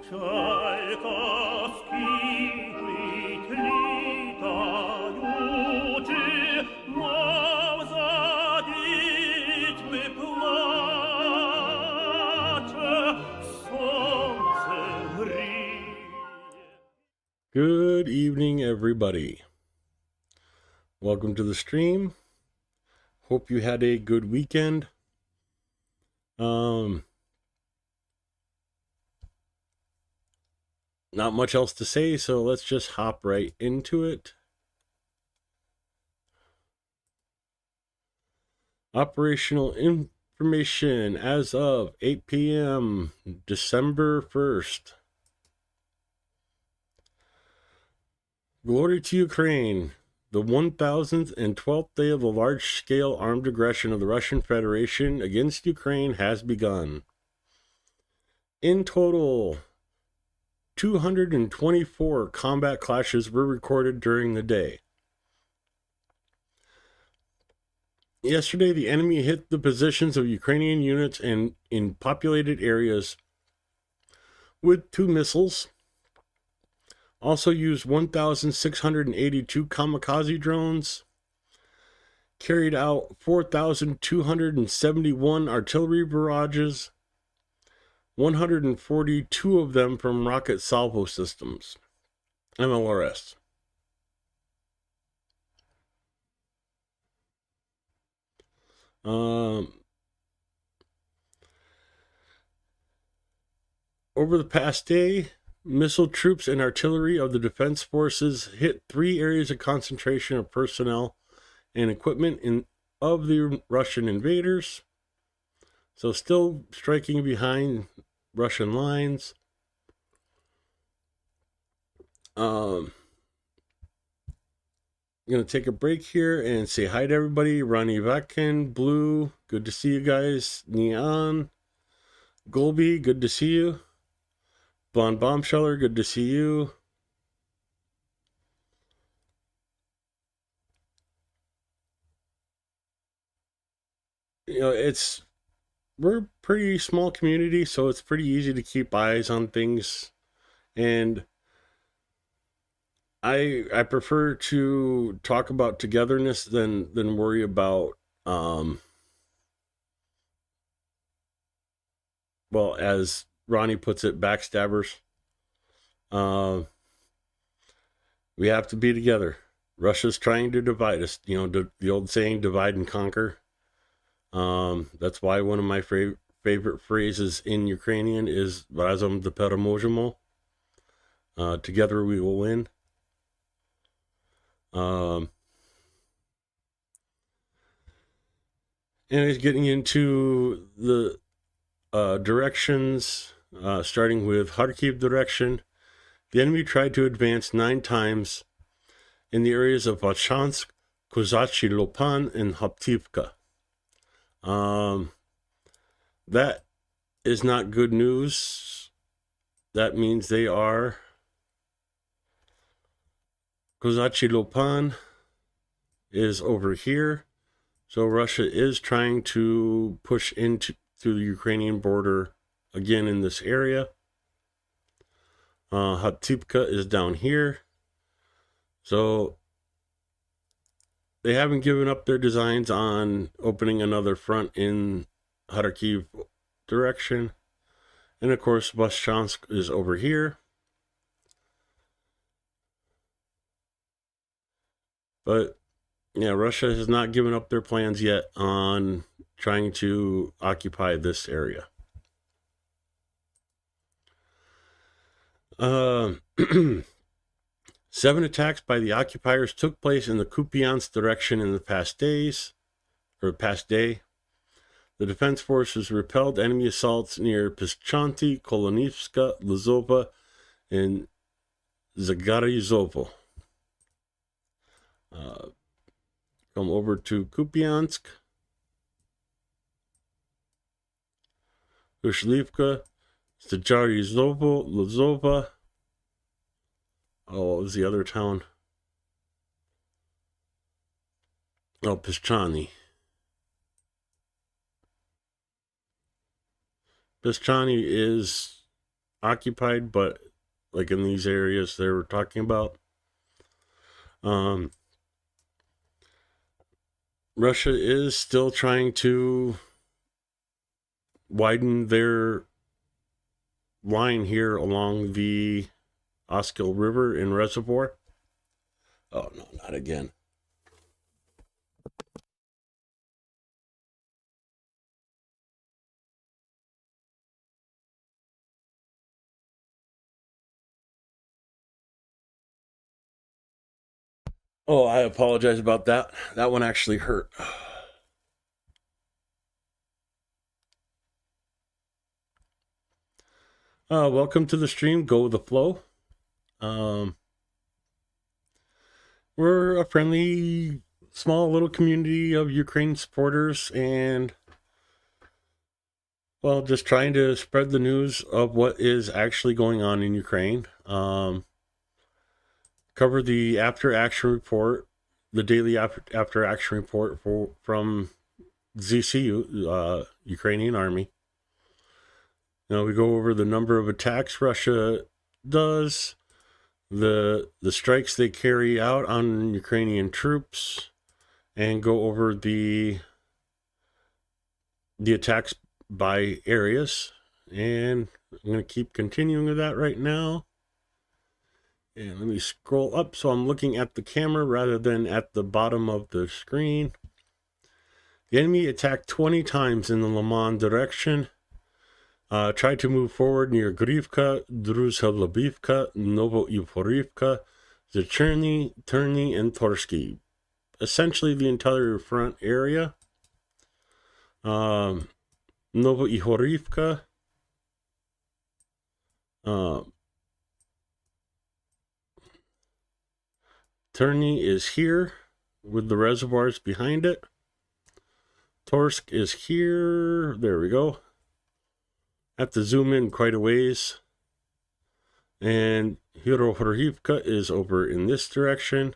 Чайковский летаючи, мов за дітьми плаче, сонце гріє. Good evening, everybody. Welcome to the stream. Hope you had a good weekend. Not much else to say, so let's just hop right into it. Operational information as of 8 p.m. December 1st. Glory to Ukraine. The 1012th day of the large-scale armed aggression of the Russian Federation against Ukraine has begun. In total, 224 combat clashes were recorded during the day. Yesterday, the enemy hit the positions of Ukrainian units in populated areas with 2 missiles. Also used 1,682 kamikaze drones, carried out 4,271 artillery barrages, 142 of them from rocket salvo systems, MLRS. Over the past day, missile troops and artillery of the defense forces hit 3 areas of concentration of personnel and equipment of the Russian invaders. So still striking behind Russian lines. I'm going to take a break here and say hi to everybody. Ronnie Vatkin, Blue, good to see you guys. Neon, Golby, good to see you. Blonde Bombsheller, good to see you. You know, we're a pretty small community, so it's pretty easy to keep eyes on things. And I prefer to talk about togetherness than worry about well, as Ronnie puts it, backstabbers. We have to be together. Russia's trying to divide us. You know, the old saying, divide and conquer. That's why one of my favorite phrases in Ukrainian is "Razom dopereможемо." Together we will win. And he's getting into the directions, starting with Kharkiv direction. The enemy tried to advance 9 times in the areas of Vachansk, Kozachny Lopan, and Hoptivka. That is not good news. That means they are Kozachny Lopan is over here. So Russia is trying to push through the Ukrainian border again in this area. Hoptivka is down here. So they haven't given up their designs on opening another front in Kharkiv direction. And of course, Vashchansk is over here. But yeah, Russia has not given up their plans yet on trying to occupy this area. 7 attacks by the occupiers took place in the Kupiansk direction in the past day. The defense forces repelled enemy assaults near Pischanty, Kolonivska, Lizova, and Zagarizovo. Come over to Kupiansk, Ushlivka, Zagarizovo, Lizova. Oh, what was the other town? Oh, Pischany. Pischany is occupied, but like in these areas they were talking about. Russia is still trying to widen their line here along the Oskil River in Reservoir. Oh, no, not again. Oh, I apologize about that. That one actually hurt. Welcome to the stream. Go with the flow. We're a friendly, small little community of Ukraine supporters, and well, just trying to spread the news of what is actually going on in Ukraine. Cover the after action report, the daily after action report from ZCU, Ukrainian Army. Now we go over the number of attacks Russia does, the strikes they carry out on Ukrainian troops, and go over the attacks by areas. And I'm going to keep continuing with that right now. And let me scroll up so I'm looking at the camera rather than at the bottom of the screen. The enemy attacked 20 times in the Liman direction. Tried to move forward near Grivka, Druzhelabivka, Novoivorivka, Zacherny, Terny, and Torsky. Essentially the entire front area. Novoivorivka. Terny is here with the reservoirs behind it. Torsk is here. There we go. Have to zoom in quite a ways. And Hirohorivka is over in this direction.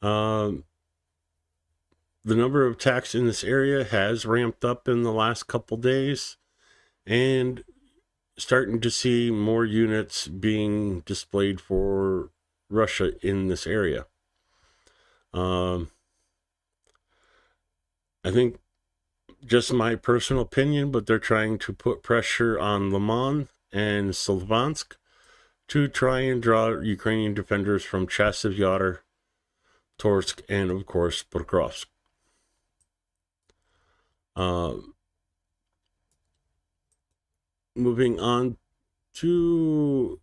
The number of attacks in this area has ramped up in the last couple days, and starting to see more units being displayed for Russia in this area. I think just my personal opinion, but they're trying to put pressure on Liman and Sylvansk to try and draw Ukrainian defenders from Chasiv Yar, Torsk, and of course Pokrovsk. Moving on to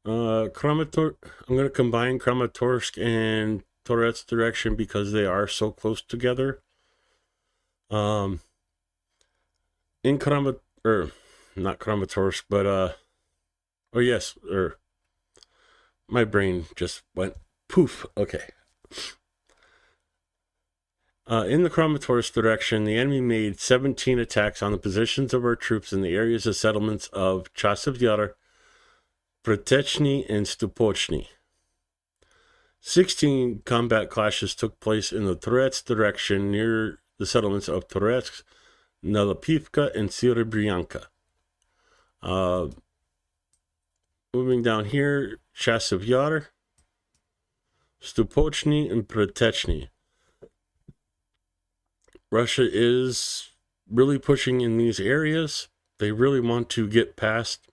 Kramatorsk. I'm going to combine Kramatorsk and Torets direction because they are so close together. In not Kramatorsk, but my brain just went poof. Okay. In the Kramatorsk direction, the enemy made 17 attacks on the positions of our troops in the areas of settlements of Chasiv Yar, Pratechny, and Stupochny. 16 combat clashes took place in the Torets direction near the settlements of Toretsk, Nalapivka, and Serebryanka. Moving down here, Chasiv Yar, Stupochny, and Pratechny. Russia is really pushing in these areas. They really want to get past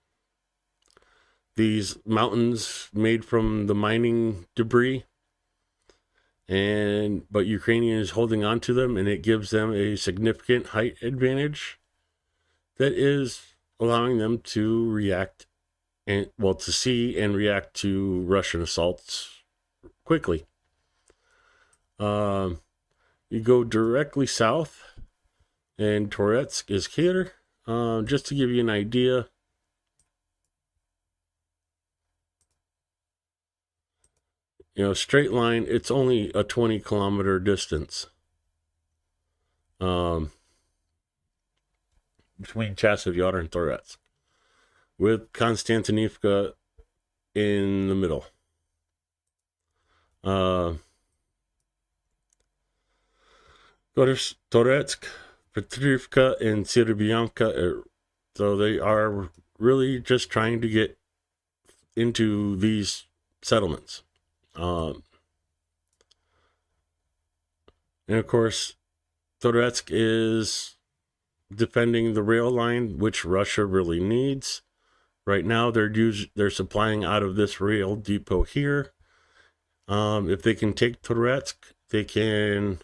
these mountains made from the mining debris, but Ukrainian is holding on to them, and it gives them a significant height advantage that is allowing them to react to see and react to Russian assaults quickly. You go directly south, and Toretsk is here. Just to give you an idea, straight line, it's only a 20-kilometer distance between Chasiv Yar and Toretsk, with Konstantinivka in the middle. Go to Toretsk. Petrivka, and Sirbianka. So they are really just trying to get into these settlements. And of course, Toretsk is defending the rail line, which Russia really needs. Right now, they're supplying out of this rail depot here. If they can take Toretsk, they can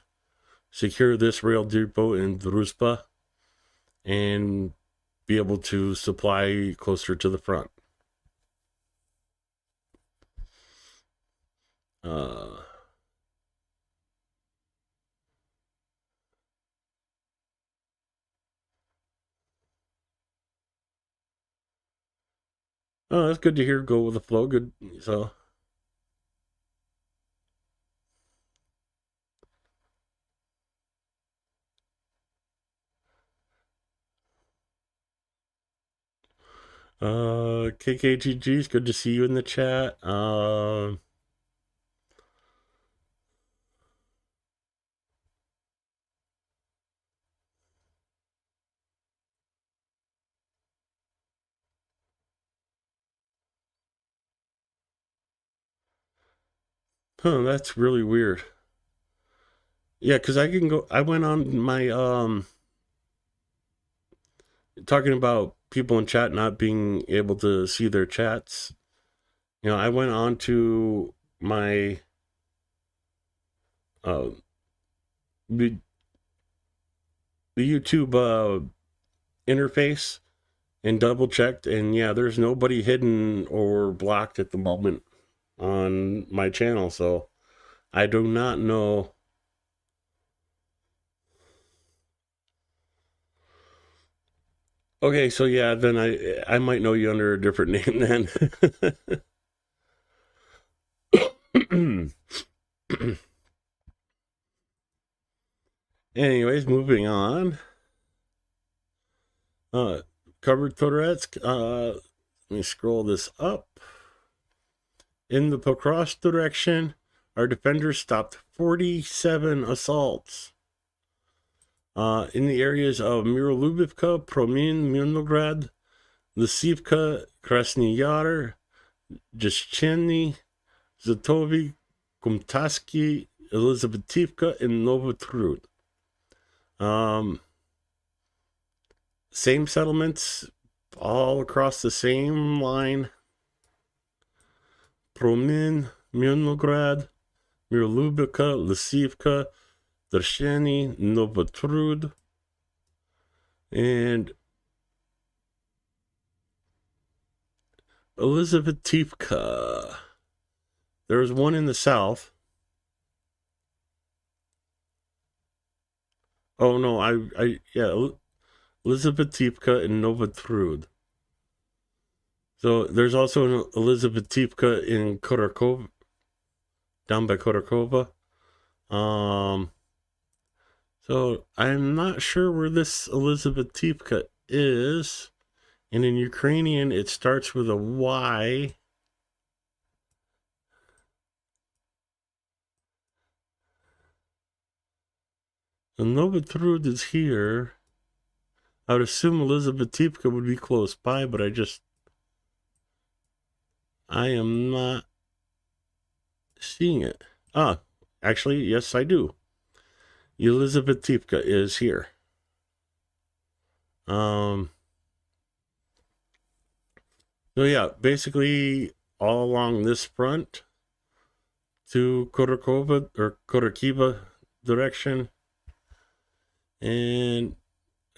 secure this rail depot in Druzhba and be able to supply closer to the front. Oh, that's good to hear. Go with the flow. Good. So, KKGG, it's good to see you in the chat. That's really weird. Yeah, because I can go. I went on my talking about people in chat not being able to see their chats. You know, I went on to my the YouTube interface and double checked, and yeah, there's nobody hidden or blocked at the moment on my channel, so I do not know. Okay, so yeah, then I might know you under a different name then. Anyways, moving on. Covered Toretsk. Let me scroll this up. In the Pokrovsk direction, our defenders stopped 47 assaults. In the areas of Mirolubivka, Promin, Mirnograd, Lysivka, Krasny Yar, Jeshcheny, Zatovi, Kumtaski, Elizabetivka, and Novotrud. Same settlements, all across the same line. Promin, Mirnograd, Mirolubivka, Lysivka, Darshany, Novotrud, and Elizabetivka. There was one in the south. Oh no, yeah, Elizabetivka and Novotrud. So there's also an Elizabetivka in Khodorkov, down by Khodorkova. So I'm not sure where this Elizabetivka is. And in Ukrainian, it starts with a Y. And Novotrud is here. I would assume Elizabetivka would be close by, but I am not seeing it. Ah, actually, yes, I do. Elizabetivka is here. So yeah, basically all along this front to Khodorkova or Khodorkiva direction. And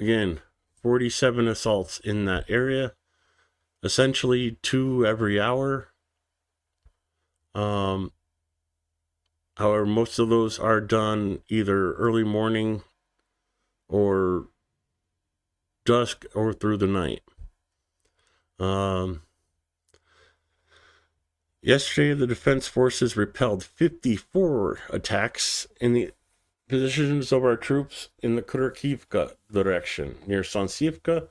again, 47 assaults in that area, essentially 2 every hour. However, most of those are done either early morning or dusk or through the night. Yesterday, the Defense Forces repelled 54 attacks in the positions of our troops in the Khodorkivka direction, near Sansivka,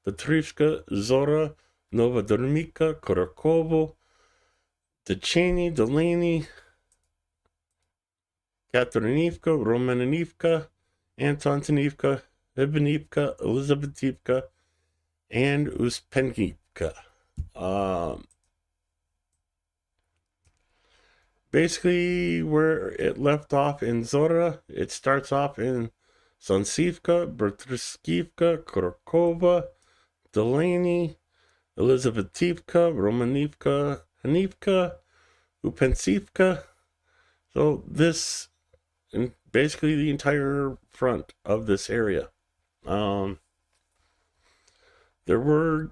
Petrivka, Zora, Novodormika, Khodorkovo, Decheny, Delaney, Katerinivka, Romanivka, Antonivka, Ivanivka, Elizabethivka, and Uspenivka. Basically, where it left off in Zora, it starts off in Sonsivka, Bertriskivka, Kurkova, Delaney, Elizabethivka, Romanivka, Hanivka, Upensivka. So this, and basically the entire front of this area. There were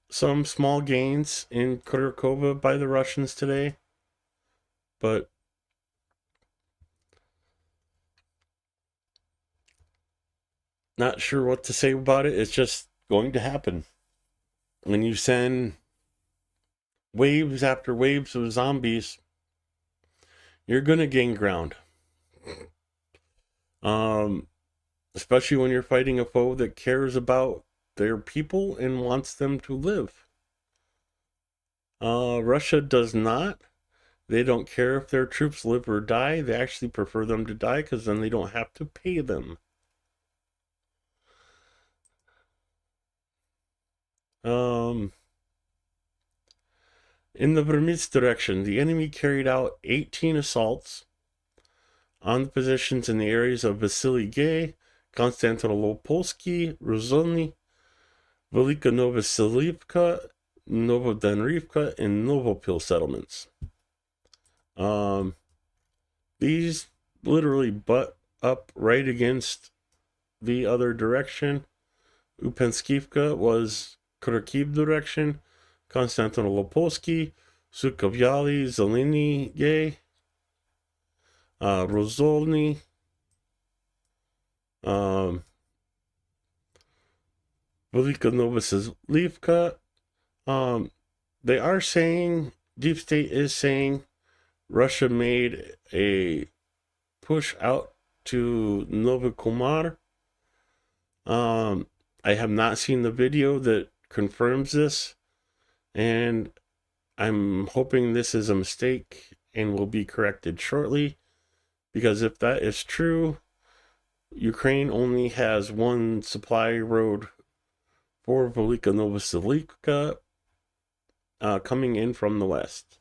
some small gains in Kurkova by the Russians today, but not sure what to say about it. It's just going to happen. When you send waves after waves of zombies, you're going to gain ground. Especially when you're fighting a foe that cares about their people and wants them to live. Russia does not. They don't care if their troops live or die. They actually prefer them to die because then they don't have to pay them. In the Vermitz direction, the enemy carried out 18 assaults on the positions in the areas of Vasily Gay, Konstantinopolsky, Rozolny, Velika Novoselivka, Novodanrivka, and Novopil settlements. These literally butt up right against the other direction. Upenskivka was Kharkiv direction, Konstantinopolsky, Sukovyaly, Zeleny Gay, Rozolny, Velika Novoselivka. They are saying, Deep State is saying, Russia made a push out to Novokomar. I have not seen the video that confirms this, and I'm hoping this is a mistake and will be corrected shortly, because if that is true, Ukraine only has one supply road for Velika Novoselivka coming in from the west.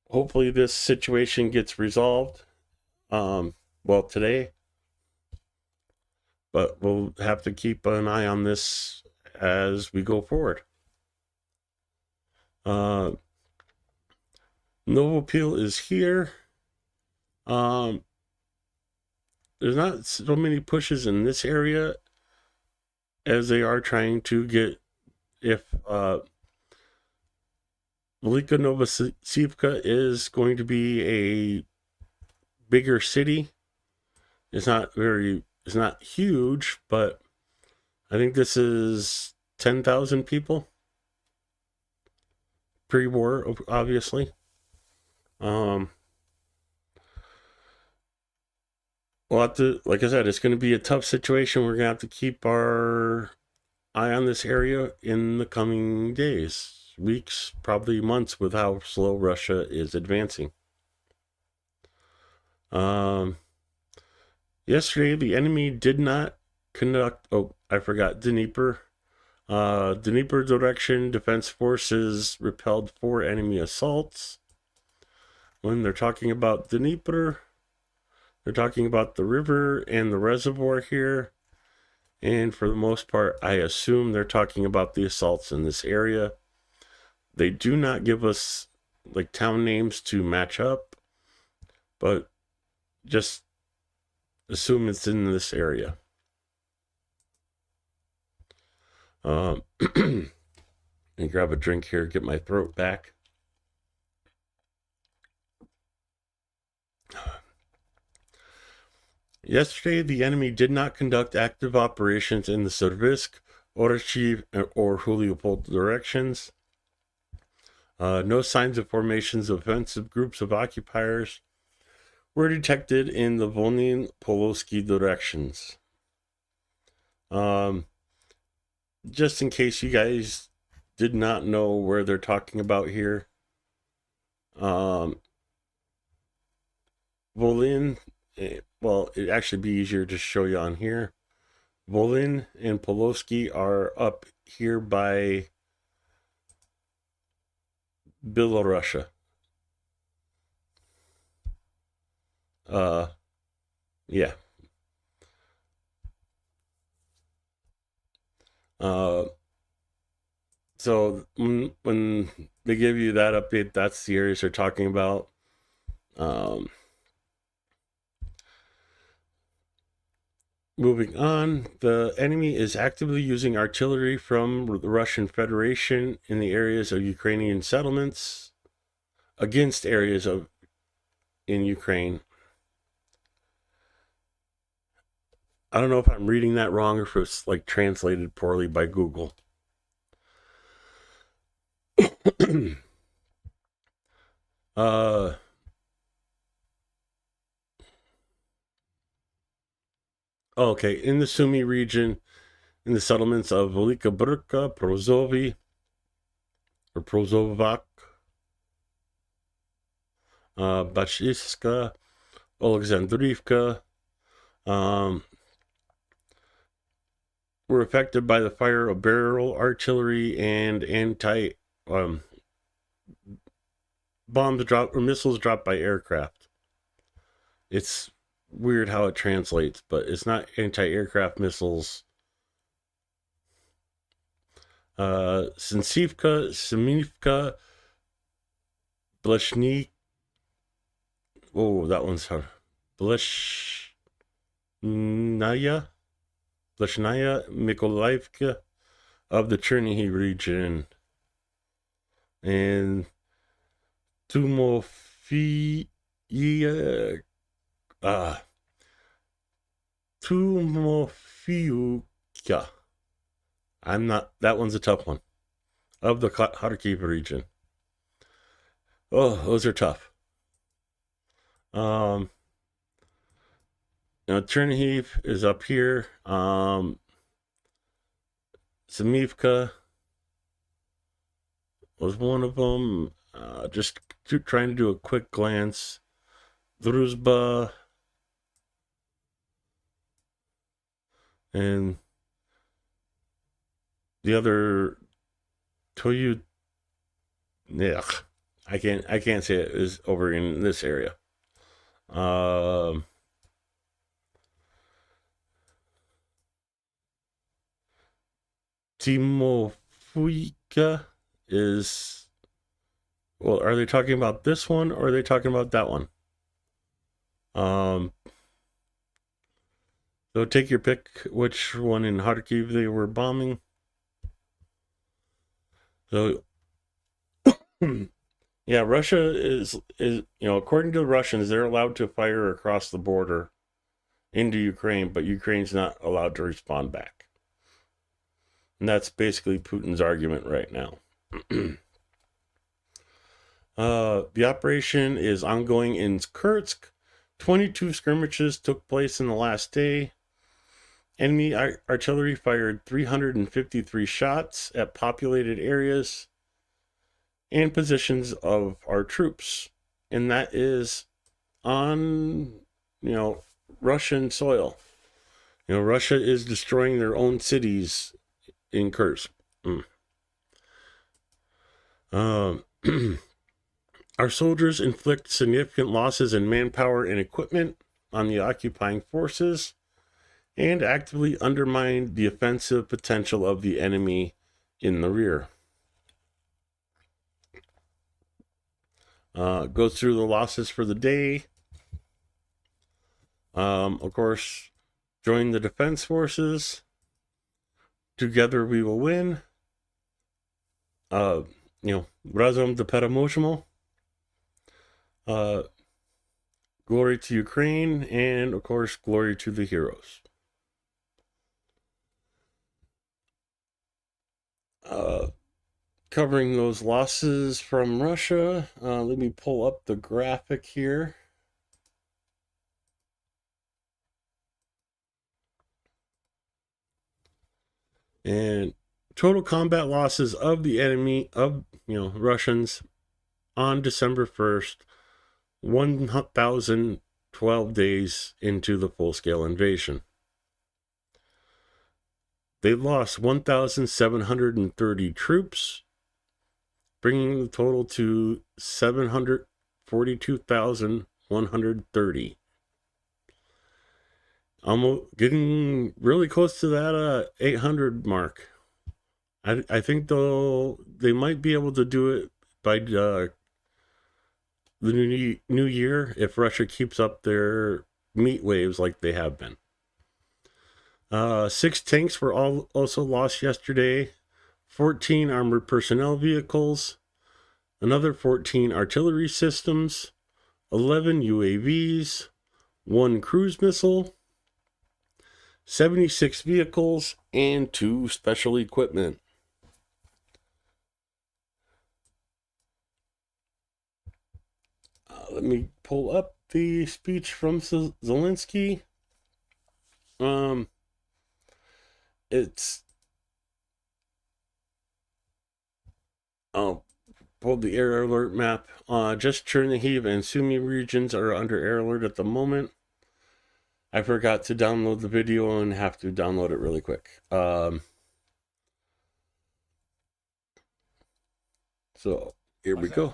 Hopefully this situation gets resolved, today, but we'll have to keep an eye on this as we go forward. Novopil is here. There's not so many pushes in this area as they are trying to get, if Velika Novoselivka is going to be a bigger city. It's not huge, but I think this is 10,000 people. Pre-war, obviously. We'll have to, like I said, it's going to be a tough situation. We're going to have to keep our eye on this area in the coming days, weeks, probably months, with how slow Russia is advancing. Yesterday, the enemy did not conduct, Dnieper. Dnieper direction, Defense Forces repelled 4 enemy assaults. When they're talking about Dnieper, they're talking about the river and the reservoir here. And for the most part, I assume they're talking about the assaults in this area. They do not give us like town names to match up, but just assume it's in this area. And grab a drink here, get my throat back. Yesterday, the enemy did not conduct active operations in the Servisk, Orchiv, or Huliopol directions. No signs of formations of offensive groups of occupiers were detected in the Volyn Polosky directions. Just in case you guys did not know where they're talking about here, Volyn well, it'd actually be easier to show you on here. Volyn and Pulowski are up here by Belarusia. Yeah. So when they give you that update, that's the areas they're talking about. Moving on, the enemy is actively using artillery from the Russian Federation in the areas of Ukrainian settlements against areas in Ukraine. I don't know if I'm reading that wrong or if it's like translated poorly by Google. Okay, in the Sumy region, in the settlements of Velika Brka, Prozovi, or Prozovac, Bachiska, Alexandrivka, were affected by the fire of barrel artillery and bombs dropped or missiles dropped by aircraft. It's weird how it translates, but it's not anti-aircraft missiles. Sinsivka, Semivka, Bleshny. Oh, that one's hard. Bleshnaya, Mykolaievka of the Chernihiv region, and Tumofiuka. That one's a tough one. Of the Kharkiv region. Oh, those are tough. Now Chernihiv is up here. Semivka was one of them. Just trying to do a quick glance. Druzhba and the other Toyu. Yeah, I can't say it is over in this area. Timofuika is, well, are they talking about this one or are they talking about that one? So take your pick which one in Kharkiv they were bombing. So yeah, Russia is according to the Russians, they're allowed to fire across the border into Ukraine, but Ukraine's not allowed to respond back. And that's basically Putin's argument right now. The operation is ongoing in Kursk. 22 skirmishes took place in the last day. Enemy artillery fired 353 shots at populated areas and positions of our troops. And that is on, Russian soil. Russia is destroying their own cities in Kursk. Our soldiers inflict significant losses in manpower and equipment on the occupying forces and actively undermine the offensive potential of the enemy in the rear. Goes through the losses for the day. Of course, join the defense forces. Together we will win. Razom do Peremožimo. Glory to Ukraine, and of course, glory to the heroes. Covering those losses from Russia, let me pull up the graphic here. And total combat losses of the enemy, Russians on December 1st, 1,000 12 days into the full-scale invasion. They lost 1,730 troops, bringing the total to 742,130. Almost getting really close to that 800 mark. I think they might be able to do it by the new year if Russia keeps up their meat waves like they have been. 6 tanks were also lost yesterday, 14 armored personnel vehicles, another 14 artillery systems, 11 UAVs, 1 cruise missile, 76 vehicles, and 2 special equipment. Let me pull up the speech from Zelensky. I'll pull the air alert map. Just Chernihiv and Sumy regions are under air alert at the moment. I forgot to download the video and have to download it really quick. So here we go.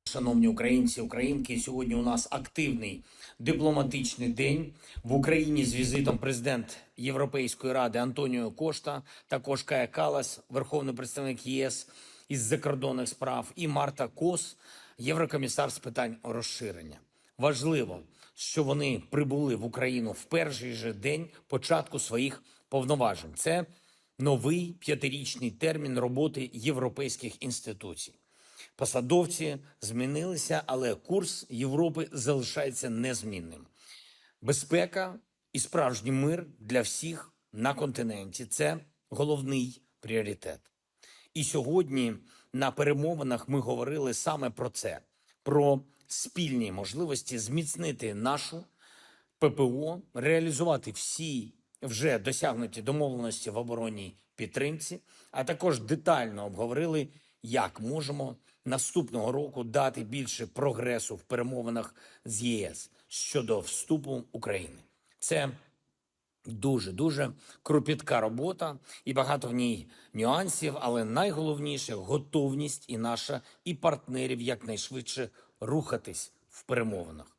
Шановні українці, українки, сьогодні у нас активний дипломатичний день. В Україні з візитом президент Європейської ради Антоніо Кошта, також Кая Каллас, верховний представник ЄС із закордонних справ, і Марта Кос, єврокомісар з питань розширення. Важливо, що вони прибули в Україну в перший же день початку своїх повноважень. Це новий 5-річний термін роботи європейських інституцій. Посадовці змінилися, але курс Європи залишається незмінним. Безпека і справжній мир для всіх на континенті – це головний пріоритет. І сьогодні на перемовинах ми говорили саме про це, про спільні можливості зміцнити нашу ППО, реалізувати всі вже досягнуті домовленості в оборонній підтримці, а також детально обговорили, як можемо наступного року дати більше прогресу в перемовинах з ЄС щодо вступу України. Це дуже кропітка робота і багато в ній нюансів, але найголовніше – готовність і наша, і партнерів якнайшвидше рухатись в перемовинах.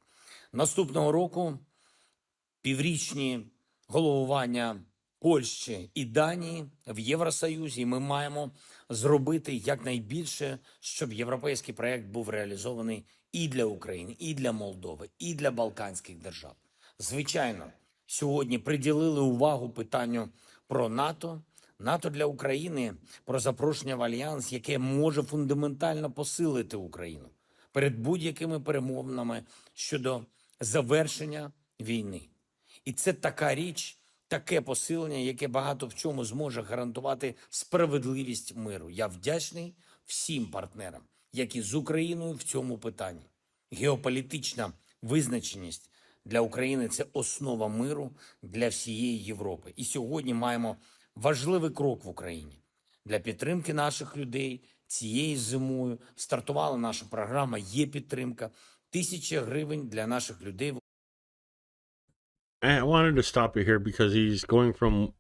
Наступного року піврічні головування Польщі і Данії в Євросоюзі, і ми маємо зробити якнайбільше, щоб європейський проект був реалізований і для України, і для Молдови, і для Балканських держав. Звичайно, сьогодні приділили увагу питанню про НАТО, НАТО для України, про запрошення в Альянс, яке може фундаментально посилити Україну перед будь-якими перемовинами щодо завершення війни. І це така річ, таке посилення, яке багато в чому зможе гарантувати справедливість миру. Я вдячний всім партнерам, які з Україною в цьому питанні. Геополітична визначеність для України – це основа миру для всієї Європи. І сьогодні маємо важливий крок в Україні. Для підтримки наших людей цією зимою стартувала наша програма «Є-підтримка». 1000 гривень для наших людей. I wanted to stop it here because he's going from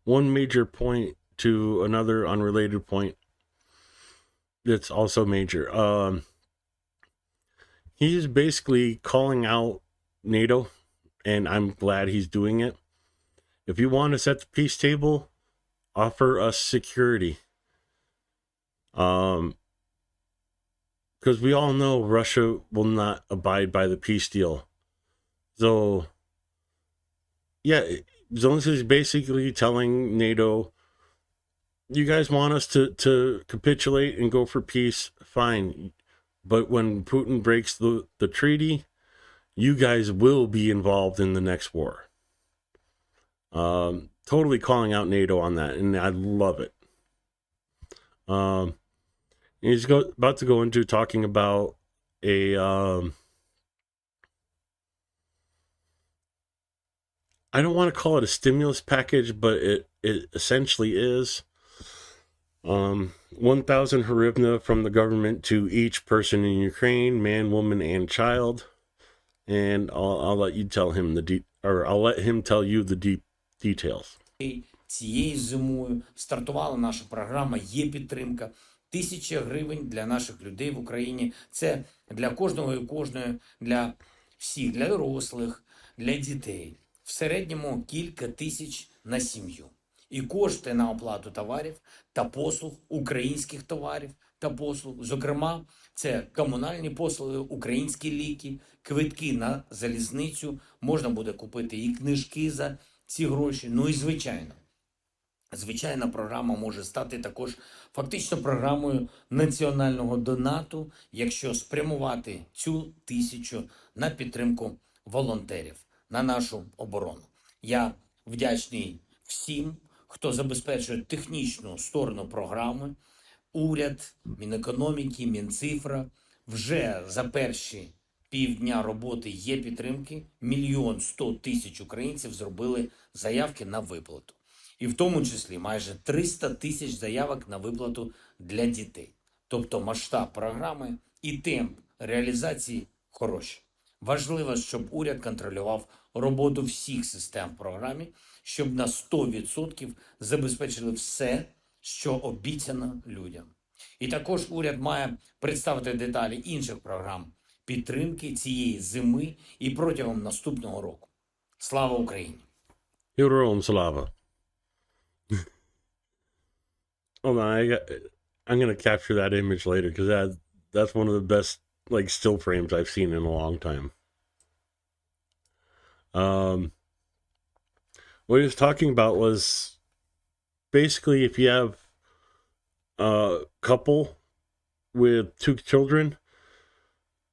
one major point to another unrelated point that's also major. He's basically calling out NATO, and I'm glad he's doing it. If you want to set the peace table, offer us security. Because we all know Russia will not abide by the peace deal. So yeah, Zelensky's basically telling NATO, you guys want us to capitulate and go for peace, fine. But when Putin breaks the treaty, you guys will be involved in the next war. Totally calling out NATO on that, and I love it. He's about to go into talking about a... I don't want to call it a stimulus package, but it essentially is. 1,000 hryvnia from the government to each person in Ukraine, man, woman, and child. And I'll let you tell him I'll let him tell you the deep details. Цією зимою стартувала наша програма «Є підтримка». 1000 гривень для наших людей в Україні. Це для кожного і кожної, для всіх, для дорослих, для дітей. В середньому кілька тисяч на сім'ю. І кошти на оплату товарів та послуг, українських товарів та послуг. Зокрема, це комунальні послуги, українські ліки, квитки на залізницю. Можна буде купити і книжки за ці гроші. Ну і звичайна програма може стати також фактично програмою національного донату, якщо спрямувати цю 1000 на підтримку волонтерів, на нашу оборону. Я вдячний всім, хто забезпечує технічну сторону програми. Уряд, Мінекономіки, Мінцифра. Вже за перші півдня роботи «Є підтримки» 1 100 000 українців зробили заявки на виплату. І в тому числі майже 300 000 заявок на виплату для дітей. Тобто масштаб програми і темп реалізації хороші. Важливо, щоб уряд контролював роботу всіх систем в програмі, щоб на 100% забезпечили все, що обіцяно людям. І також уряд має представити деталі інших програм підтримки цієї зими і протягом наступного року. Слава Україні! Героям слава. Hold on, I'm gonna capture that image later because that's one of the best like still frames I've seen in a long time. What he was talking about was basically if you have a couple with 2 children,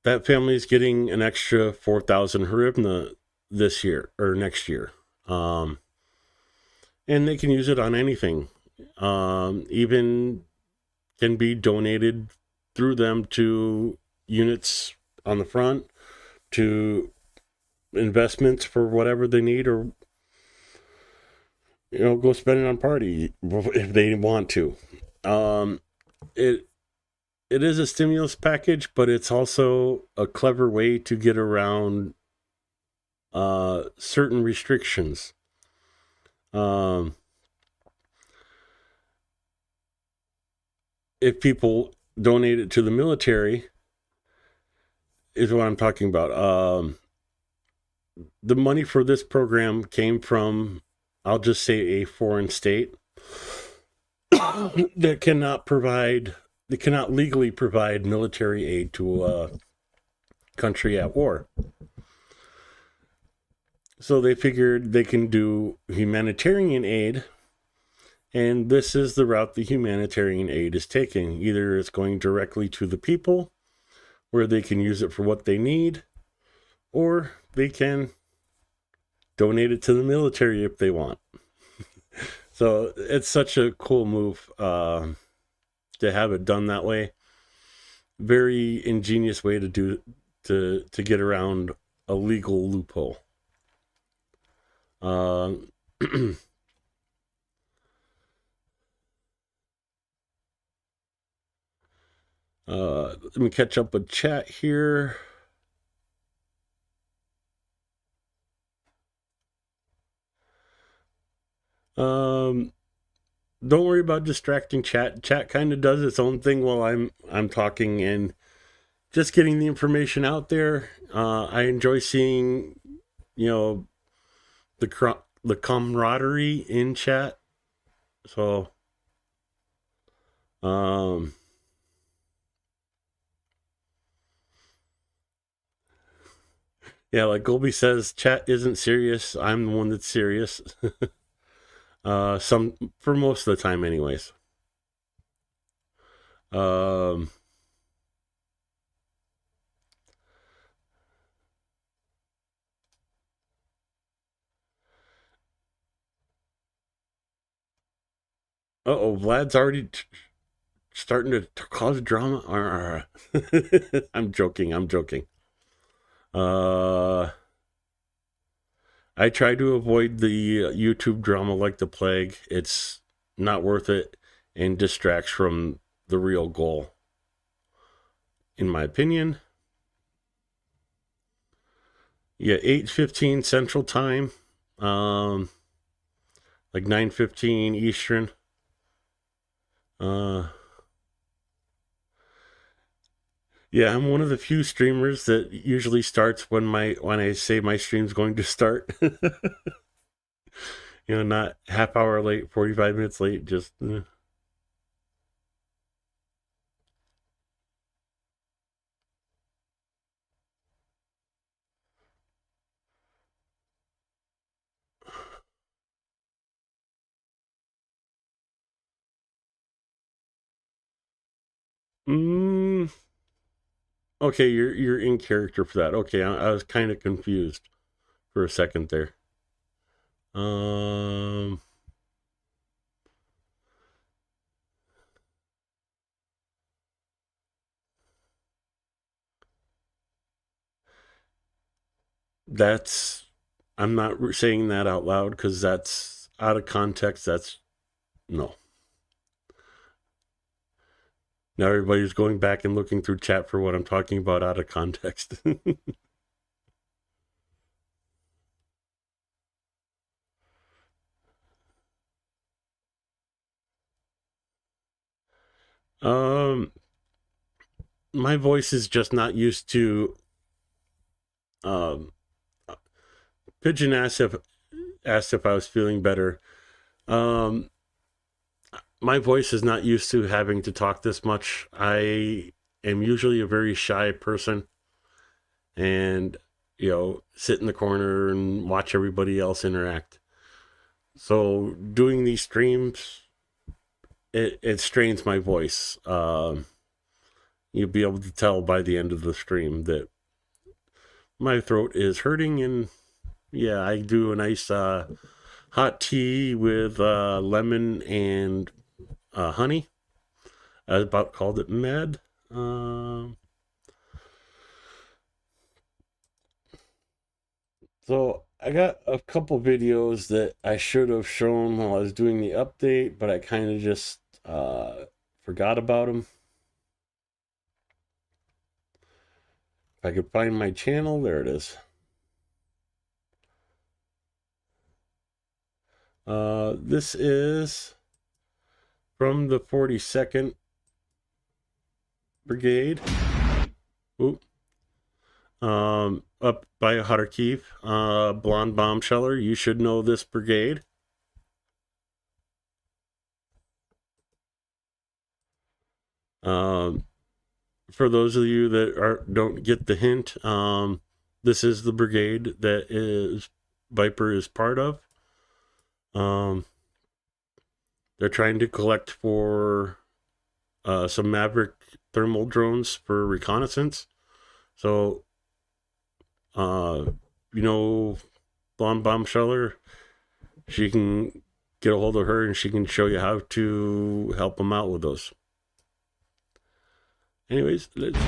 that family is getting an extra 4,000 hryvnia this year or next year. And they can use it on anything. Even can be donated through them to units on the front, to investments for whatever they need, or go spend it on party if they want to. It is a stimulus package, but it's also a clever way to get around certain restrictions. If people donate it to the military, is what I'm talking about. The money for this program came from, I'll just say, a foreign state that cannot legally provide military aid to a country at war. So they figured they can do humanitarian aid. And this is the route the humanitarian aid is taking. Either it's going directly to the people, where they can use it for what they need, or they can donate it to the military if they want. So it's such a cool move to have it done that way. Very ingenious way to get around a legal loophole. Let me catch up with chat here. Don't worry about distracting chat. Chat kind of does its own thing while I'm talking and just getting the information out there. I enjoy seeing, the camaraderie in chat. So, yeah, like Golby says, chat isn't serious. I'm the one that's serious. For most of the time anyways. Vlad's already starting to cause drama. I'm joking. I try to avoid the YouTube drama like the plague. It's not worth it. and distracts from the real goal, in my opinion. Yeah, 8:15 Central Time, like 9:15 Eastern. Yeah, I'm one of the few streamers that usually starts when I say my stream's going to start. Not half hour late, 45 minutes late, just Okay, you're in character for that. Okay, I was kind of confused for a second there. I'm not saying that out loud because that's out of context. No. Now everybody's going back and looking through chat for what I'm talking about out of context. My voice is just not used to. Pigeon asked if I was feeling better. My voice is not used to having to talk this much. I am usually a very shy person, and sit in the corner and watch everybody else interact. So doing these streams, it strains my voice. You'll be able to tell by the end of the stream that my throat is hurting, and yeah, I do a nice hot tea with lemon and honey. I about called it med. So I got a couple videos that I should have shown while I was doing the update, but I kind of just forgot about them. If I could find my channel, there it is. This is from the 42nd Brigade. Up by Kharkiv, Blonde Bombsheller. You should know this brigade. For those of you that don't get the hint, this is the brigade that Viper is part of. They're trying to collect for some Maverick thermal drones for reconnaissance. So, Blonde Bombsheller, she can get a hold of her and she can show you how to help them out with those. Anyways, let's...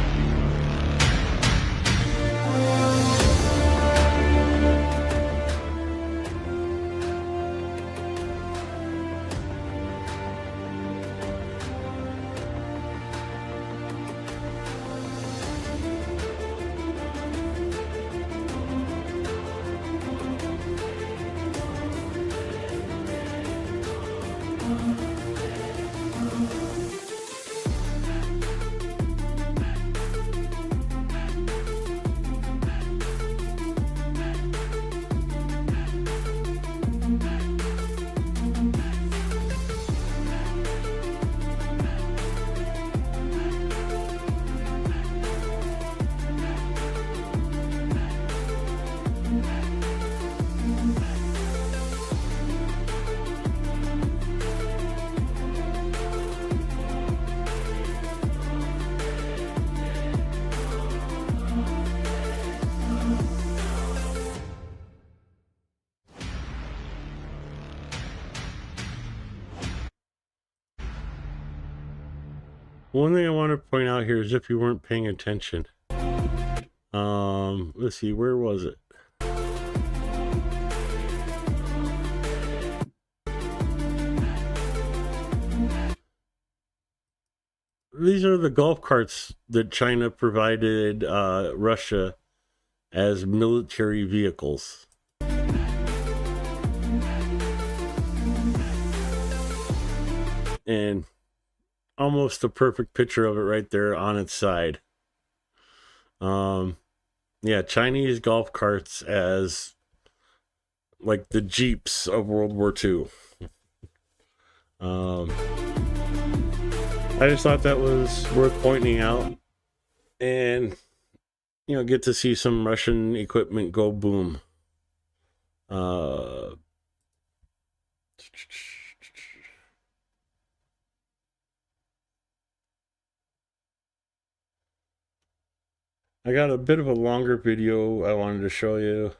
One thing I want to point out here is if you weren't paying attention. Let's see, where was it? these are the golf carts that China provided Russia as military vehicles. And almost a perfect picture of it right there on its side. Yeah, Chinese golf carts as like the Jeeps of World War II. I just thought that was worth pointing out, and get to see some Russian equipment go boom. I got a bit of a longer video I wanted to show you.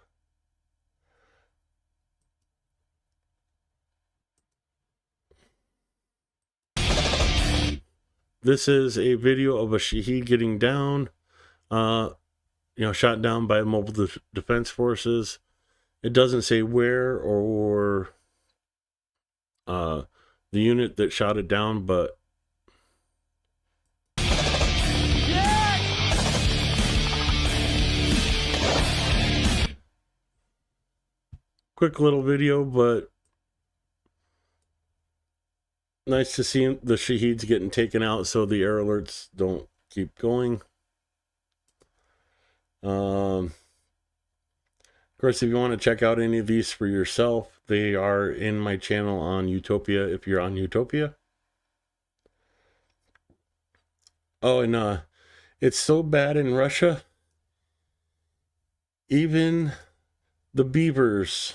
This is a video of a Shaheed getting down, shot down by mobile defense forces. It doesn't say where or the unit that shot it down, but quick little video, but nice to see the Shaheeds getting taken out so the air alerts don't keep going. Of course, if you want to check out any of these for yourself, they are in my channel on Utopia if you're on Utopia. Oh, and it's so bad in Russia, even the beavers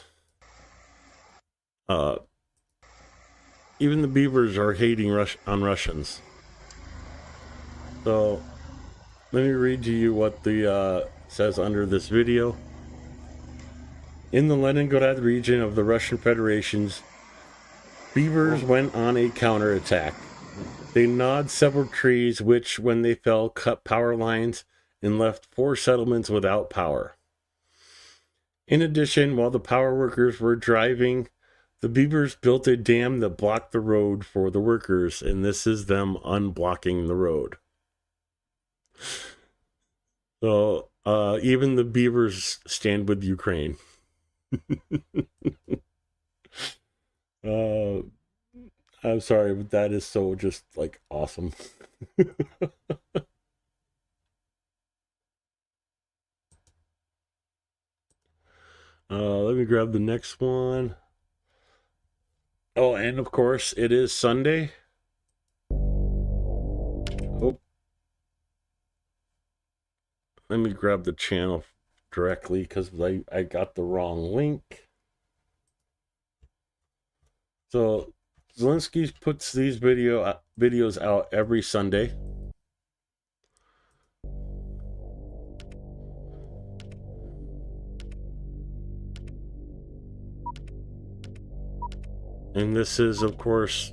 are hating on Russians. So let me read to you what the says under this video. In the Leningrad region of the Russian Federation's, beavers went on a counterattack. They gnawed several trees, which, when they fell, cut power lines and left 4 settlements without power. In addition, while the power workers were driving, the beavers built a dam that blocked the road for the workers, and this is them unblocking the road. So, even the beavers stand with Ukraine. I'm sorry, but that is so just like awesome. Let me grab the next one. Oh, and of course, it is Sunday. Oh. Let me grab the channel directly because I got the wrong link. So Zelensky puts these videos out every Sunday. And this is, of course,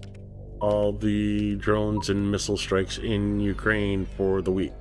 all the drones and missile strikes in Ukraine for the week.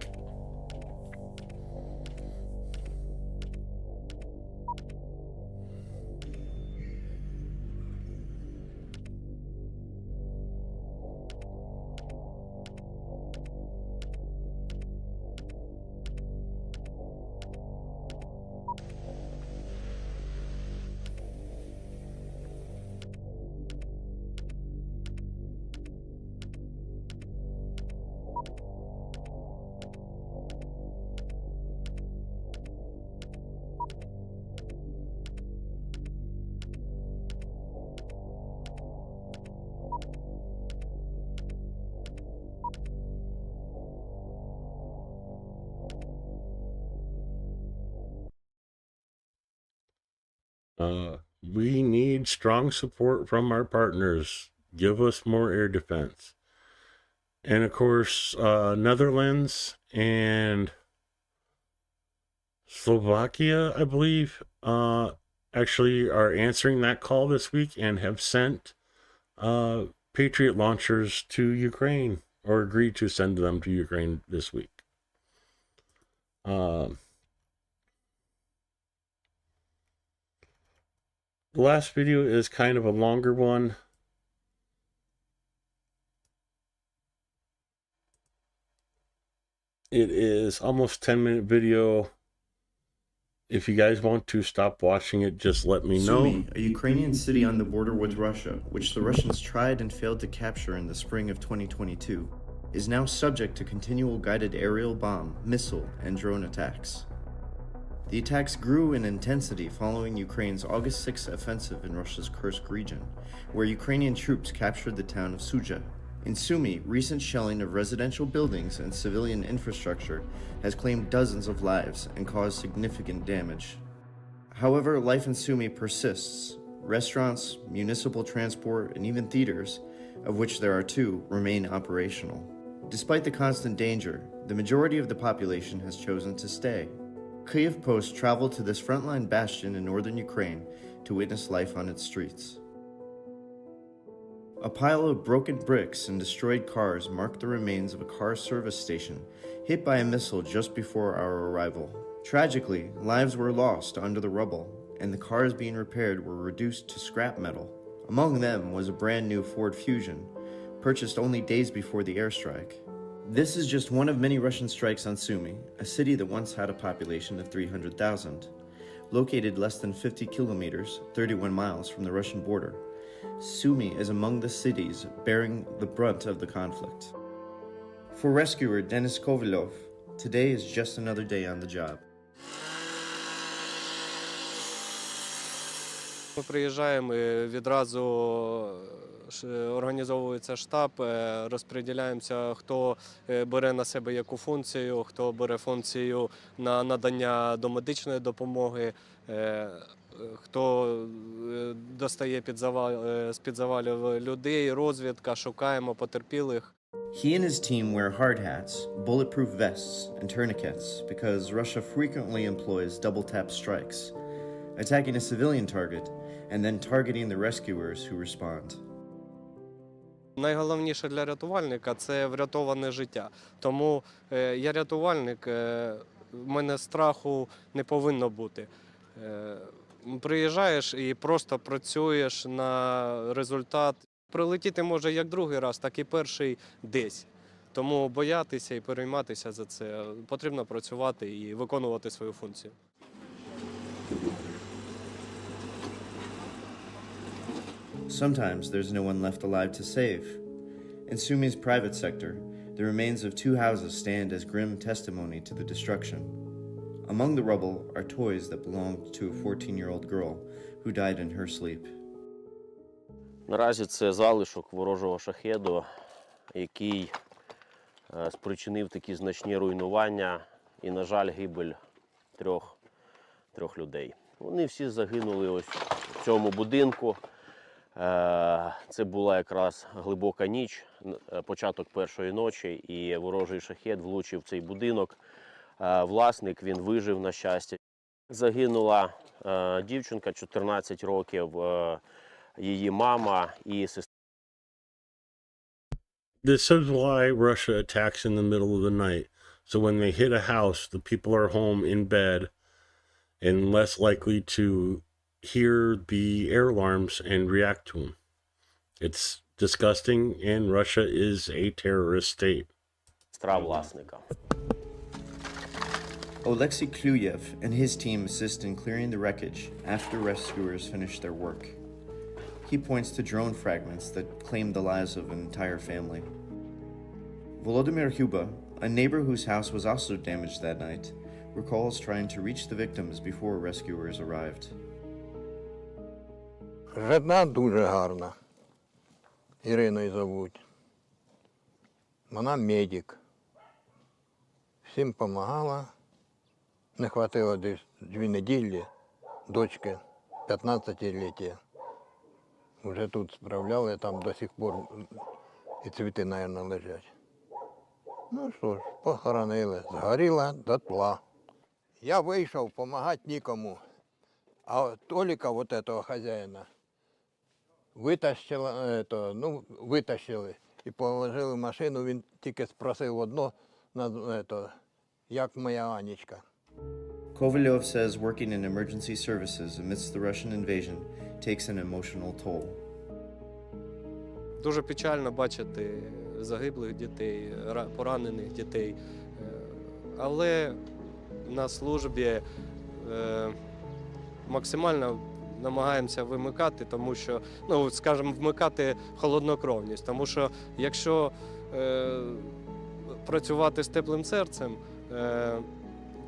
We need strong support from our partners. Give us more air defense. And of course, Netherlands and Slovakia, I believe, actually are answering that call this week and have sent Patriot launchers to Ukraine, or agreed to send them to Ukraine this week. The last video is kind of a longer one. It is almost 10-minute video. If you guys want to stop watching it, just let me know. Sumy, a Ukrainian city on the border with Russia, which the Russians tried and failed to capture in the spring of 2022, is now subject to continual guided aerial bomb, missile, and drone attacks. The attacks grew in intensity following Ukraine's August 6th offensive in Russia's Kursk region, where Ukrainian troops captured the town of Sudzha. In Sumy, recent shelling of residential buildings and civilian infrastructure has claimed dozens of lives and caused significant damage. However, life in Sumy persists. Restaurants, municipal transport, and even theaters, of which there are 2, remain operational. Despite the constant danger, the majority of the population has chosen to stay. Kyiv Post traveled to this frontline bastion in northern Ukraine to witness life on its streets. A pile of broken bricks and destroyed cars mark the remains of a car service station hit by a missile just before our arrival. Tragically, lives were lost under the rubble, and the cars being repaired were reduced to scrap metal. Among them was a brand new Ford Fusion, purchased only days before the airstrike. This is just one of many Russian strikes on Sumy, a city that once had a population of 300,000. Located less than 50 kilometers, 31 miles from the Russian border, Sumy is among the cities bearing the brunt of the conflict. For rescuer Denis Kovalyov, today is just another day on the job. Ми приїжджаємо, і відразу організовується штаб, розподіляємося, хто бере на себе яку функцію, хто бере функцію на надання домедичної допомоги, хто достає з-під завалів людей, розвідка, шукаємо потерпілих. He and his team wear hard hats, bulletproof vests, and tourniquets because Russia frequently employs double-tap strikes, attacking a civilian target and then targeting the rescuers who respond. Найголовніше для рятувальника – це врятоване життя. Тому я рятувальник, в мене страху не повинно бути. Приїжджаєш і просто працюєш на результат. Прилетіти може як другий раз, так і перший десь. Тому боятися і перейматися за це потрібно працювати і виконувати свою функцію. Sometimes there's no one left alive to save. In Sumy's private sector, the remains of 2 houses stand as grim testimony to the destruction. Among the rubble are toys that belonged to a 14-year-old girl who died in her sleep. Наразі це залишок ворожого шахеду, який спричинив такі значні руйнування і, на жаль, гибель трьох людей. Вони всі загинули ось в цьому будинку. Це була якраз глибока ніч, початок першої ночі, і ворожий шахед влучив в цей будинок. Власник, він вижив, на щастя. Загинула дівчинка, 14 років, її мама і сестра. This is why Russia attacks in the middle of the night. So when they hit a house, the people are home in bed and less likely to hear the air alarms and react to them. It's disgusting, and Russia is a terrorist state. Сестра власника. Oleksiy Kluyev and his team assist in clearing the wreckage after rescuers finish their work. He points to drone fragments that claim the lives of an entire family. Volodymyr Huba, a neighbor whose house was also damaged that night, recalls trying to reach the victims before rescuers arrived. Жена дуже гарна. Іриною зовуть. Вона медик. Всім допомагала. Не хватило десь 2 неділі. Дочки 15-ліття. Вже тут справляли, там до сих пор і цвіти, мабуть, лежать. Ну що ж, похоронили. Згоріла дотла. Я вийшов, допомагати нікому. А Толіка, вот этого хозяина, витащили і положили в машину. Він тільки спросив одно, як моя Анечка. Kovalyov says working in emergency services amidst the Russian invasion takes an emotional toll. Дуже печально бачити загиблих дітей, поранених дітей. але на службі максимально намагаємося вимикати, тому що, ну, скажімо, вмикати холоднокровність. Тому що якщо працювати з теплим серцем,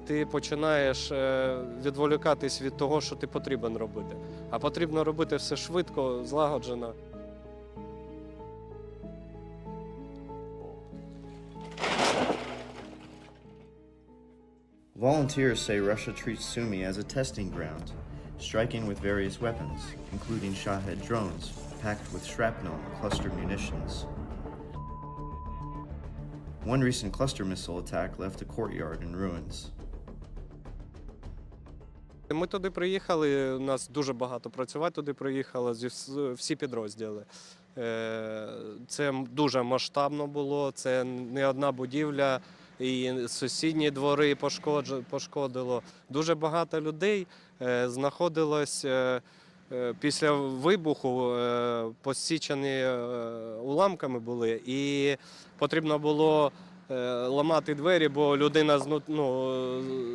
ти починаєш відволікатись від того, що ти потрібен робити. А потрібно робити все швидко, злагоджено. Volunteers say Russia treats Sumy as a testing ground, striking with various weapons, including Shahed drones packed with shrapnel and cluster munitions. One recent cluster missile attack left a courtyard in ruins. Ми туди приїхали, у нас дуже багато працювати туди приїхало, всі підрозділи. Це дуже масштабно було, це не одна будівля, і сусідні двори пошкодило. Дуже багато людей знаходилось після вибуху, посічені уламками були, і потрібно було ламати двері, бо людина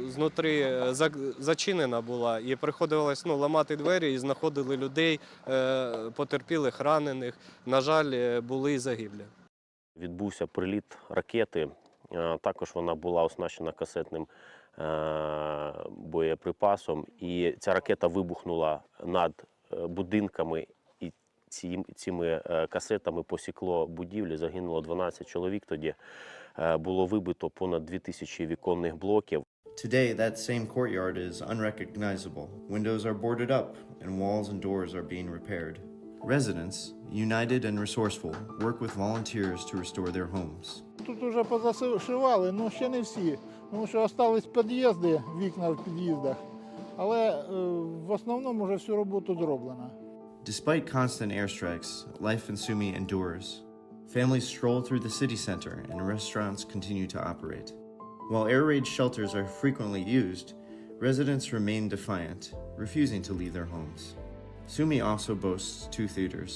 знутрі зачинена була, і приходилось ламати двері, і знаходили людей, потерпілих, ранених. На жаль, були і загиблі. Відбувся приліт ракети, також вона була оснащена касетним боєприпасом, і ця ракета вибухнула над будинками, і цими касетами посікло будівлі, загинуло 12 чоловік тоді. Було вибито понад 2000 віконних блоків. Today, that same courtyard is unrecognizable. Windows are boarded up, and walls and doors are being repaired. Residents, united and resourceful, work with volunteers to restore their homes. Тут уже позашивали, але ще не всі, тому що залишились під'їзди, вікна в під'їздах, але в основному вже всю роботу зроблено. Despite constant airstrikes, life in Sumy endures. Families stroll through the city center and restaurants continue to operate. While air raid shelters are frequently used, residents remain defiant, refusing to leave their homes. Sumy also boasts 2 theaters.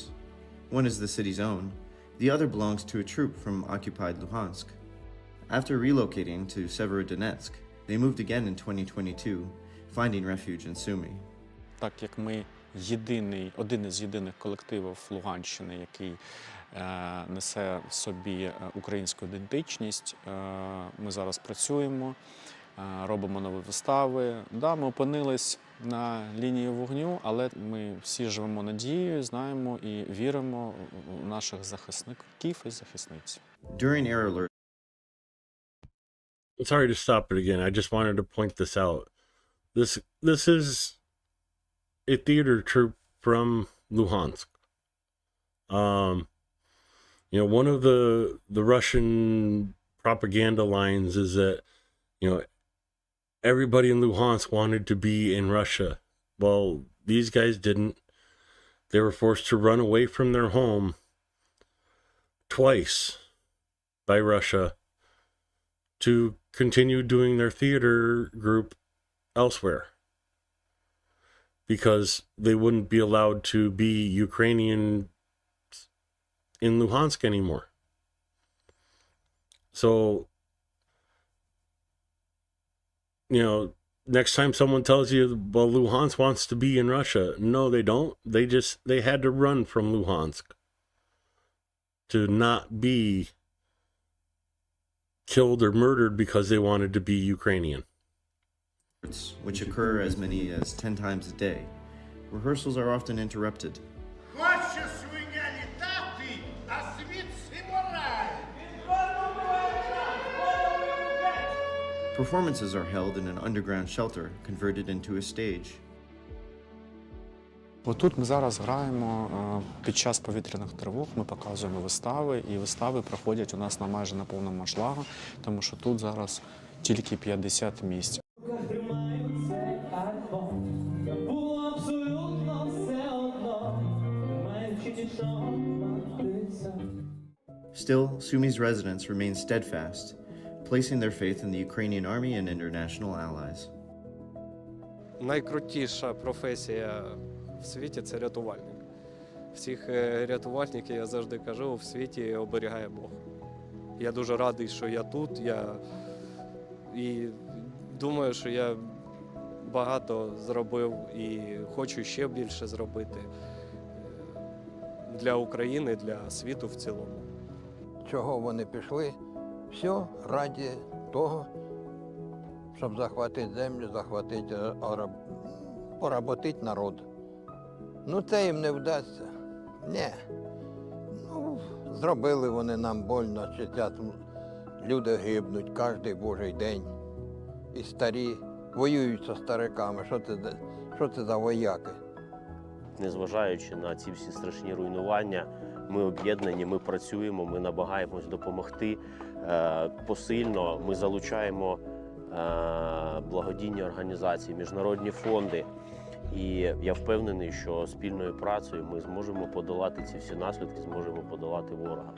One is the city's own, the other belongs to a troop from occupied Luhansk. After relocating to Severodonetsk, they moved again in 2022, finding refuge in Sumy. Так як ми один із єдиних колективів Луганщини, який несе в собі українську ідентичність, ми зараз працюємо, робимо нові вистави. Да, ми опинились на лінії вогню, але ми всі живемо надією, знаємо і віримо в наших захисників і захисниць. During air alert, Sorry to stop it again. I just wanted to point this out. This is a theater troupe from Luhansk. One of the Russian propaganda lines is that, everybody in Luhansk wanted to be in Russia. Well, these guys didn't. They were forced to run away from their home twice by Russia to continue doing their theater group elsewhere, because they wouldn't be allowed to be Ukrainian in Luhansk anymore. So, next time someone tells you, well, Luhansk wants to be in Russia. No, they don't. They had to run from Luhansk to not be killed or murdered because they wanted to be Ukrainian. which occur as many as 10 times a day. Rehearsals are often interrupted. Хоче свиня літати, а світ симорай. Performances are held in an underground shelter converted into a stage. Отут ми зараз граємо під час повітряних тривог, ми показуємо вистави, і вистави проходять у нас майже на повному аншлагу, тому що тут зараз тільки 50 місць. Still, Sumy's residents remain steadfast, placing their faith in the Ukrainian army and international allies. Найкрутіша професія в світі – це рятувальник. Всіх рятувальників, я завжди кажу, в світі оберігає Бог. Я дуже радий, що я тут, я І думаю, що я багато зробив і хочу ще більше зробити для України, для світу в цілому. Чого вони пішли? Все раді того, щоб захватити землю, захватити, поработити народ. Ну, це їм не вдасться. Ні. Ну, зробили вони нам больно, що зараз люди гибнуть кожен божий день. І старі воюють зі стариками. Що це за вояки? Незважаючи на ці всі страшні руйнування, ми об'єднані, ми працюємо, ми намагаємось допомогти посильно. Ми залучаємо благодійні організації, міжнародні фонди. І я впевнений, що спільною працею ми зможемо подолати ці всі наслідки, зможемо подолати ворога.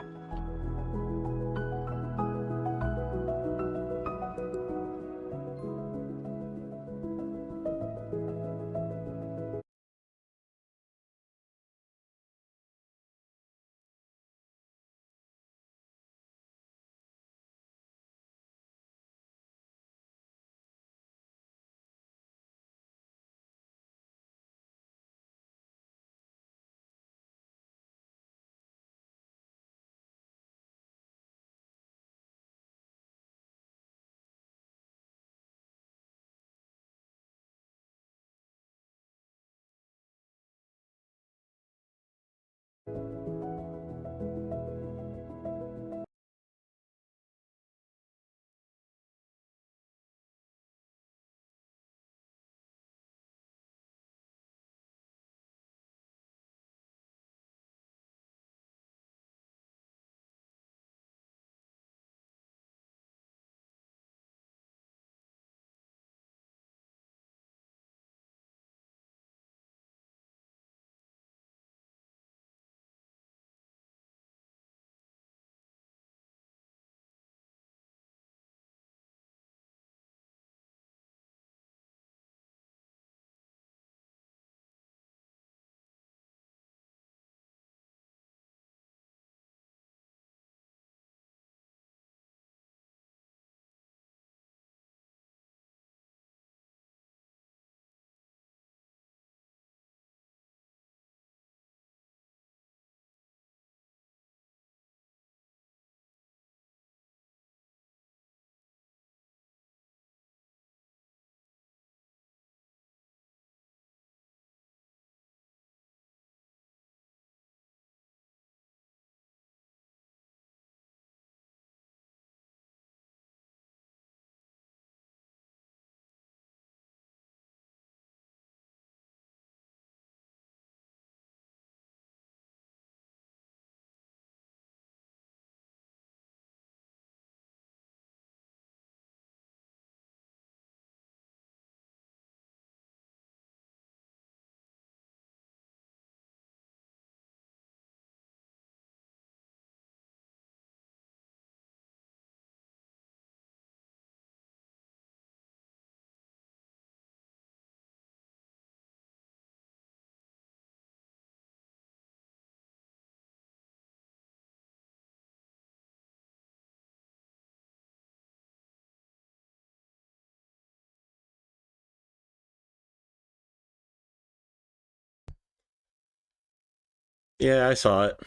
Yeah, I saw it.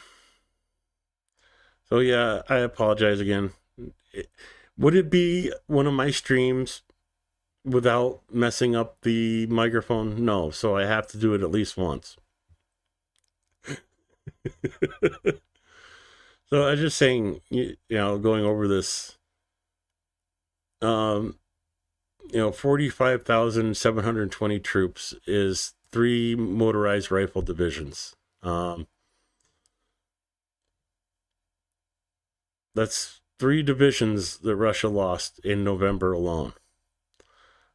So yeah, I apologize again. Would it be one of my streams without messing up the microphone? No, so I have to do it at least once. So I was just saying, going over this, 45,720 troops is 3 motorized rifle divisions. That's 3 divisions that Russia lost in November alone.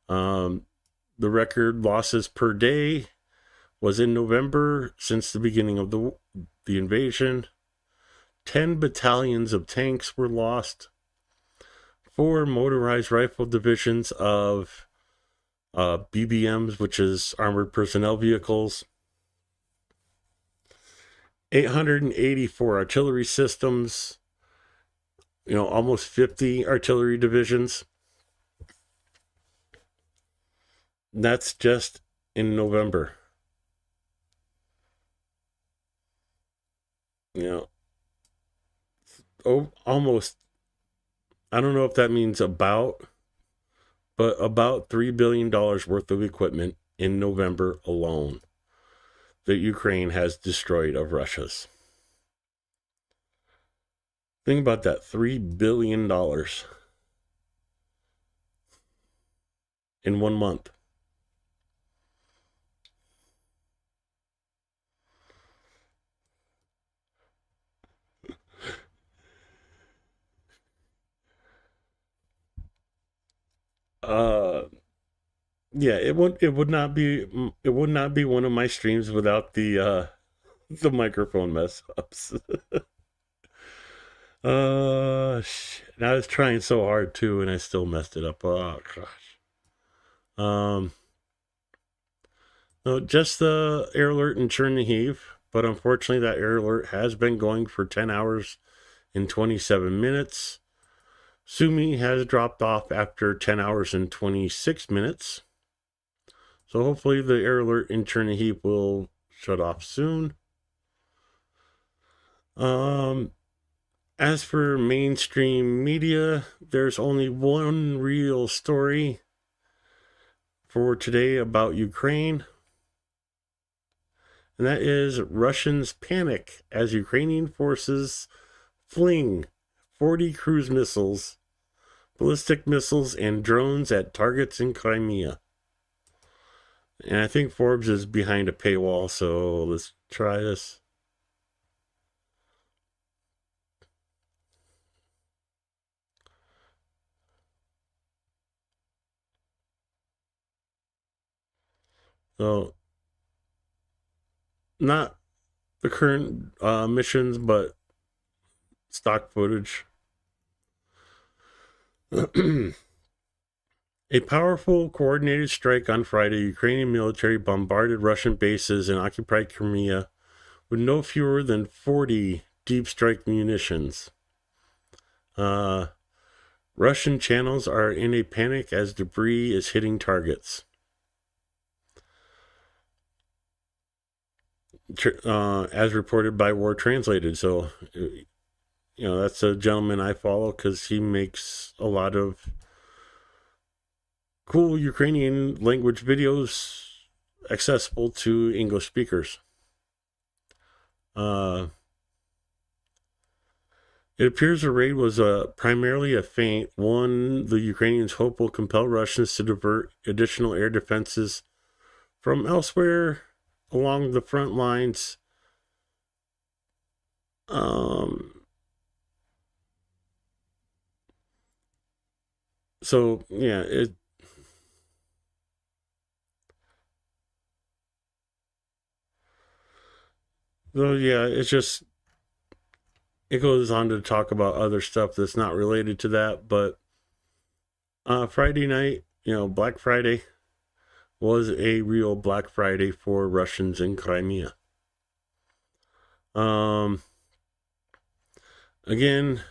The record losses per day was in November since the beginning of the invasion. 10 battalions of tanks were lost. 4 motorized rifle divisions of BBMs, which is armored personnel vehicles. 884 artillery systems. Almost 50 artillery divisions. That's just in November. You know, almost, I don't know if that means about, but about $3 billion worth of equipment in November alone that Ukraine has destroyed of Russia's. Think about that, $3 billion in 1 month. Yeah, it would not be one of my streams without the microphone mess ups. Shit. I was trying so hard too, and I still messed it up. Oh gosh. No, just the air alert in Chernihiv, but unfortunately that air alert has been going for 10 hours and 27 minutes. Sumy has dropped off after 10 hours and 26 minutes. So hopefully the air alert in Chernihiv will shut off soon. As for mainstream media, there's only one real story for today about Ukraine. And that is Russians panic as Ukrainian forces fling 40 cruise missiles, ballistic missiles, and drones at targets in Crimea. And I think Forbes is behind a paywall, so let's try this. So, not the current missions, but stock footage. A powerful coordinated strike on Friday, Ukrainian military bombarded Russian bases in occupied Crimea with no fewer than 40 deep strike munitions. Russian channels are in a panic as debris is hitting targets. As reported by War Translated. So, that's a gentleman I follow because he makes a lot of cool Ukrainian language videos accessible to English speakers. It appears the raid was primarily a feint, one the Ukrainians hope will compel Russians to divert additional air defenses from elsewhere along the front lines. So yeah, it's just, it goes on to talk about other stuff that's not related to that, but Friday night, Black Friday was a real Black Friday for Russians in Crimea. Again,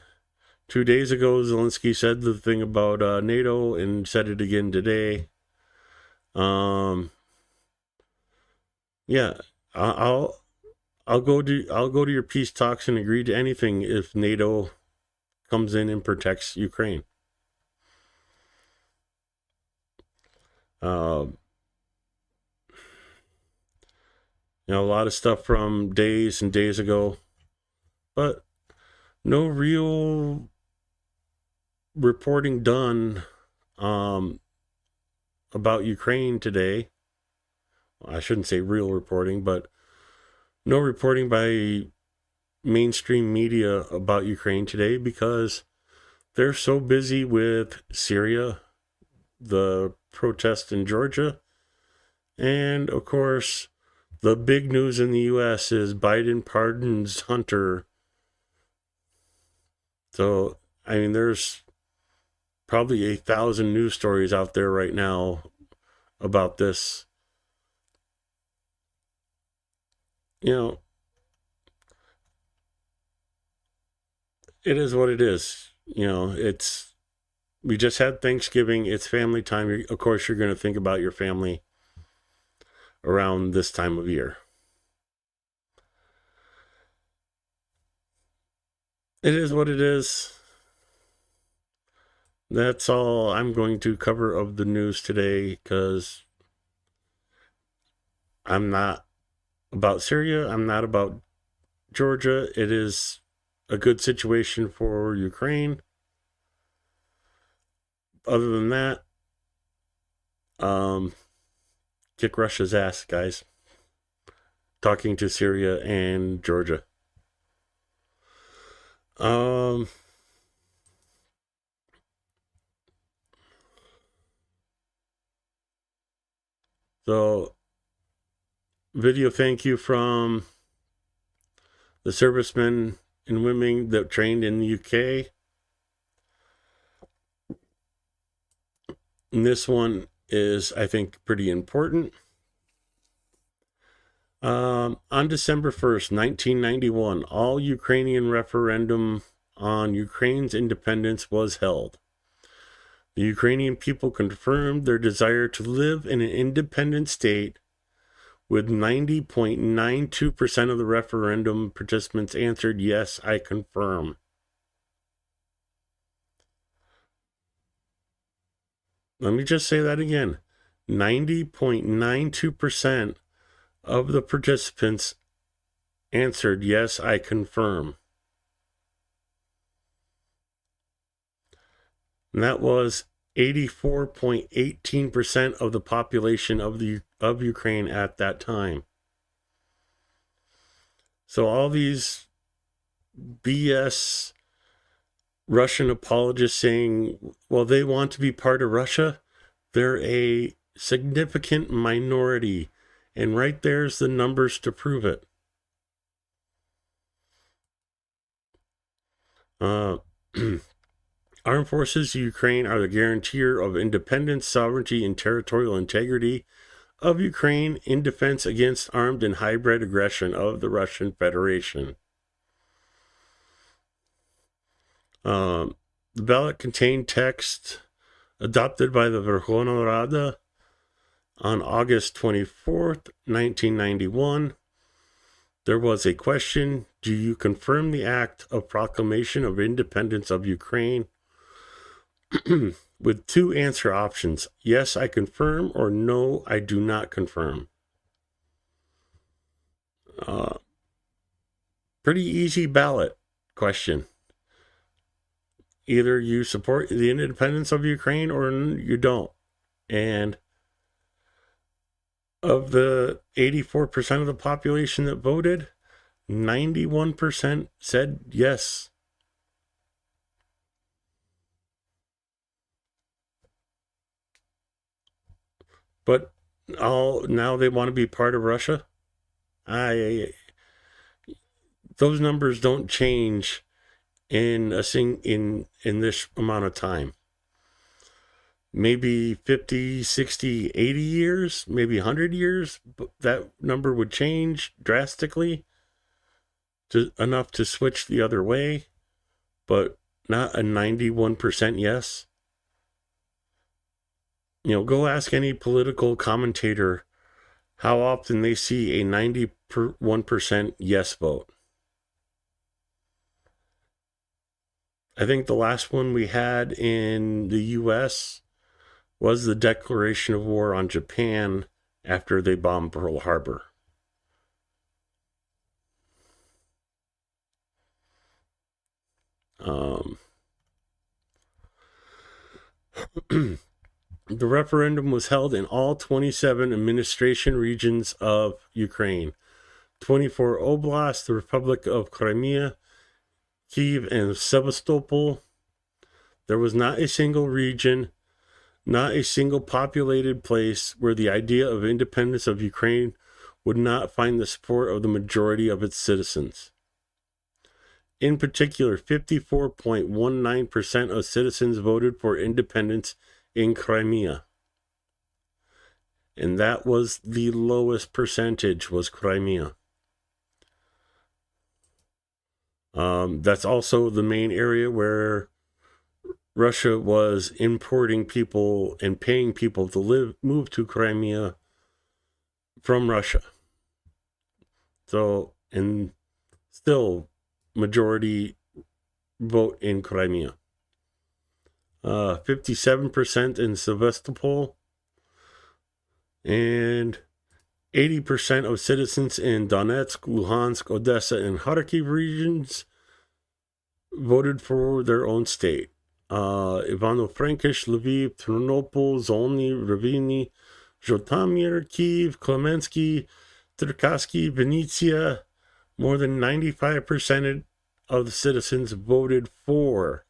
2 days ago, Zelensky said the thing about NATO and said it again today. Yeah, I'll go to your peace talks and agree to anything if NATO comes in and protects Ukraine. A lot of stuff from days and days ago, but no real reporting done about Ukraine today. I shouldn't say real reporting, but no reporting by mainstream media about Ukraine today because they're so busy with Syria, the protests in Georgia, and of course, the big news in the U.S. is Biden pardons Hunter. So, there's probably 1,000 news stories out there right now about this. It is what it is. It's We just had Thanksgiving. It's family time. Of course, you're going to think about your family around this time of year. It is what it is. That's all I'm going to cover of the news today, because I'm not about Syria. I'm not about Georgia. It is a good situation for Ukraine. Other than that, kick Russia's ass, guys. Talking to Syria and Georgia. So, video thank you from the servicemen and women that trained in the UK. And this one is, I think, pretty important. On December 1st, 1991, all Ukrainian referendum on Ukraine's independence was held. The Ukrainian people confirmed their desire to live in an independent state, with 90.92% of the referendum participants answered, "Yes, I confirm." Let me just say that again. 90.92% of the participants answered, "Yes, I confirm." And that was 84.18% of the population of Ukraine at that time. So all these BS Russian apologists saying, well, they want to be part of Russia, they're a significant minority. And right there's the numbers to prove it. Armed forces of Ukraine are the guarantor of independence, sovereignty, and territorial integrity of Ukraine in defense against armed and hybrid aggression of the Russian Federation. The ballot contained text adopted by the Verkhovna Rada on August 24th, 1991. There was a question: do you confirm the act of proclamation of independence of Ukraine? With two answer options: yes, I confirm, or no, I do not confirm. Pretty easy ballot question. Either you support the independence of Ukraine or you don't. And of the 84% of the population that voted, 91% said yes. But now they want to be part of Russia. Those numbers don't change in this amount of time. Maybe 50, 60, 80 years, maybe 100 years, but that number would change drastically enough to switch the other way, but not a 91% yes. Go ask any political commentator how often they see a 91% yes vote. I think the last one we had in the U.S. was the declaration of war on Japan after they bombed Pearl Harbor. The referendum was held in all 27 administration regions of Ukraine, 24 oblasts, the Republic of Crimea, Kyiv, and Sevastopol. There was not a single region, not a single populated place where the idea of independence of Ukraine would not find the support of the majority of its citizens. In particular, 54.19% of citizens voted for independence in Crimea. And that was the lowest percentage, was Crimea. That's also the main area where Russia was importing people and paying people to move to Crimea from Russia. So, and still majority vote in Crimea. 57% in Sevastopol, and 80% of citizens in Donetsk, Luhansk, Odessa, and Kharkiv regions voted for their own state. Ivano-Frankish, Lviv, Ternopil, Zolny, Ravini, Zhotomir, Kiev, Klemensky, Cherkasy, Vinnytsia. More than 95% of the citizens voted for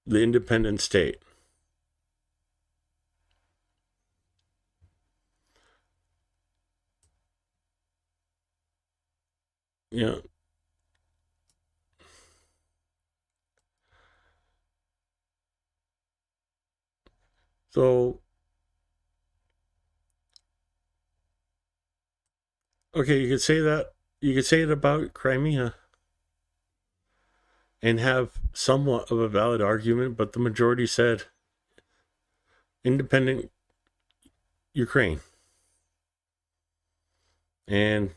the independent state. Yeah. So, okay, you could say that. You could say it about Crimea and have somewhat of a valid argument, but the majority said independent Ukraine. And,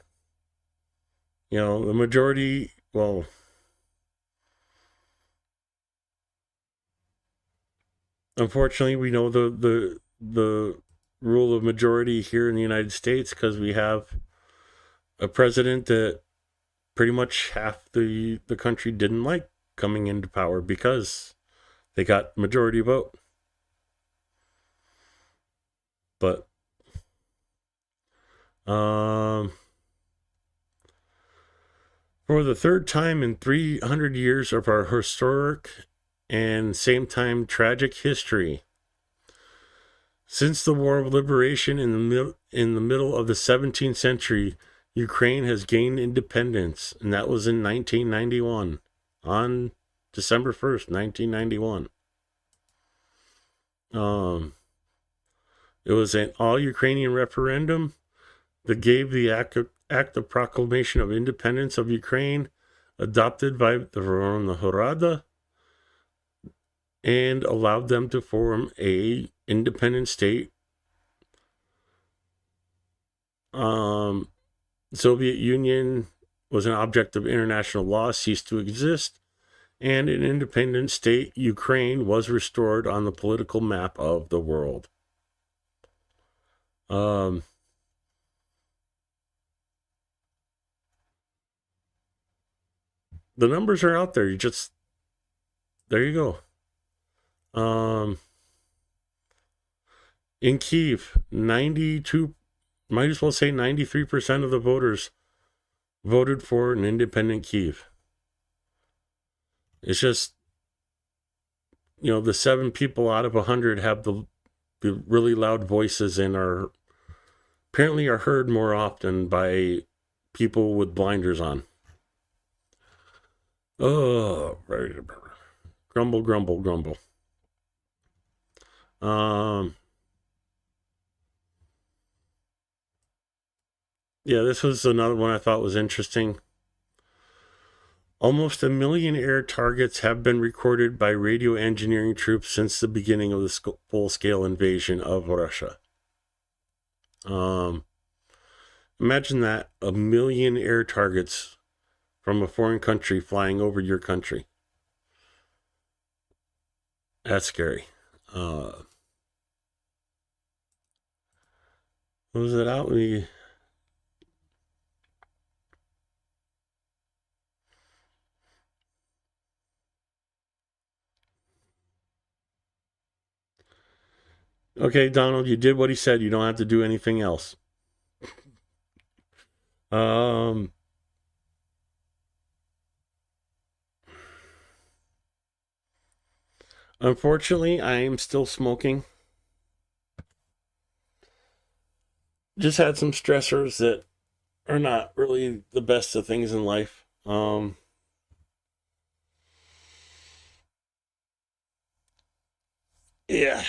you know, the majority, well, unfortunately, we know the rule of majority here in the United States because we have a president that pretty much half the country didn't like coming into power because they got majority vote. But for the third time in 300 years of our historic and same time tragic history, since the War of Liberation in the middle of the 17th century, Ukraine has gained independence, and that was in 1991, on December 1st, 1991. It was an all-Ukrainian referendum that gave the act of proclamation of independence of Ukraine, adopted by the Verkhovna Rada, and allowed them to form a independent state. Soviet Union was an object of international law, ceased to exist, and an independent state, Ukraine, was restored on the political map of the world. The numbers are out there. There you go. In Kyiv, 92, might as well say 93% of the voters voted for an independent Kyiv. It's just, you know, the 7 people out of 100 have the really loud voices and apparently are heard more often by people with blinders on. Oh, grumble, grumble, grumble. Yeah, this was another one I thought was interesting. Almost 1 million air targets have been recorded by radio engineering troops since the beginning of the full-scale invasion of Russia. Imagine that, 1 million air targets from a foreign country flying over your country. That's scary. Was it out? Okay, Donald, you did what he said. You don't have to do anything else. Unfortunately, I am still smoking. Just had some stressors that are not really the best of things in life. Yeah.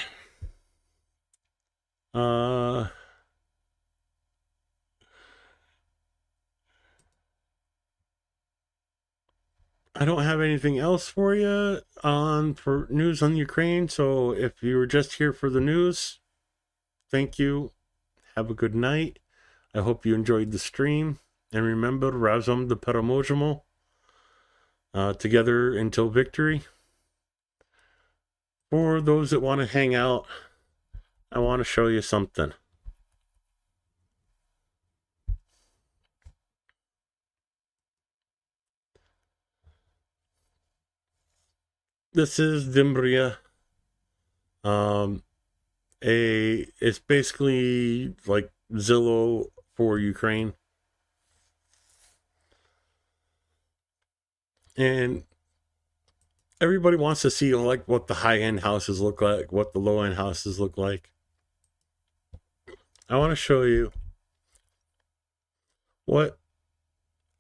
I don't have anything else for you for news on Ukraine. So if you were just here for the news, thank you. Have a good night. I hope you enjoyed the stream. And remember, Razom the Paramojimo. Together until victory. For those that want to hang out, I want to show you something. This is Dimbria. It's basically like Zillow for Ukraine. And everybody wants to see like what the high-end houses look like, what the low-end houses look like. I want to show you what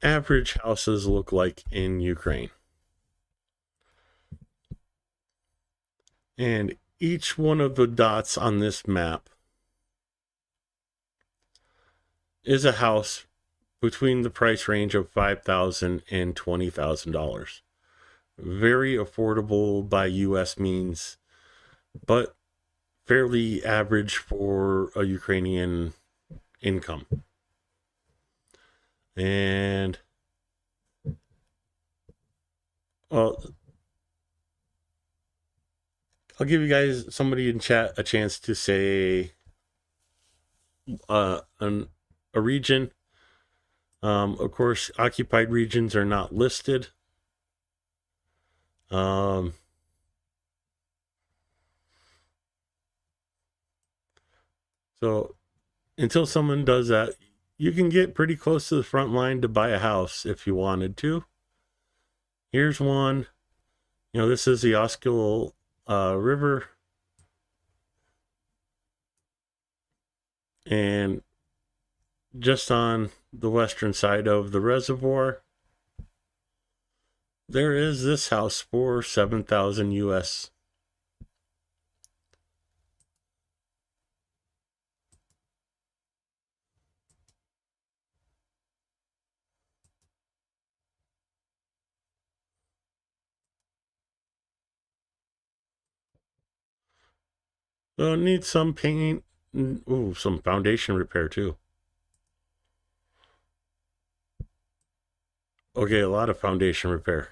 average houses look like in Ukraine. And each one of the dots on this map is a house between the price range of $5,000 and $20,000. Very affordable by US means, but fairly average for a Ukrainian income. And well, I'll give you guys, somebody in chat, a chance to say a region. Of course, occupied regions are not listed. So until someone does that, you can get pretty close to the front line to buy a house if you wanted to. Here's one. You know, this is the Oskil River. And just on the western side of the reservoir, there is this house for $7,000 US. So it needs some paint, ooh, some foundation repair too. Okay, a lot of foundation repair.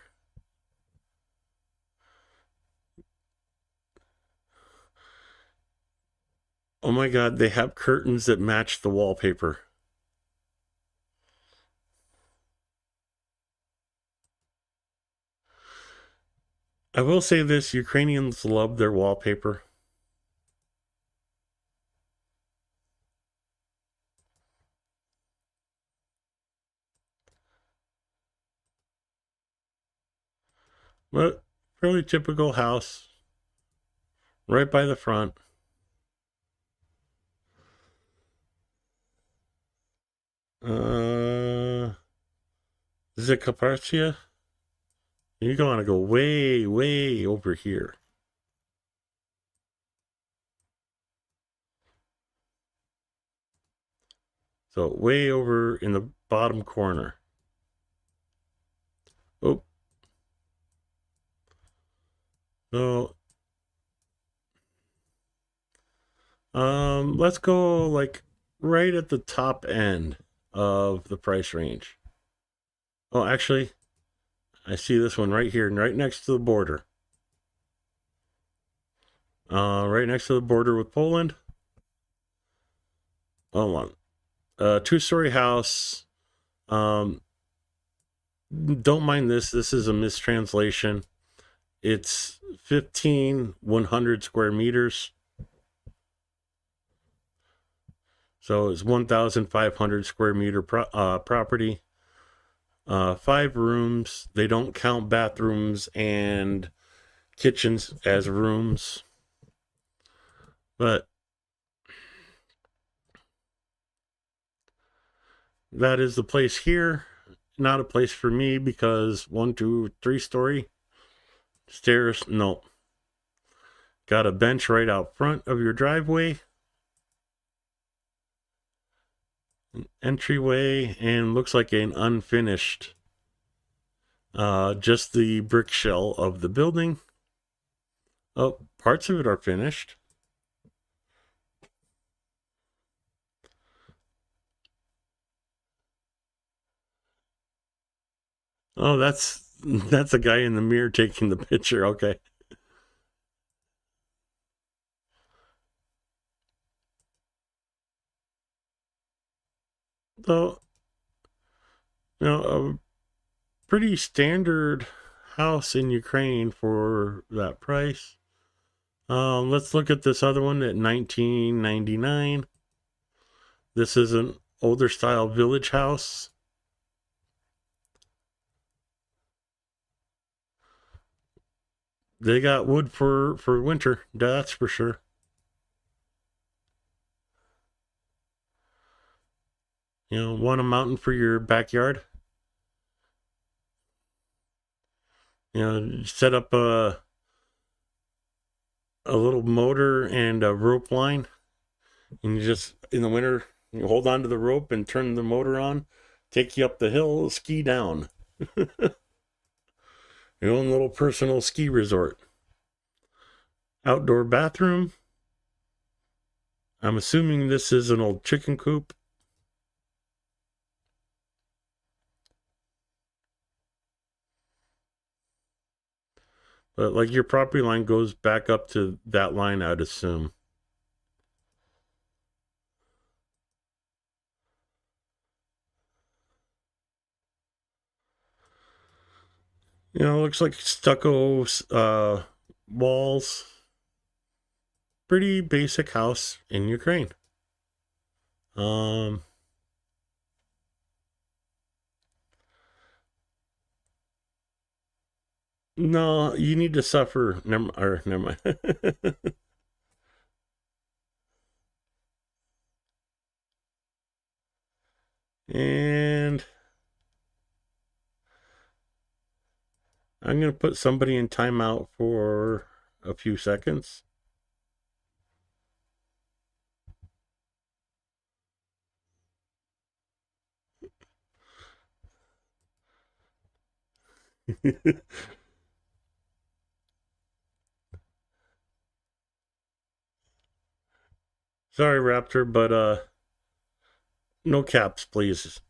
Oh my God, they have curtains that match the wallpaper. I will say this, Ukrainians love their wallpaper. But fairly typical house, right by the front. Zikapartia. You're going to go way, way over here. So way over in the bottom corner. Oh. So, let's go like right at the top end of the price range. Oh, actually, I see this one right here, right next to the border. Right next to the border with Poland. Hold on. Two-story house. Don't mind this. This is a mistranslation. It's 100 square meters. So it's 1,500 square meter property. 5 rooms. They don't count bathrooms and kitchens as rooms. But that is the place here. Not a place for me because 1, 2, 3 story. Stairs, no. Got a bench right out front of your driveway. An entryway, and looks like an unfinished Just the brick shell of the building. Oh, parts of it are finished. Oh, that's a guy in the mirror taking the picture. Okay. So, a pretty standard house in Ukraine for that price. Let's look at this other one at $19.99. This is an older style village house. They got wood for winter, that's for sure. Want a mountain for your backyard? Set up a little motor and a rope line, and you just, in the winter, you hold on to the rope and turn the motor on, take you up the hill, ski down. Your own little personal ski resort. Outdoor bathroom. I'm assuming this is an old chicken coop. But like your property line goes back up to that line, I'd assume. Looks like stucco walls. Pretty basic house in Ukraine. No, you need to suffer. Never mind. And I'm going to put somebody in timeout for a few seconds. Sorry, Raptor, but no caps, please.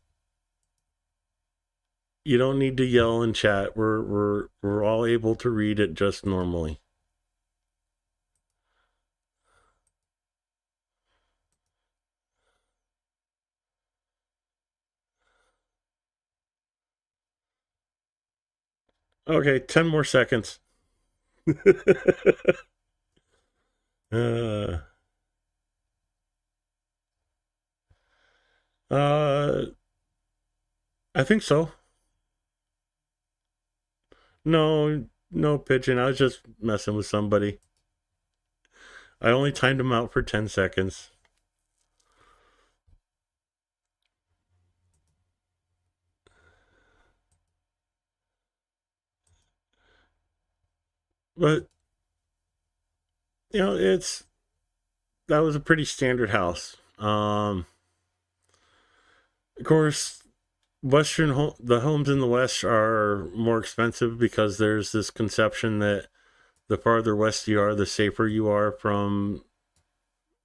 You don't need to yell and chat. We're all able to read it just normally. Okay, 10 more seconds. uh, I think so. No pigeon. I was just messing with somebody. I only timed him out for 10 seconds. But that was a pretty standard house. Of course, the homes in the West are more expensive because there's this conception that the farther west you are, the safer you are from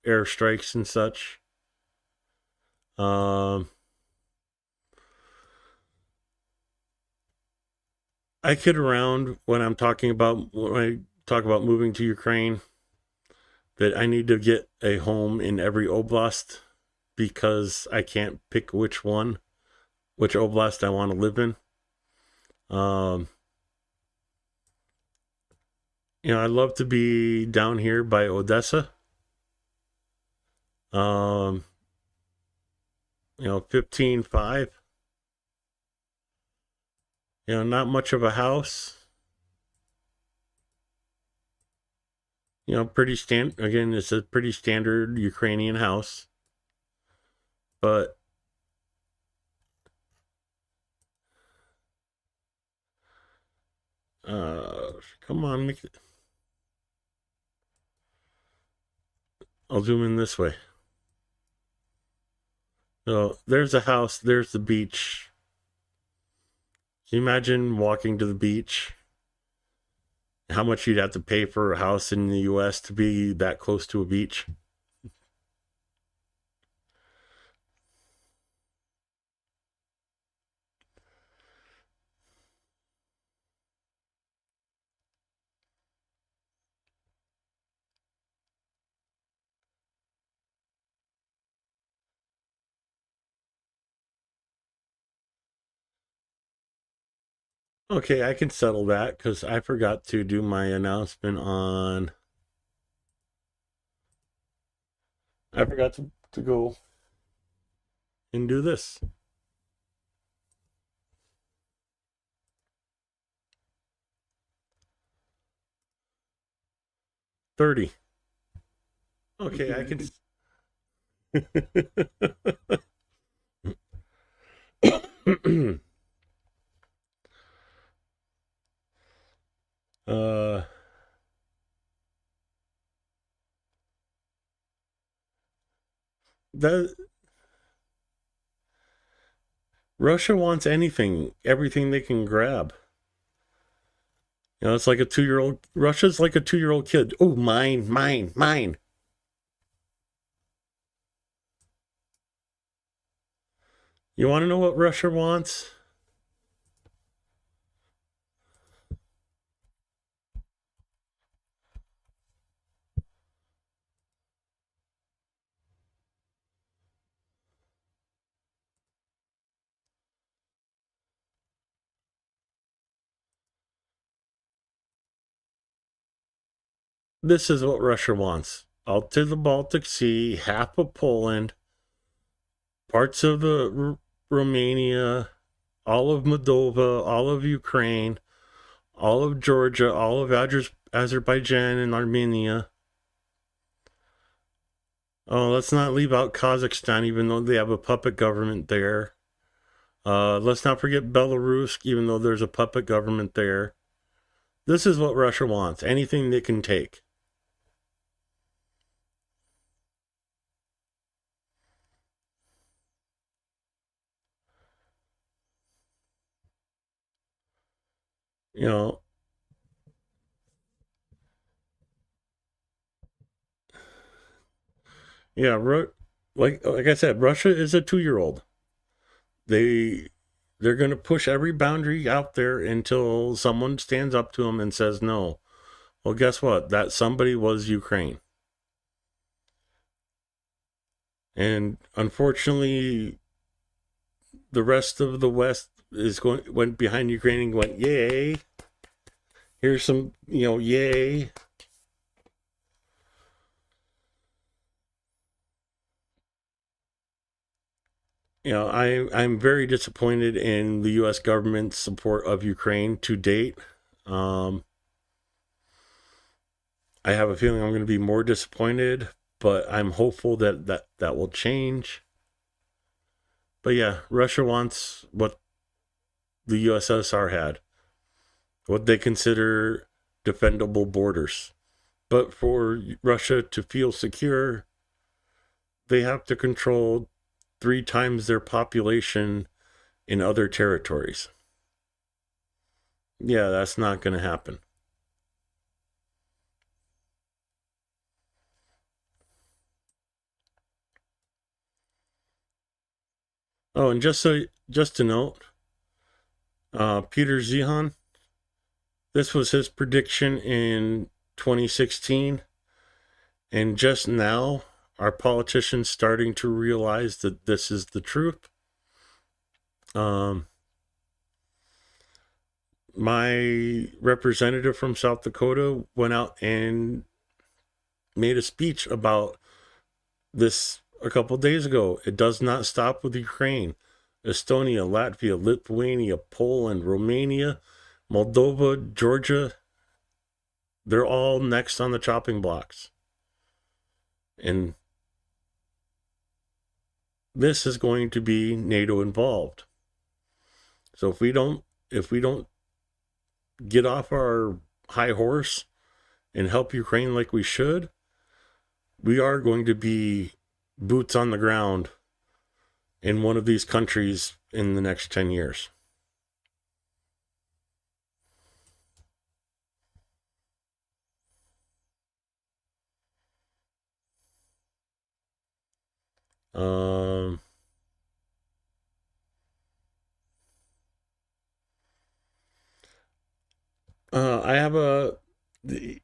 airstrikes and such. I kid around when I talk about moving to Ukraine that I need to get a home in every oblast because I can't pick which oblast I want to live in. I'd love to be down here by Odessa. 15.5. Not much of a house. Again, it's a pretty standard Ukrainian house. But come on, I'll zoom in this way. So there's a house, there's the beach. Can you imagine walking to the beach? How much you'd have to pay for a house in the US to be that close to a beach? Okay, I can settle that because I forgot to do my announcement on. I forgot to go and do this. $30. Okay, I can. uh, that Russia wants anything, everything they can grab. You know, it's like a 2-year-old. Russia's like a 2-year-old kid. Oh, mine, mine, mine. You want to know what Russia wants? This is what Russia wants. Out to the Baltic Sea, half of Poland, parts of the Romania, all of Moldova, all of Ukraine, all of Georgia, all of Azerbaijan and Armenia. Oh, let's not leave out Kazakhstan, even though they have a puppet government there. Let's not forget Belarus, even though there's a puppet government there. This is what Russia wants. Anything they can take. You know, yeah, like I said, Russia is a 2-year-old. They're going to push every boundary out there until someone stands up to them and says no. Well, guess what? That somebody was Ukraine. And unfortunately, the rest of the West went behind Ukraine and went, yay. Here's some, yay. I'm very disappointed in the U.S. government's support of Ukraine to date. I have a feeling I'm going to be more disappointed, but I'm hopeful that will change. But yeah, Russia wants what the USSR had, what they consider defendable borders. But for Russia to feel secure, they have to control 3 times their population in other territories. Yeah, that's not going to happen. Oh, and just to note, Peter Zeihan, this was his prediction in 2016, and just now, our politicians starting to realize that this is the truth. My representative from South Dakota went out and made a speech about this a couple days ago. It does not stop with Ukraine. Estonia, Latvia, Lithuania, Poland, Romania, Moldova, Georgia, they're all next on the chopping blocks. And this is going to be NATO involved. So if we don't get off our high horse and help Ukraine like we should, we are going to be boots on the ground in one of these countries in the next 10 years. Um,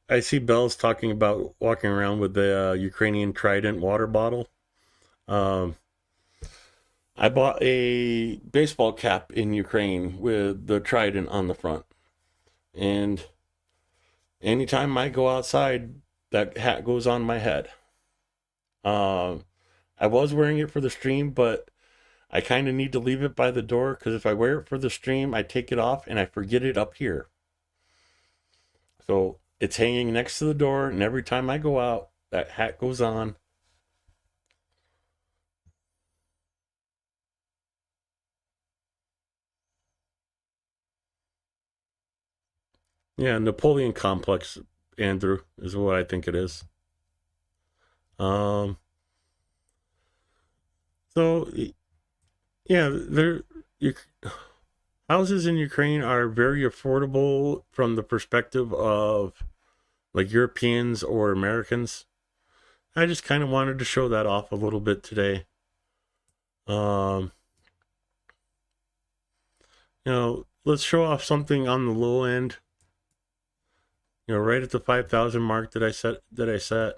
I see Bell's talking about walking around with the Ukrainian Trident water bottle. Um, I bought a baseball cap in Ukraine with the Trident on the front. And anytime I go outside, that hat goes on my head. I was wearing it for the stream, but I kind of need to leave it by the door because if I wear it for the stream, I take it off and I forget it up here. So it's hanging next to the door, and every time I go out, that hat goes on. Yeah, Napoleon complex, Andrew, is what I think it is. So yeah, houses in Ukraine are very affordable from the perspective of like Europeans or Americans. I just kind of wanted to show that off a little bit today. Let's show off something on the low end. Right at the 5,000 mark that I set.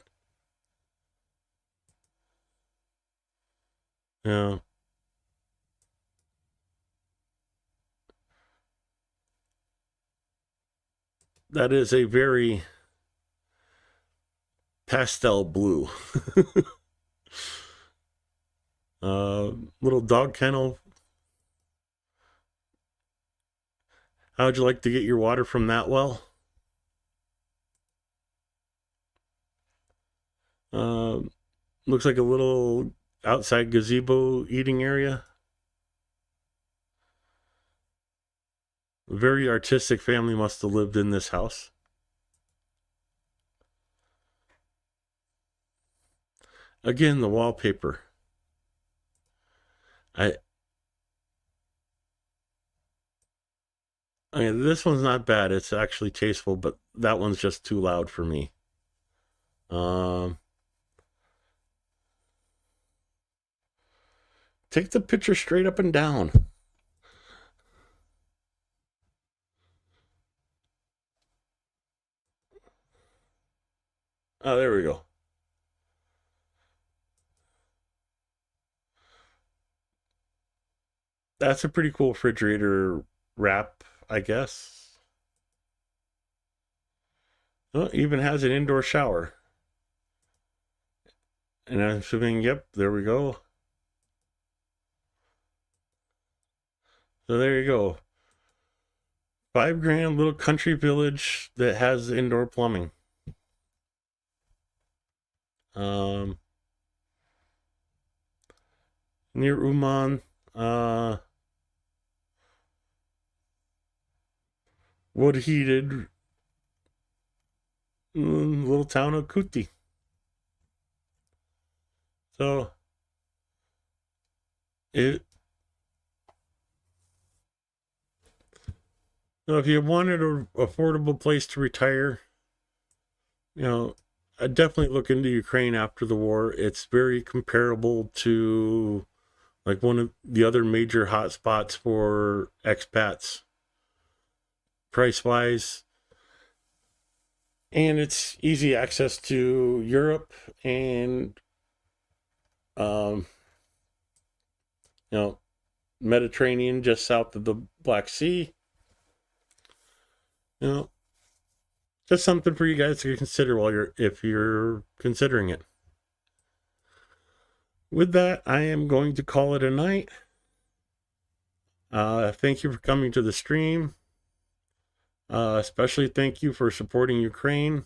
Yeah. That is a very pastel blue. Little dog kennel. How'd you like to get your water from that well? Looks like a little outside gazebo eating area. A very artistic family must have lived in this house. Again, the wallpaper. This one's not bad. It's actually tasteful, but that one's just too loud for me. Take the picture straight up and down. Oh, there we go. That's a pretty cool refrigerator wrap, I guess. Oh, it even has an indoor shower. And I'm assuming, yep, there we go. So there you go. $5,000 little country village that has indoor plumbing. Near Uman, wood heated little town of Kuti. So if you wanted an affordable place to retire, I'd definitely look into Ukraine after the war. It's very comparable to like one of the other major hotspots for expats, price-wise. And it's easy access to Europe and, Mediterranean just south of the Black Sea. Just something for you guys to consider if you're considering it. With that, I am going to call it a night. Thank you for coming to the stream. Especially thank you for supporting Ukraine.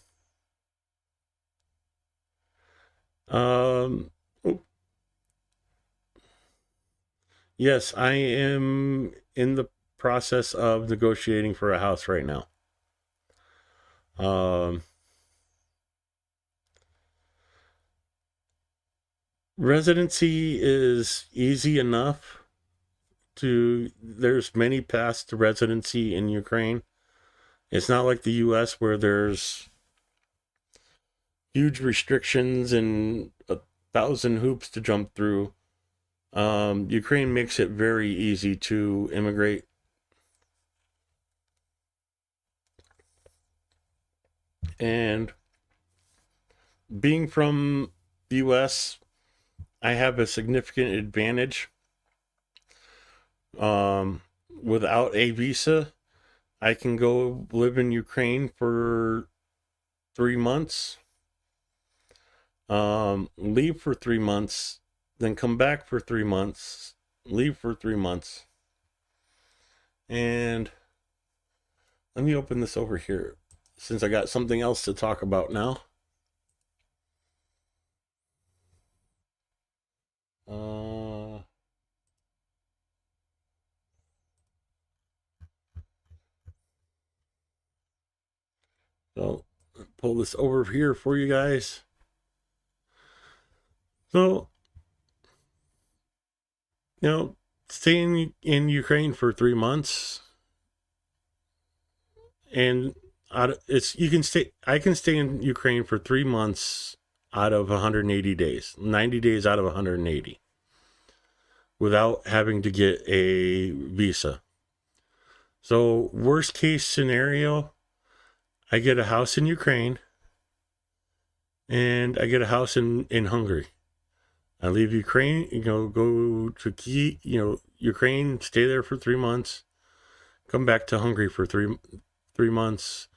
Yes, I am in the process of negotiating for a house right now. Residency is easy enough there's many paths to residency in Ukraine. It's not like the US where there's huge restrictions and 1,000 hoops to jump through. Ukraine makes it very easy to immigrate. And being from the US, I have a significant advantage. Without a visa, I can go live in Ukraine for 3 months, leave for 3 months, then come back for 3 months, leave for 3 months. And let me open this over here since I got something else to talk about now. So pull this over here for you guys. So, staying in Ukraine for 3 months, and I can stay in Ukraine for 3 months out of 180 days, 90 days out of 180, without having to get a visa. So, worst case scenario, I get a house in Ukraine and I get a house in Hungary. I leave Ukraine, go to Ukraine, stay there for 3 months, come back to Hungary for three months,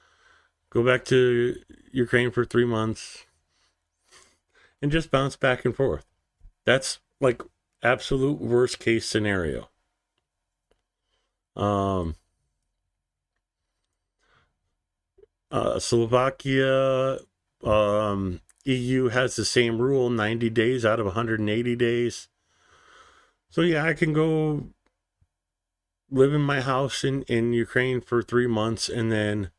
go back to Ukraine for 3 months, and just bounce back and forth. That's like absolute worst case scenario. Slovakia, EU has the same rule, 90 days out of 180 days. So yeah, I can go live in my house in Ukraine for 3 months and then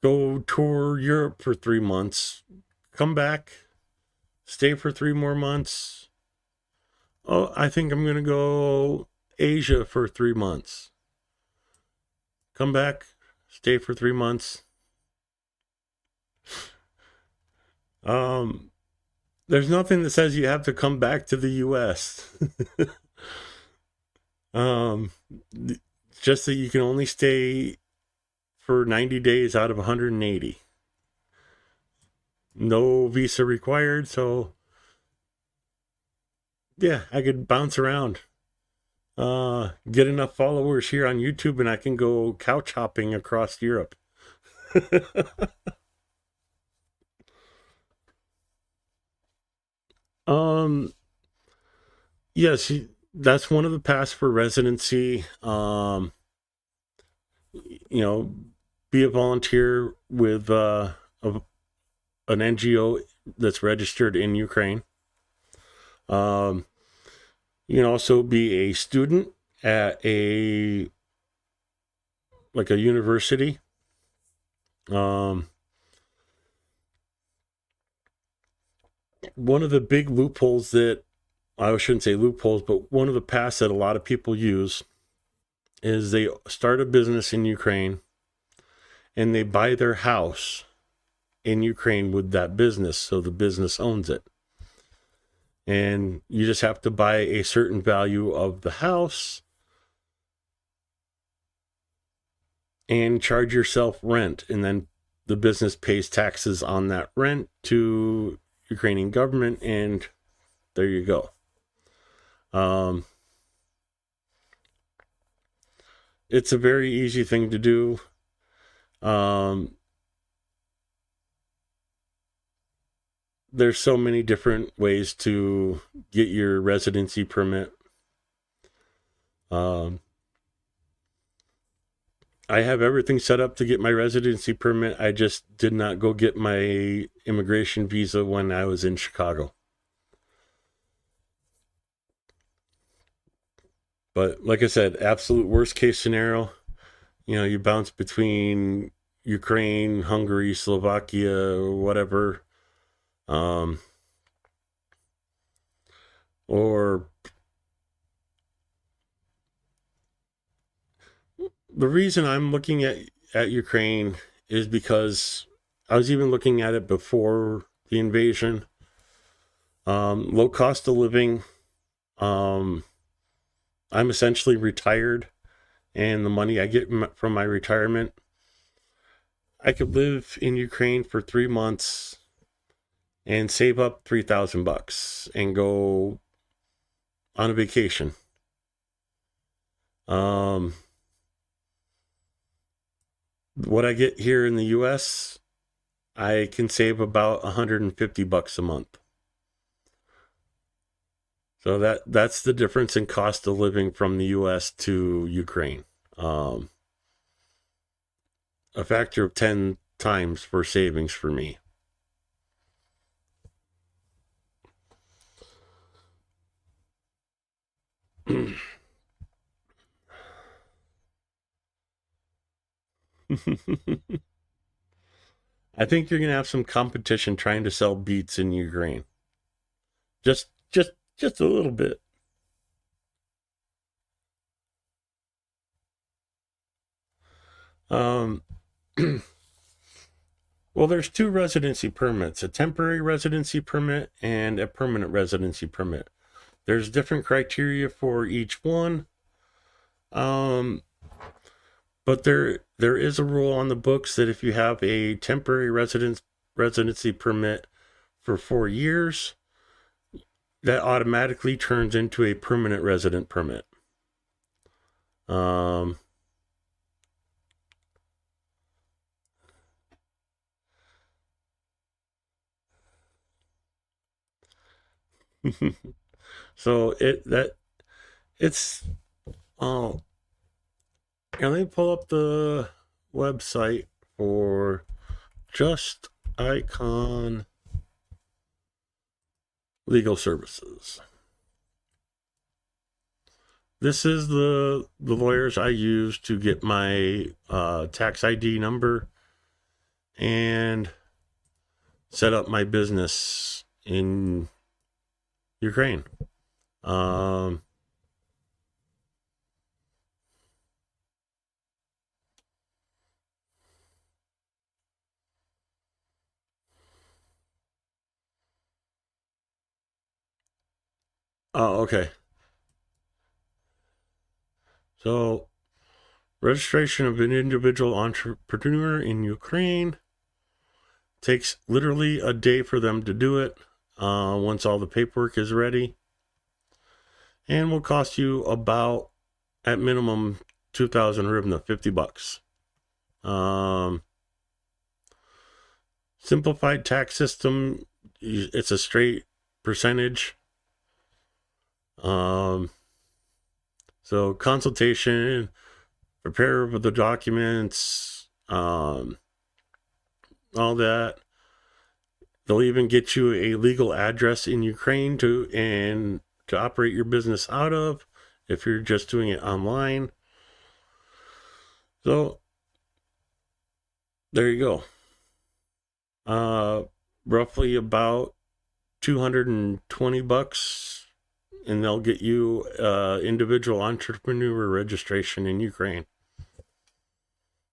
go tour Europe for 3 months, come back, stay for 3 more months. Oh, I think I'm going to go Asia for 3 months. Come back, stay for 3 months. There's nothing that says you have to come back to the US. Just that you can only stay for 90 days out of 180. No visa required, so yeah, I could bounce around. Get enough followers here on YouTube and I can go couch hopping across Europe. Yes, that's one of the paths for residency. Be a volunteer with an NGO that's registered in Ukraine. You can also be a student at a university. One of the big loopholes that, I shouldn't say loopholes, but one of the paths that a lot of people use is they start a business in Ukraine and they buy their house in Ukraine with that business, so the business owns it. And you just have to buy a certain value of the house and charge yourself rent, and then the business pays taxes on that rent to Ukrainian government, and there you go. It's a very easy thing to do. There's so many different ways to get your residency permit. I have everything set up to get my residency permit. I just did not go get my immigration visa when I was in Chicago. But like I said, absolute worst case scenario, you bounce between Ukraine, Hungary, Slovakia, whatever. Or the reason I'm looking at Ukraine is because I was even looking at it before the invasion. Low cost of living. I'm essentially retired, and the money I get from my retirement, I could live in Ukraine for 3 months and save up $3,000 and go on a vacation. What I get here in the US, I can save about $150 a month. So that's the difference in cost of living from the US to Ukraine. A factor of 10 times for savings for me. I think you're gonna have some competition trying to sell beets in Ukraine. Just a little bit. Well, there's 2 residency permits: a temporary residency permit and a permanent residency permit. There's different criteria for each one. But there is a rule on the books that if you have a temporary residency permit for 4 years, that automatically turns into a permanent resident permit. So it's and let me pull up the website for Just Icon Legal Services. This is the lawyers I use to get my tax ID number and set up my business in Ukraine. Oh, okay. So, registration of an individual entrepreneur in Ukraine takes literally a day for them to do it once all the paperwork is ready, and will cost you about, at minimum, 2,000 hryvnia, $50. Simplified tax system, it's a straight percentage. So consultation, prepare of the documents, all that. They'll even get you a legal address in Ukraine to operate your business out of if you're just doing it online. So there you go. Roughly about $220, and they'll get you individual entrepreneur registration in Ukraine.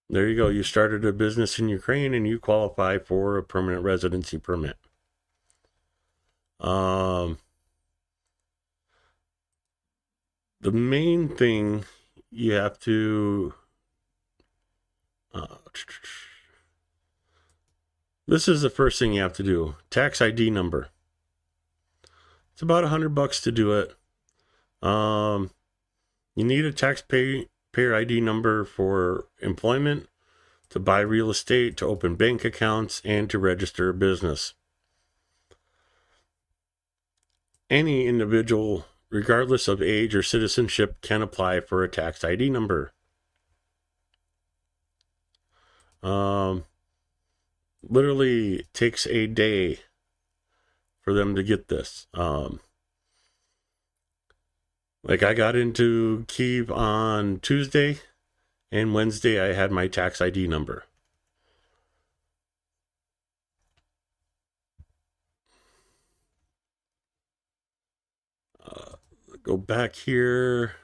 There you go. You started a business in Ukraine and you qualify for a permanent residency permit. The main thing you have to... this is the first thing you have to do. Tax ID number. It's about $100 to do it. You need a taxpayer ID number for employment, to buy real estate, to open bank accounts, and to register a business. Any individual, regardless of age or citizenship, can apply for a tax ID number. Literally takes a day for them to get this. Like I got into Kyiv on Tuesday, and Wednesday I had my tax ID number. Go back here.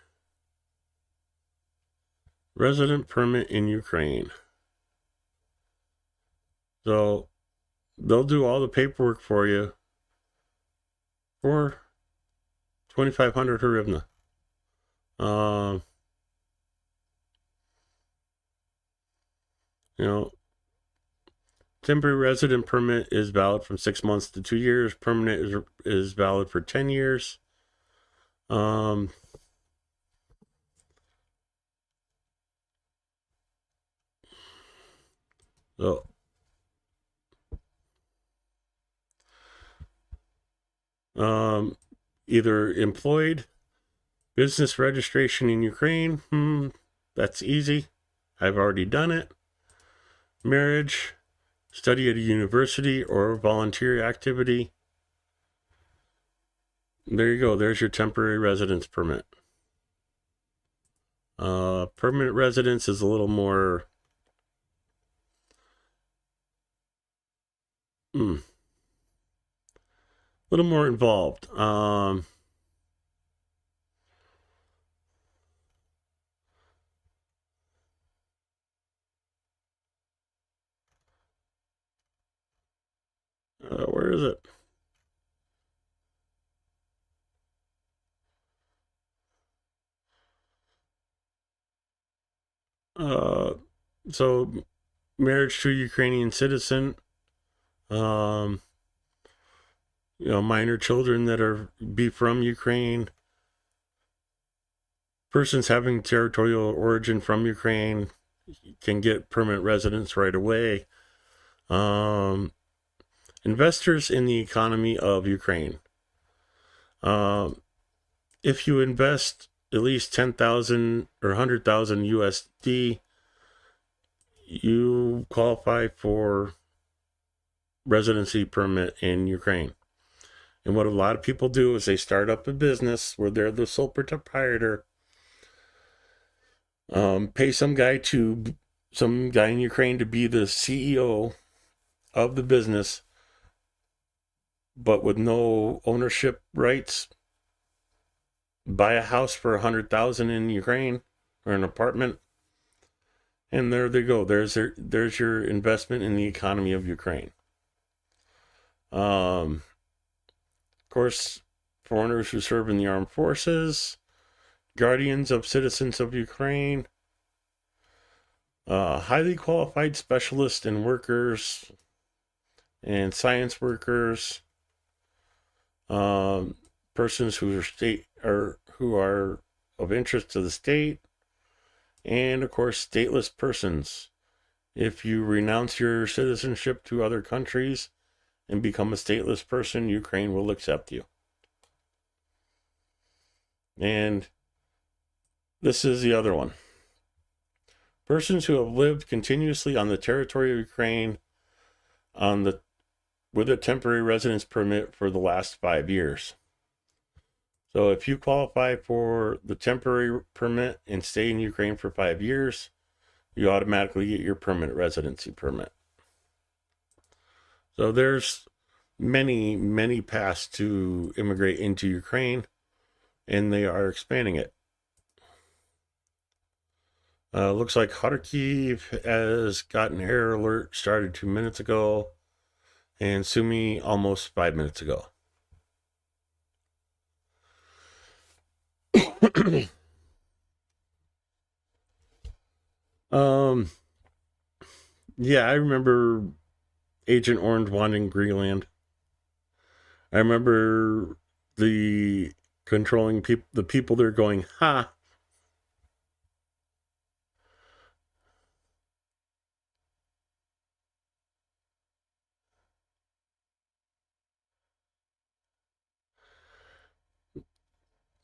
Resident permit in Ukraine. So they'll do all the paperwork for you. for 2,500 hryvnia. You know, temporary resident permit is valid from 6 months to 2 years. Permanent is valid for 10 years. So either employed, business registration in Ukraine, that's easy. I've already done it. Marriage, study at a university, or volunteer activity. There you go. There's your temporary residence permit. Permanent residence is a little more involved. Where is it? So marriage to a Ukrainian citizen, minor children that be from Ukraine, persons having territorial origin from Ukraine can get permanent residence right away. Investors in the economy of Ukraine. If you invest at least 10,000 or 100,000 USD, you qualify for residency permit in Ukraine. And what a lot of people do is they start up a business where they're the sole proprietor, pay some guy in Ukraine to be the CEO of the business, but with no ownership rights. Buy a house for 100,000 in Ukraine, or an apartment, and there they go. There's your investment in the economy of Ukraine. Of course, foreigners who serve in the armed forces, guardians of citizens of Ukraine, highly qualified specialists and workers, and science workers, persons who are of interest to the state, and of course stateless persons. If you renounce your citizenship to other countries and become a stateless person, Ukraine will accept you. And this is the other one. Persons who have lived continuously on the territory of Ukraine with a temporary residence permit for the last 5 years. So if you qualify for the temporary permit and stay in Ukraine for 5 years, you automatically get your permanent residency permit. So there's many, many paths to immigrate into Ukraine, and they are expanding it. Looks like Kharkiv has gotten error alert started 2 minutes ago, and Sumy almost 5 minutes ago. Yeah, I remember Agent Orange wanting Greenland. I remember the controlling the people there going, ha.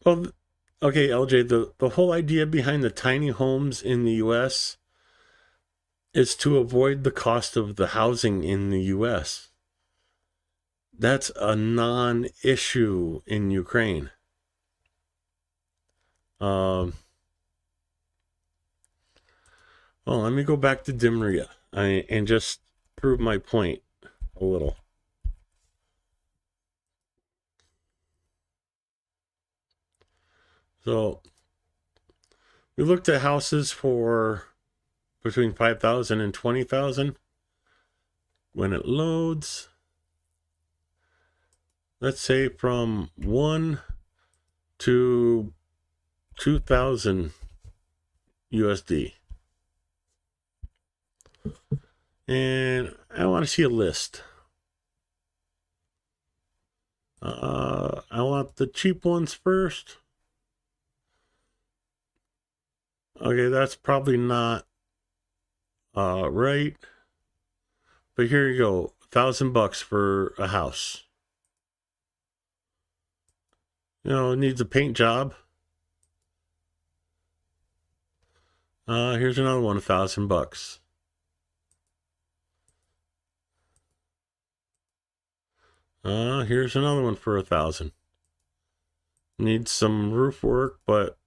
Well, okay, LJ, the whole idea behind the tiny homes in the U.S. is to avoid the cost of the housing in the U.S. That's a non-issue in Ukraine. Well, let me go back to Dymria and just prove my point a little. So we looked at houses for between 5,000 and 20,000. When it loads, let's say from 1 to 2,000 USD. And I want to see a list. I want the cheap ones first. Okay, that's probably not right. But here you go, $1,000 for a house. You know, it needs a paint job. Here's another one, $1,000. Here's another one for 1,000. Needs some roof work, but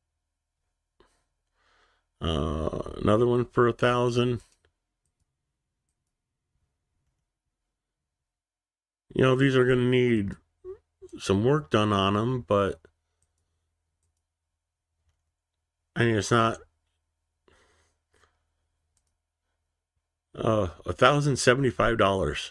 another one for 1,000. You know, these are going to need some work done on them, but I mean, it's not $1,075.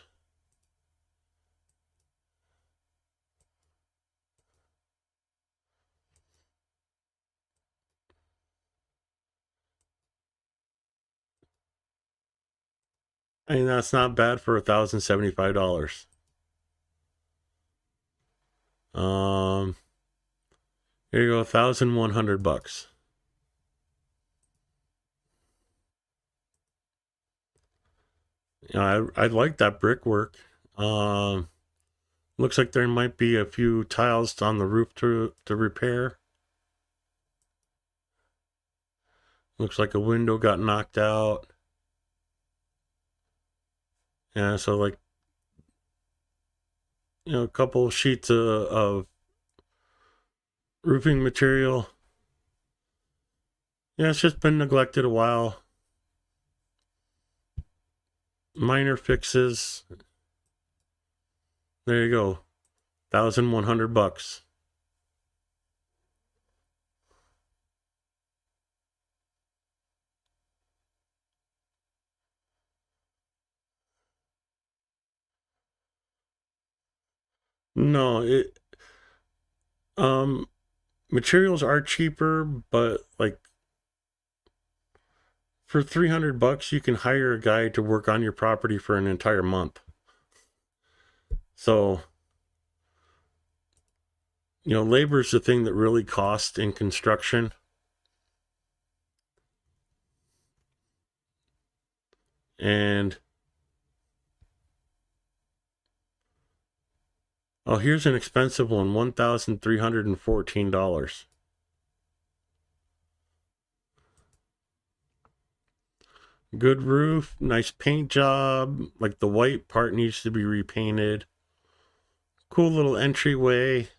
I mean, that's not bad for $1,075. Here you go, $1,100. You know, I like that brickwork. Looks like there might be a few tiles on the roof to repair. Looks like a window got knocked out. Yeah, so like, you know, a couple sheets of roofing material. Yeah, it's just been neglected a while. Minor fixes. There you go, $1,100. No, materials are cheaper, but like for $300 you can hire a guy to work on your property for an entire month. So, you know, labor is the thing that really costs in construction. And oh, here's an expensive one, $1,314. Good roof, nice paint job. Like the white part needs to be repainted. Cool little entryway.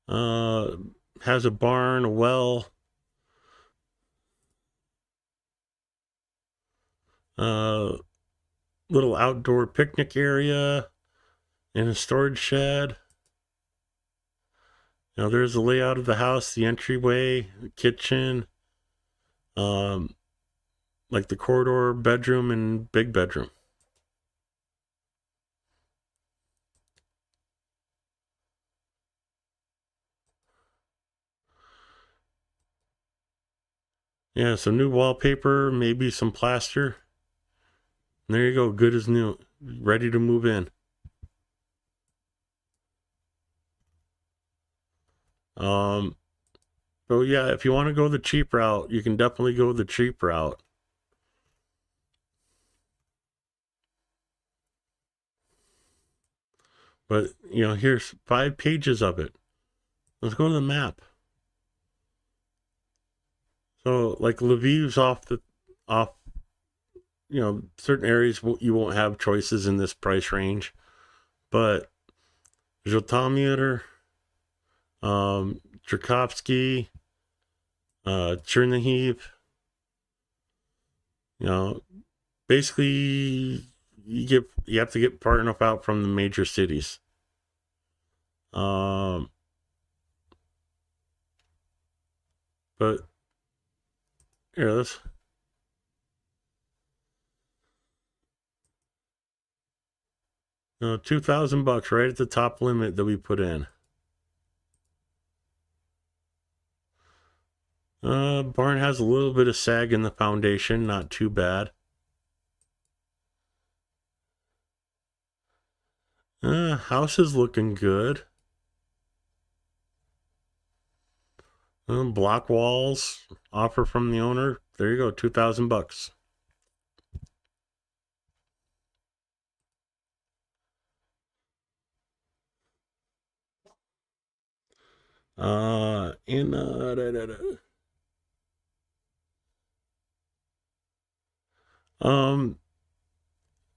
Has a barn, a well. Little outdoor picnic area and a storage shed. Now there's the layout of the house, the entryway, the kitchen, like the corridor, bedroom, and big bedroom. Yeah, some new wallpaper, maybe some plaster. And there you go, good as new, ready to move in. So yeah, if you want to go the cheap route, you can definitely go the cheap route. But, you know, here's 5 pages of it. Let's go to the map. So, like Lviv's off, you know, certain areas you won't have choices in this price range. But Zhytomyr, Tchaikovsky, Chernihiv, you know, basically you have to get far enough out from the major cities. But here, $2,000 right at the top limit that we put in. Barn has a little bit of sag in the foundation, not too bad. House is looking good. Block walls, offer from the owner. There you go, $2,000.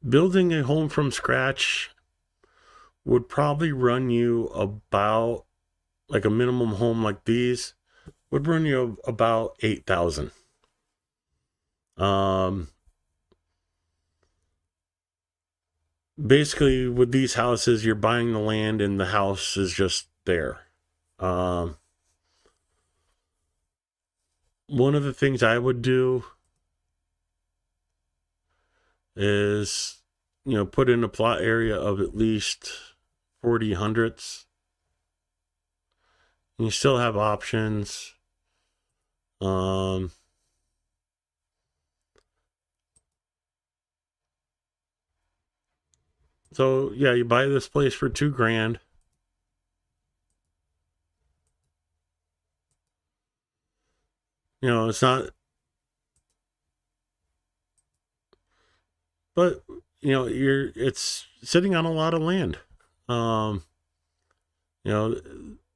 Building a home from scratch would probably run you about, like a minimum home like these would run you about $8,000. Basically with these houses, you're buying the land and the house is just there. One of the things I would do is, put in a plot area of at least 40 hundredths. You still have options. So yeah, you buy this place for $2,000. It's not, but it's sitting on a lot of land.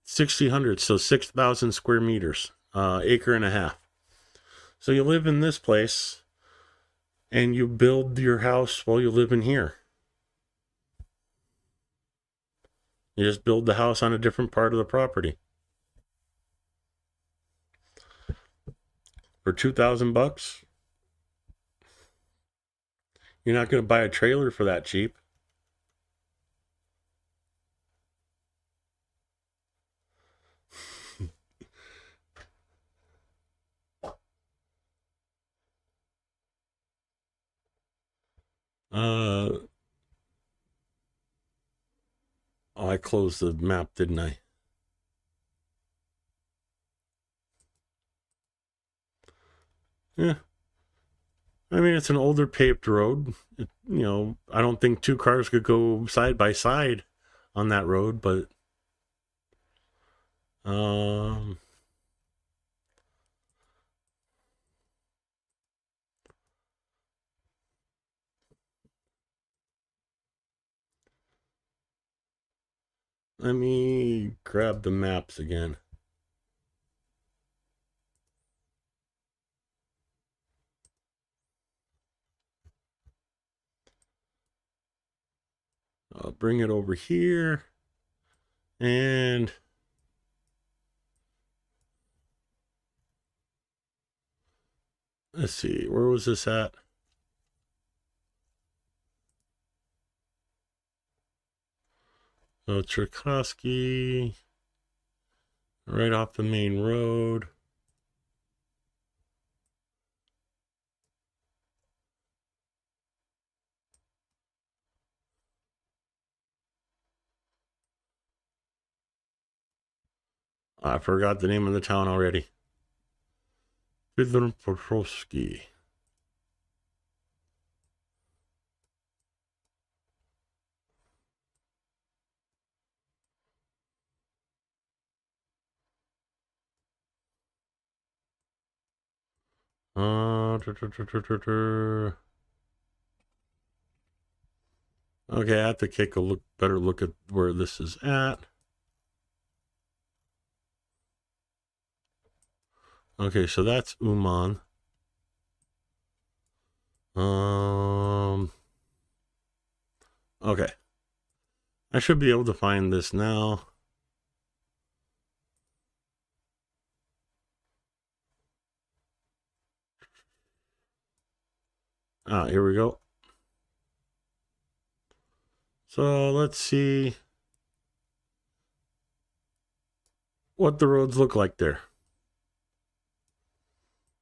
60 hundredths, so 6,000 square meters, acre and a half. So you live in this place and you build your house while you live in here. You just build the house on a different part of the property. For $2,000, you're not going to buy a trailer for that cheap. I closed the map, didn't I? Yeah. I mean, it's an older paved road. I don't think two cars could go side by side on that road, but let me grab the maps again. I'll bring it over here and let's see, where was this at? So Cherkasky, right off the main road. I forgot the name of the town already. Dnipropetrovsky. Okay, I have to take a better look at where this is at. Okay, so that's Uman. Okay. I should be able to find this now. Here we go. So let's see what the roads look like there.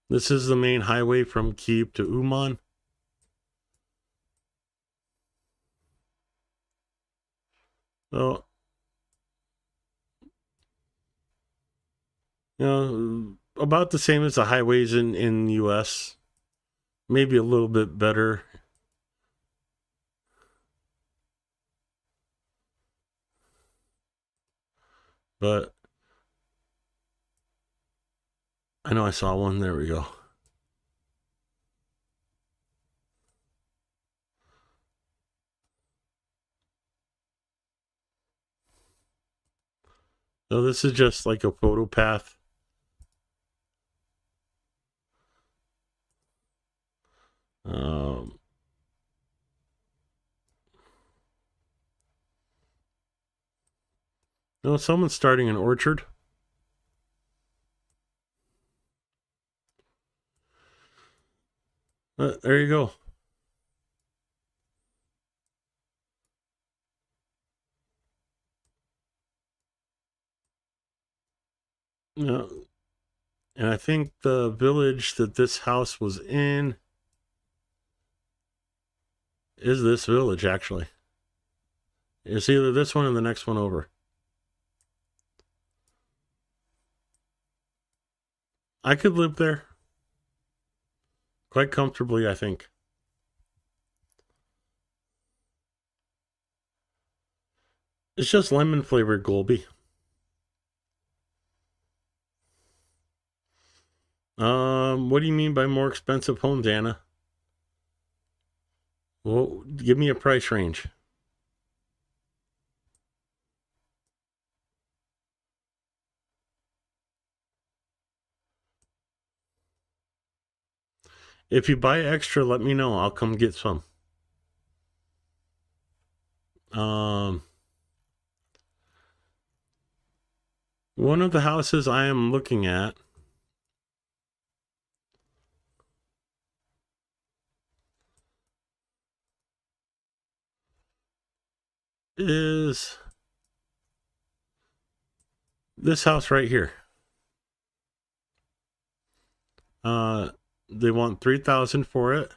This is the main highway from Kyiv to Uman. So, about the same as the highways in the US. Maybe a little bit better. But I know I saw one. There we go. So this is just like a photo path. No, someone's starting an orchard. There you go. Yeah. And I think the village that this house was in is this village, actually. It's either this one or the next one over. I could live there quite comfortably, I think. It's just lemon flavored Golby. What do you mean by more expensive homes, Anna? Well, give me a price range. If you buy extra, let me know. I'll come get some. One of the houses I am looking at is this house right here. They want $3,000 for it,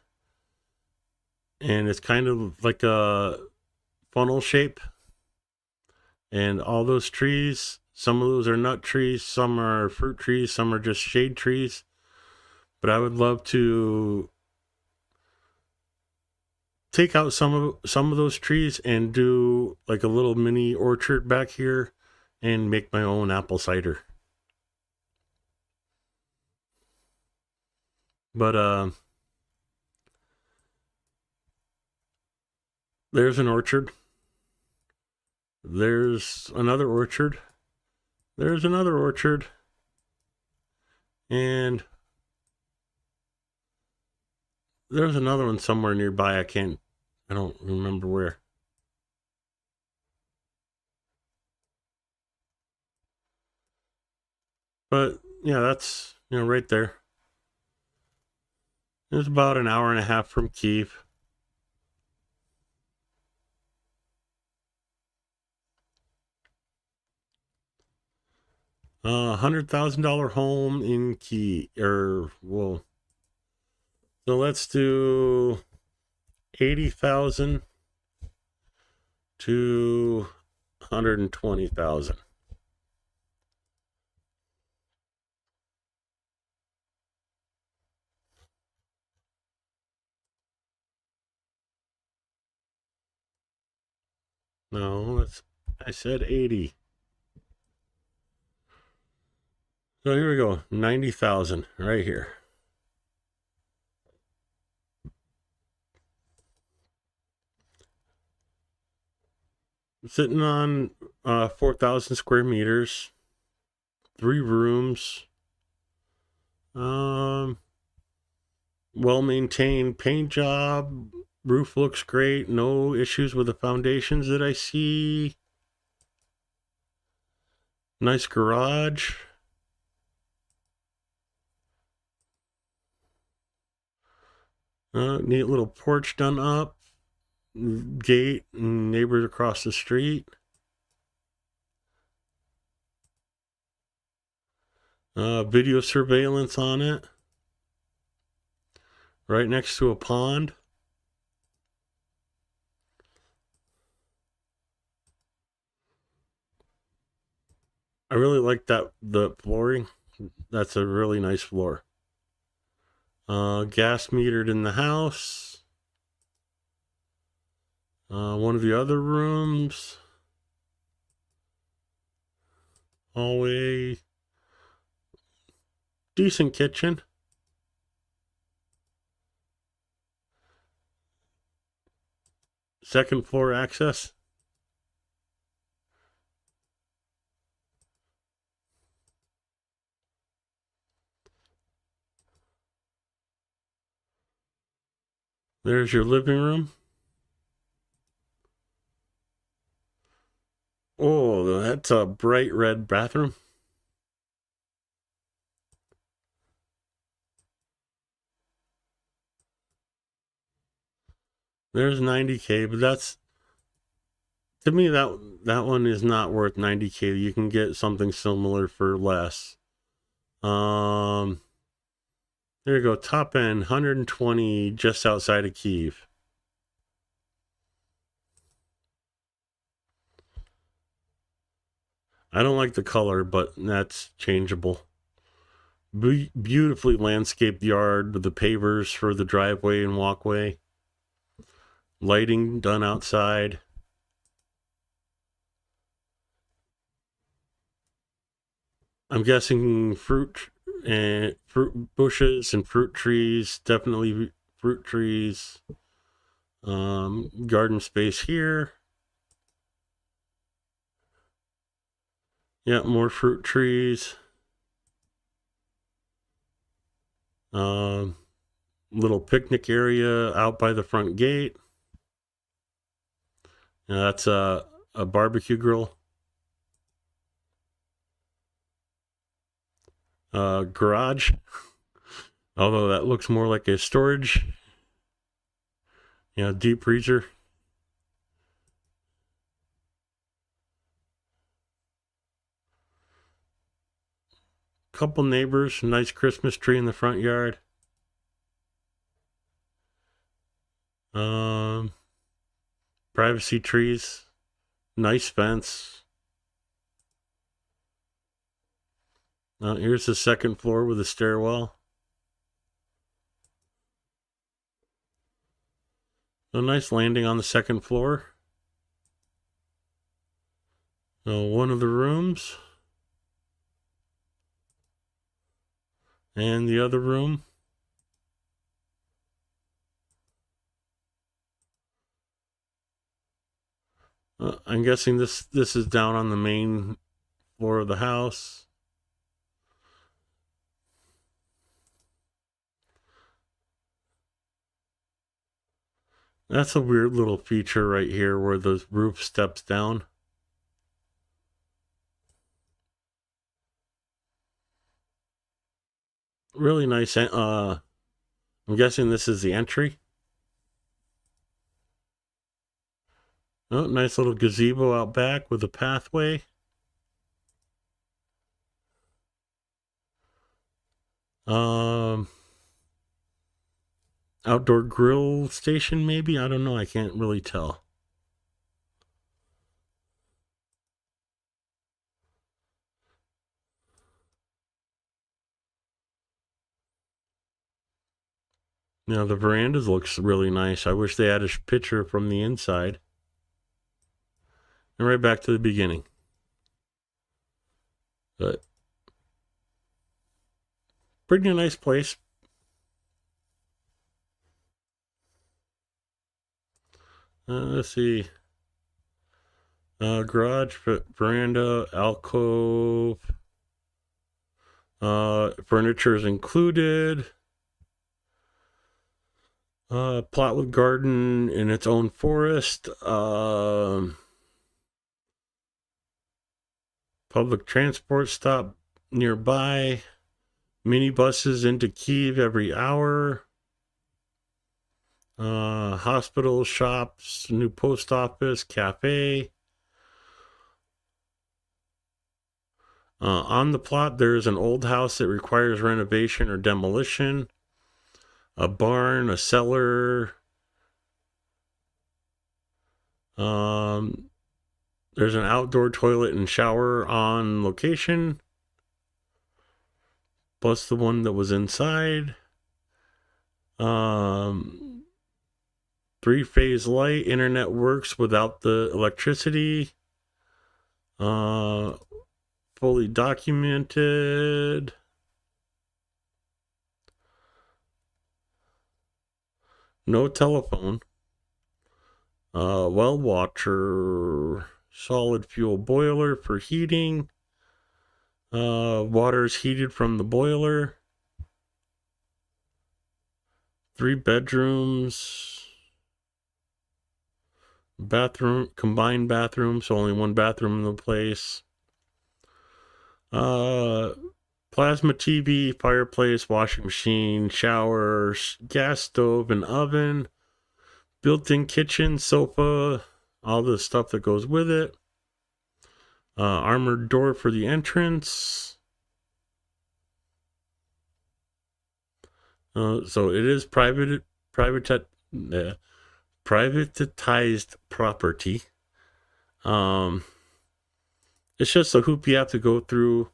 and it's kind of like a funnel shape. And all those trees, some of those are nut trees, some are fruit trees, some are just shade trees. But I would love to take out some of those trees and do like a little mini orchard back here and make my own apple cider. But there's an orchard. There's another orchard. There's another orchard. And there's another one somewhere nearby. I don't remember where. But yeah, that's, right there. It's about an hour and a half from Kiev. $100,000 home in Kiev, so let's do 80,000 to 120,000. No, I said 80. So here we go, 90,000 right here. Sitting on 4,000 square meters, 3 rooms, well maintained paint job, roof looks great, no issues with the foundations that I see. Nice garage. Neat little porch done up. Gate and neighbors across the street. Video surveillance on it. Right next to a pond. I really like the flooring. That's a really nice floor. Gas metered in the house. One of the other rooms. Hallway. Decent kitchen. Second floor access. There's your living room. Oh, that's a bright red bathroom. There's 90K, but that's, to me, that one is not worth 90K. You can get something similar for less. There you go. Top end, 120, just outside of Kyiv. I don't like the color, but that's changeable. Beautifully landscaped yard with the pavers for the driveway and walkway. Lighting done outside. I'm guessing fruit bushes and fruit trees. Definitely fruit trees. Garden space here. Yeah, more fruit trees. Little picnic area out by the front gate. That's a barbecue grill. Garage. Although that looks more like a storage. Deep freezer. Couple neighbors, nice Christmas tree in the front yard. Privacy trees, nice fence. Here's the second floor with a stairwell. A nice landing on the second floor. One of the rooms. And the other room. I'm guessing this is down on the main floor of the house. That's a weird little feature right here where the roof steps down. Really nice. I'm guessing this is the entry. Oh, nice little gazebo out back with a pathway. Outdoor grill station, maybe? I don't know. I can't really tell. Now the veranda looks really nice. I wish they had a picture from the inside. And right back to the beginning. But pretty nice place. Let's see. Garage, veranda, alcove. Furniture is included. Plot with garden in its own forest. Public transport stop nearby. Minibuses into Kyiv every hour. Hospital, shops, new post office, cafe. On the plot, there is an old house that requires renovation or demolition. A barn, a cellar. There's an outdoor toilet and shower on location, plus the one that was inside. 3-phase light. Internet works without the electricity. Fully documented. No telephone. Well water. Solid fuel boiler for heating. Water is heated from the boiler. 3 bedrooms. Bathroom, combined bathroom, so only 1 bathroom in the place. Plasma TV, fireplace, washing machine, shower, gas stove, and oven. Built-in kitchen, sofa, all the stuff that goes with it. Armored door for the entrance. So it is privatized property. It's just a hoop you have to go through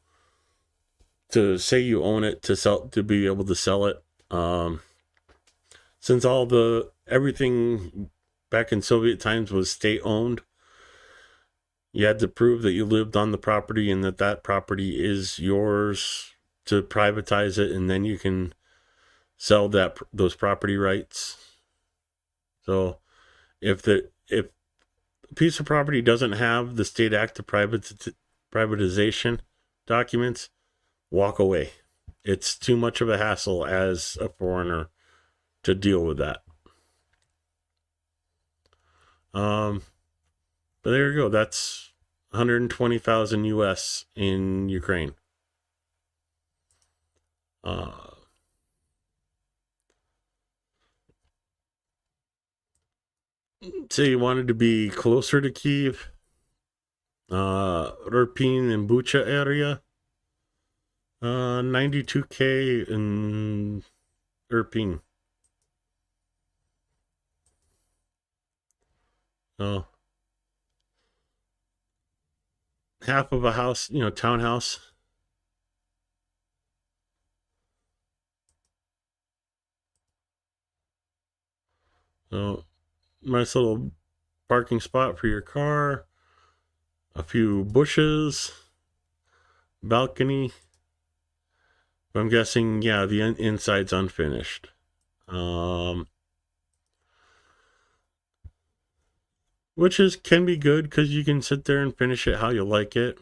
to say you own it to be able to sell it. Since everything back in Soviet times was state owned, you had to prove that you lived on the property and that property is yours to privatize it, and then you can sell those property rights. So if a piece of property doesn't have the State Act of Privatization documents, walk away. It's too much of a hassle as a foreigner to deal with that. But there you go. That's 120,000 US in Ukraine. Say you wanted to be closer to Kyiv, Irpin and Bucha area, 92K in Irpin. So half of a house, townhouse. So nice little parking spot for your car, a few bushes, balcony. I'm guessing, yeah, the inside's unfinished. Which can be good because you can sit there and finish it how you like it.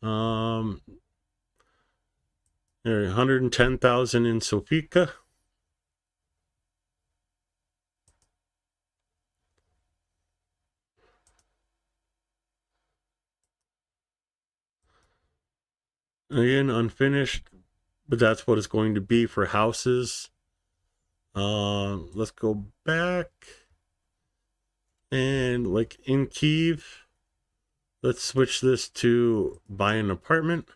110,000 in Sofika. Again, unfinished, but that's what it's going to be for houses. Let's go back. And like in Kyiv, let's switch this to buy an apartment.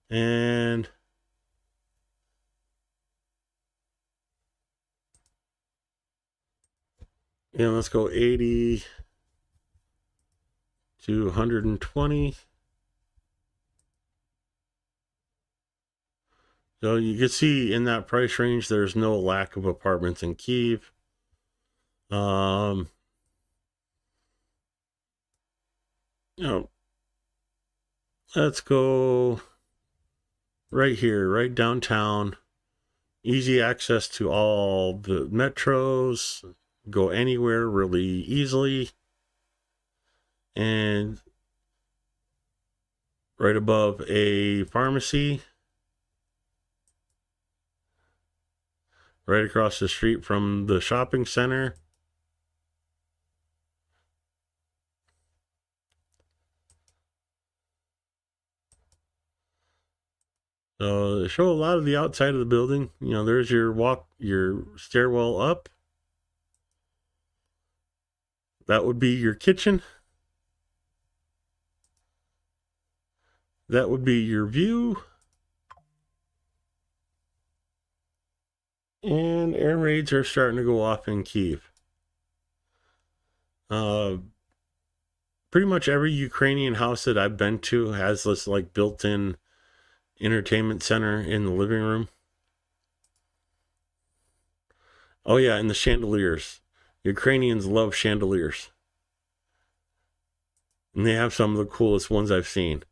And let's go 80 to 120. So you can see in that price range, there's no lack of apartments in Kyiv. Let's go right here, right downtown. Easy access to all the metros. Go anywhere really easily. And right above a pharmacy. Right across the street from the shopping center. So they show a lot of the outside of the building. There's your stairwell up. That would be your kitchen. That would be your view. And air raids are starting to go off in Kyiv. Pretty much every Ukrainian house that I've been to has this like built-in entertainment center in the living room. Oh yeah, and the chandeliers. Ukrainians love chandeliers. And they have some of the coolest ones I've seen.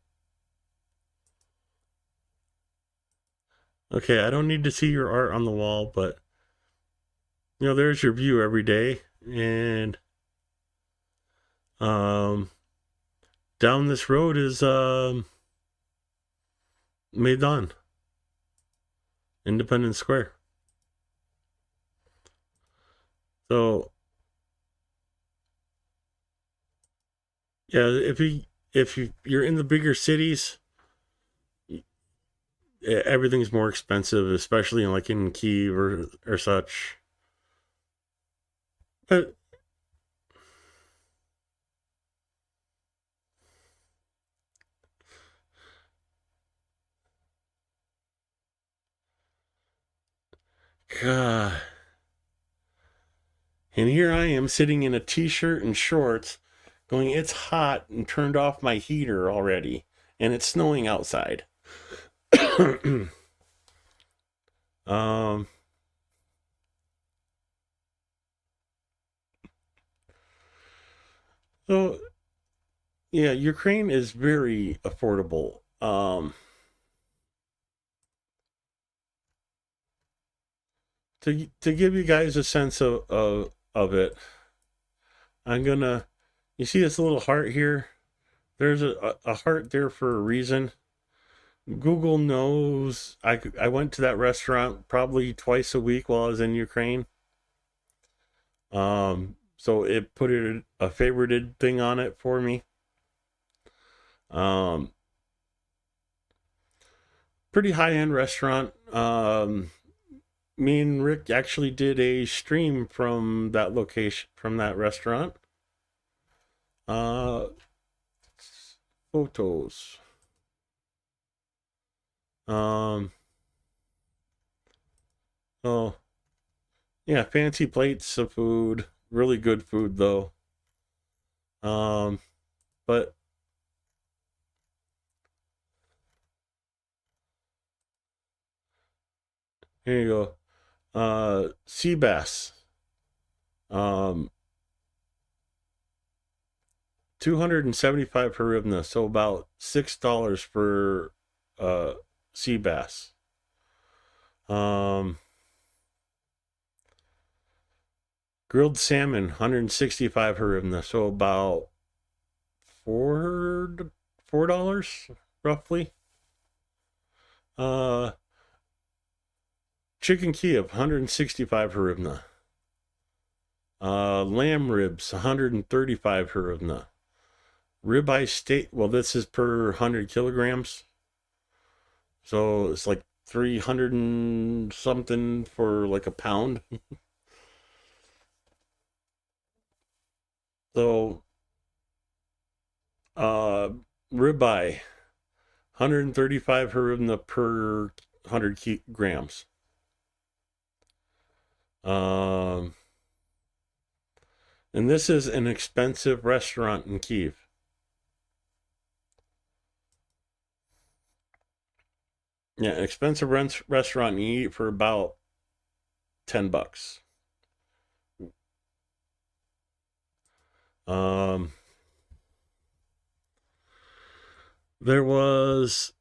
Okay, I don't need to see your art on the wall, but there's your view every day. And down this road is Maidan, Independence Square. So yeah, if you're in the bigger cities, everything's more expensive, especially like in Kyiv or such. But God. And here I am sitting in a t-shirt and shorts going, it's hot, and turned off my heater already. And it's snowing outside. So yeah, Ukraine is very affordable. To give you guys a sense of it, you see this little heart here? There's a heart there for a reason. Google knows I went to that restaurant probably twice a week while I was in Ukraine. So it put a favorited thing on it for me. Pretty high-end restaurant. Me and Rick actually did a stream from that location, from that restaurant. Photos. Oh, yeah, fancy plates of food. Really good food, though. But here you go. Sea bass. 275 hryvnia, so about $6 for sea bass. Grilled salmon, 165 hryvnia, so about $4 roughly. Chicken Kiev, 165 hryvnia. Lamb ribs, 135 hryvnia. Ribeye steak, well, this is per 100 kilograms. So it's like 300 and something for like a pound. So, ribeye, 135 hryvnia per 100 grams. And this is an expensive restaurant in Kyiv. Yeah, an expensive restaurant, you eat for about $10. There was,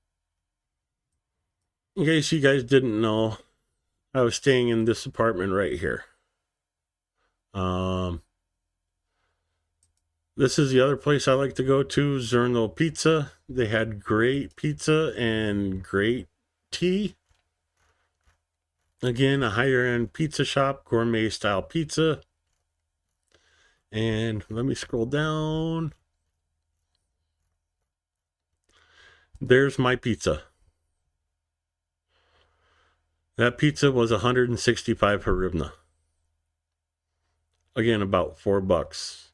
in case you guys didn't know, I was staying in this apartment right here. This is the other place I like to go to, Zerno Pizza. They had great pizza and great tea. Again, a higher end pizza shop, gourmet style pizza. And let me scroll down. There's my pizza. That pizza was 165 hryvnia. Again, about $4.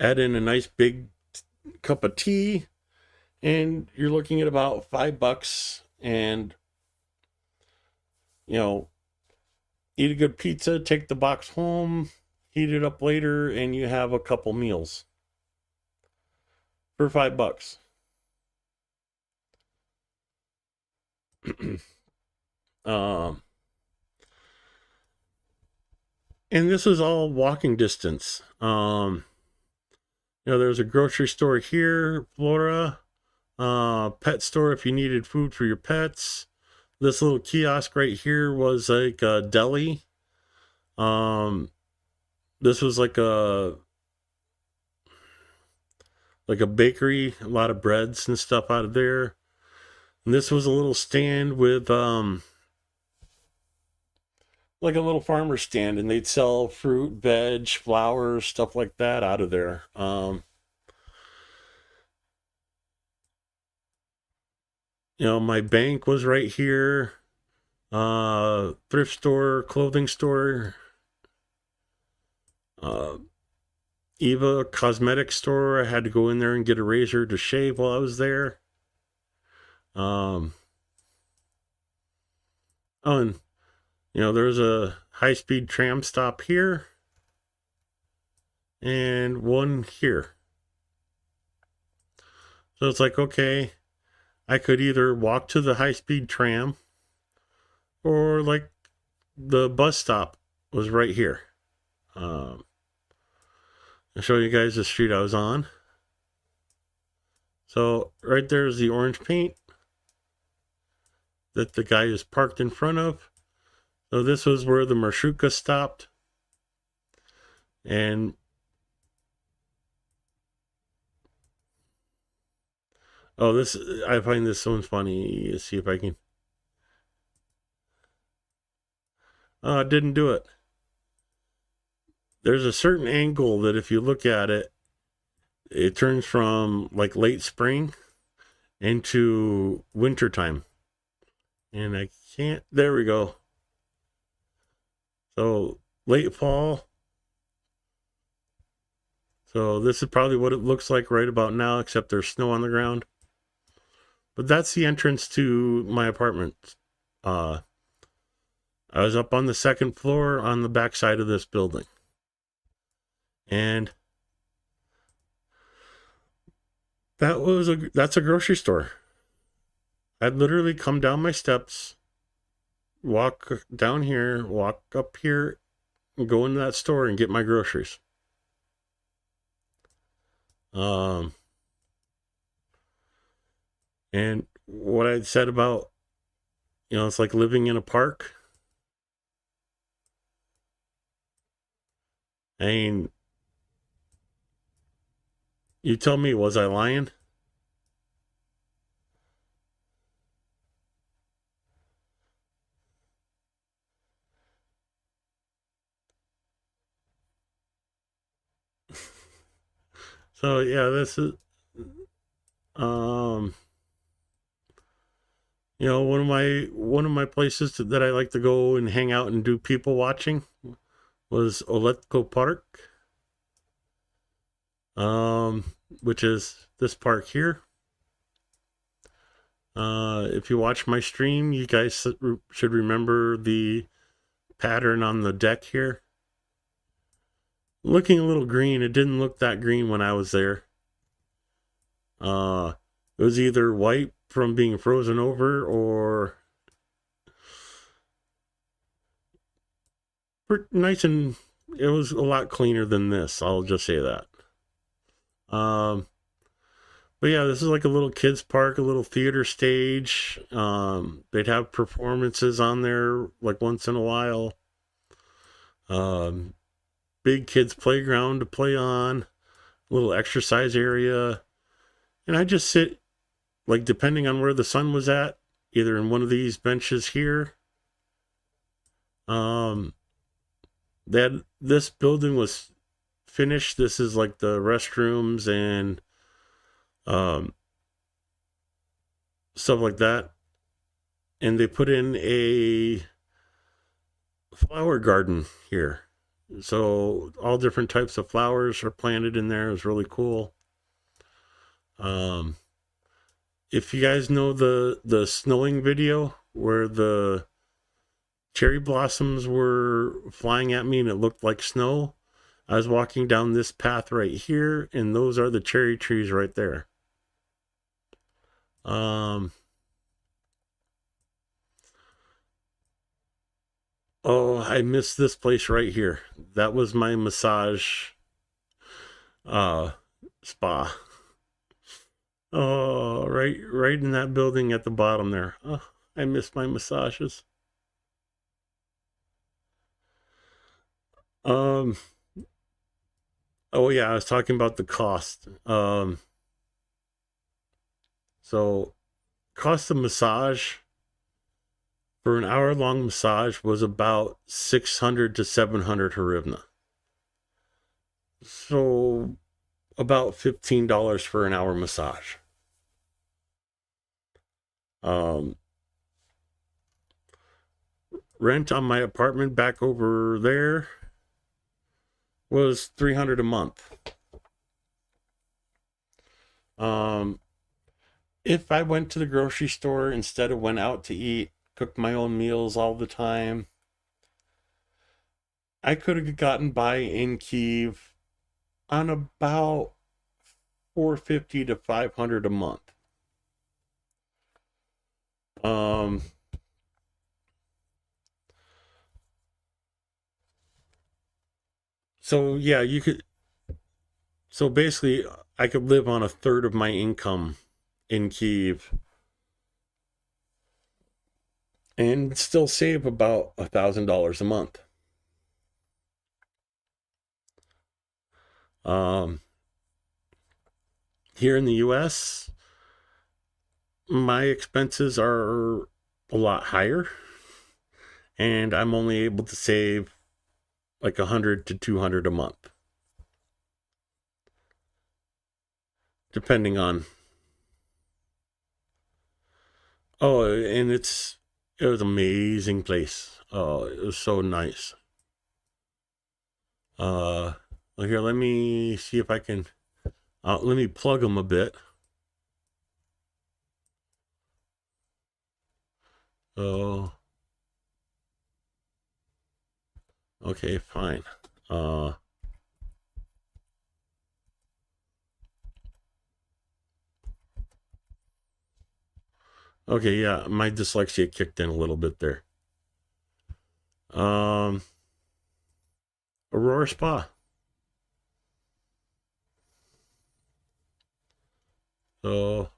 Add in a nice big cup of tea, and you're looking at about $5. And eat a good pizza, take the box home, heat it up later, and you have a couple meals for $5. And this is all walking distance. There's a grocery store here, Flora, pet store if you needed food for your pets. This little kiosk right here was like a deli. This was like a bakery, a lot of breads and stuff out of there. And this was a little stand with like a little farmer stand, and they'd sell fruit, veg, flowers, stuff like that out of there. My bank was right here. Thrift store, clothing store, Eva cosmetic store. I had to go in there and get a razor to shave while I was there. And there's a high-speed tram stop here and one here. So it's like, okay, I could either walk to the high-speed tram, or like the bus stop was right here. I'll show you guys the street I was on. So right there is the orange paint that the guy is parked in front of. So this was where the Marshrutka stopped. And I find this so funny. Let's see if I can. Didn't do it. There's a certain angle that if you look at it, it turns from like late spring into winter time. And I can't, there we go. So late fall. So this is probably what it looks like right about now, except there's snow on the ground. But that's the entrance to my apartment. I was up on the second floor on the back side of this building. And that's a grocery store. I'd literally come down my steps, walk down here, walk up here, and go into that store and get my groceries. And what I'd said about, it's like living in a park. I mean, you tell me, was I lying? So yeah, this is one of my places that I like to go and hang out and do people watching was Oletko Park, which is this park here. If you watch my stream, you guys should remember the pattern on the deck here. Looking a little green. It didn't look that green when I was there. It was either white from being frozen over, or nice, and it was a lot cleaner than this. I'll just say that. But yeah, this is like a little kids park, a little theater stage. They'd have performances on there like once in a while. Big kids playground to play on, little exercise area. And I just sit, like, depending on where the sun was at, either in one of these benches here. This building was finished. This is like the restrooms and stuff like that. And they put in a flower garden here. So all different types of flowers are planted in there. It was really cool. If you guys know the snowing video where the cherry blossoms were flying at me and it looked like snow, I was walking down this path right here, and those are the cherry trees right there. Oh, I missed this place right here. That was my massage spa. Oh, right in that building at the bottom there. Oh, I missed my massages. Oh yeah, I was talking about the cost. So cost of massage for an hour-long massage was about 600 to 700 hryvnia. So about $15 for an hour massage. Rent on my apartment back over there was $300 a month. If I went to the grocery store instead of went out to eat, cooked my own meals all the time, I could have gotten by in Kyiv on about $450 to $500 a month. So yeah, you could. So basically, I could live on a third of my income in Kyiv and still save about $1,000 a month. Here in the US, my expenses are a lot higher, and I'm only able to save like $100 to $200 a month, depending on. Oh, and it was an amazing place. Oh, it was so nice. Well, here, let me see if I can. Let me plug them a bit. Oh. Okay, fine. Okay, yeah, my dyslexia kicked in a little bit there. Aurora Spa. So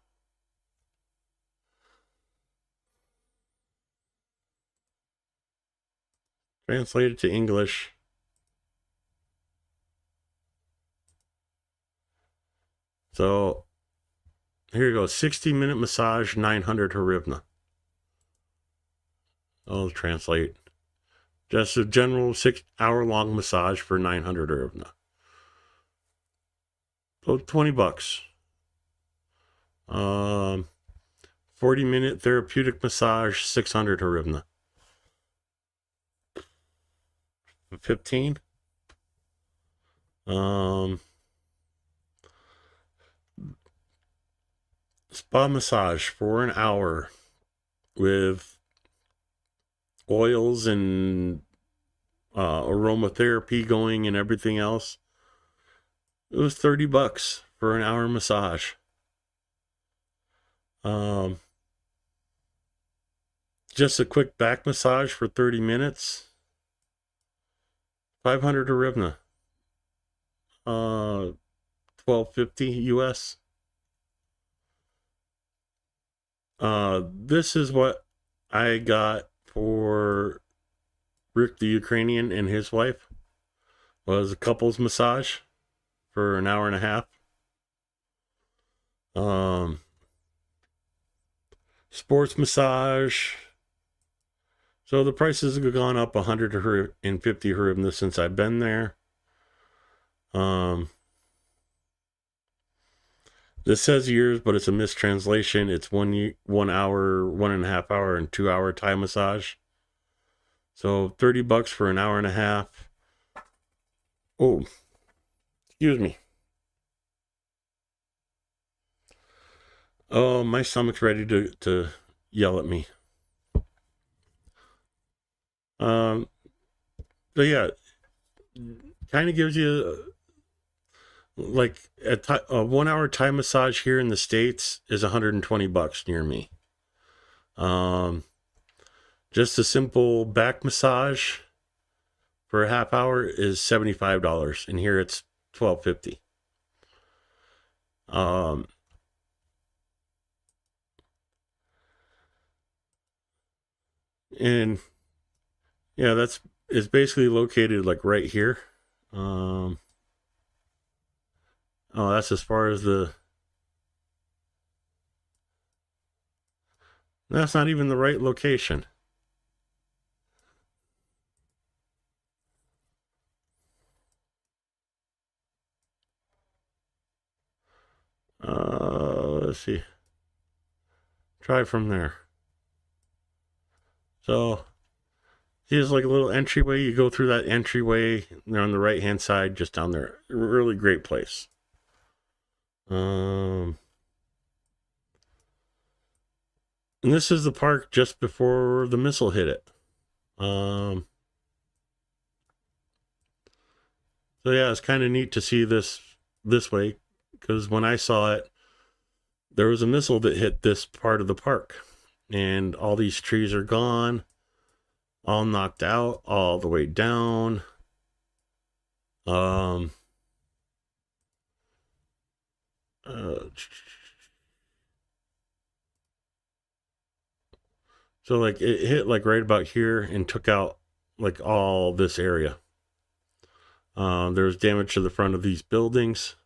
translated to English. So here you go. 60-minute massage, 900 hryvnia. I'll translate. Just a general 6-hour-long massage for 900 hryvnia. So $20. 40-minute therapeutic massage, 600 hryvnia. 15. Spa massage for an hour with oils and aromatherapy going and everything else. It was $30 for an hour massage. Just a quick back massage for 30 minutes. 500 hryvnia. $12.50 US. This is what I got for Rick the Ukrainian and his wife. Was a couples massage for an hour and a half. Sports massage. So the prices have gone up 150 hryvnia since I've been there. This says years, but it's a mistranslation. It's 1 hour, 1.5 hour, and 2 hour Thai massage. So $30 for an hour and a half. Oh, excuse me. Oh, my stomach's ready to yell at me. So yeah, kind of gives you like a 1 hour Thai massage here in the States is $120 near me. Just a simple back massage for a half hour is $75, and here it's $12.50. And yeah, it's basically located like right here. Oh, that's as far as that's not even the right location. Let's see. Try from there. So here's like a little entryway. You go through that entryway. They're on the right hand side, just down there. Really great place. And this is the park just before the missile hit it. So yeah, it's kind of neat to see this way, because when I saw it, there was a missile that hit this part of the park, and all these trees are gone, all knocked out, all the way down. So like it hit like right about here and took out like all this area. There was damage to the front of these buildings.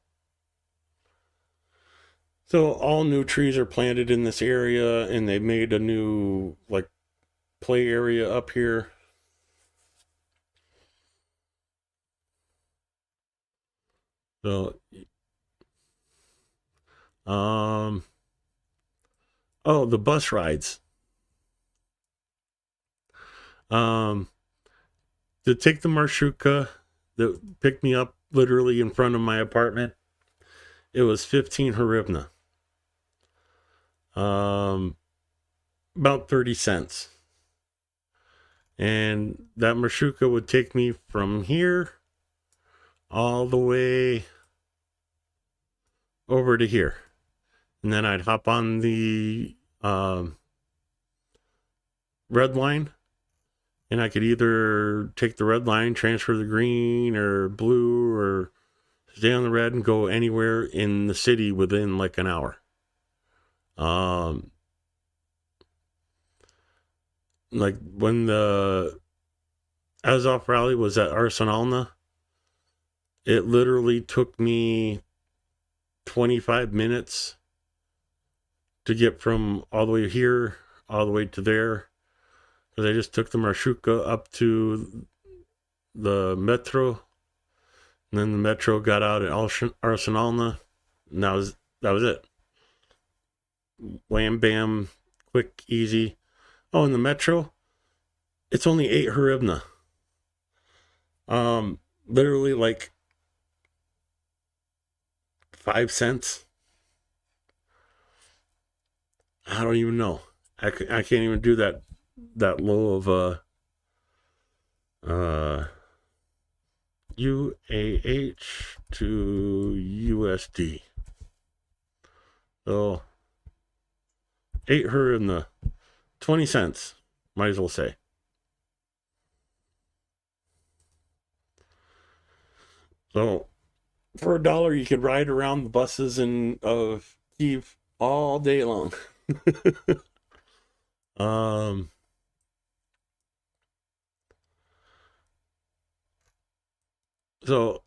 So all new trees are planted in this area, and they made a new like play area up here. So oh, the bus rides. To take the Marshrutka that picked me up literally in front of my apartment, it was 15 hryvnia. About 30 cents. And that Marshrutka would take me from here all the way over to here. And then I'd hop on the red line, and I could either take the red line, transfer the green or blue, or stay on the red and go anywhere in the city within like an hour. Like when the Azov rally was at Arsenalna, it literally took me 25 minutes to get from all the way here all the way to there, because I just took the Marshrutka up to the metro, and then the metro got out at Arsenalna, and that was it. Wham bam, quick, easy. Oh, in the metro, it's only 8 hryvnia. Literally like 5 cents. I don't even know. I can't even do that low of UAH to USD. So 8 hryvnia, 20 cents, might as well say. So for $1, you could ride around the buses of Kyiv all day long. So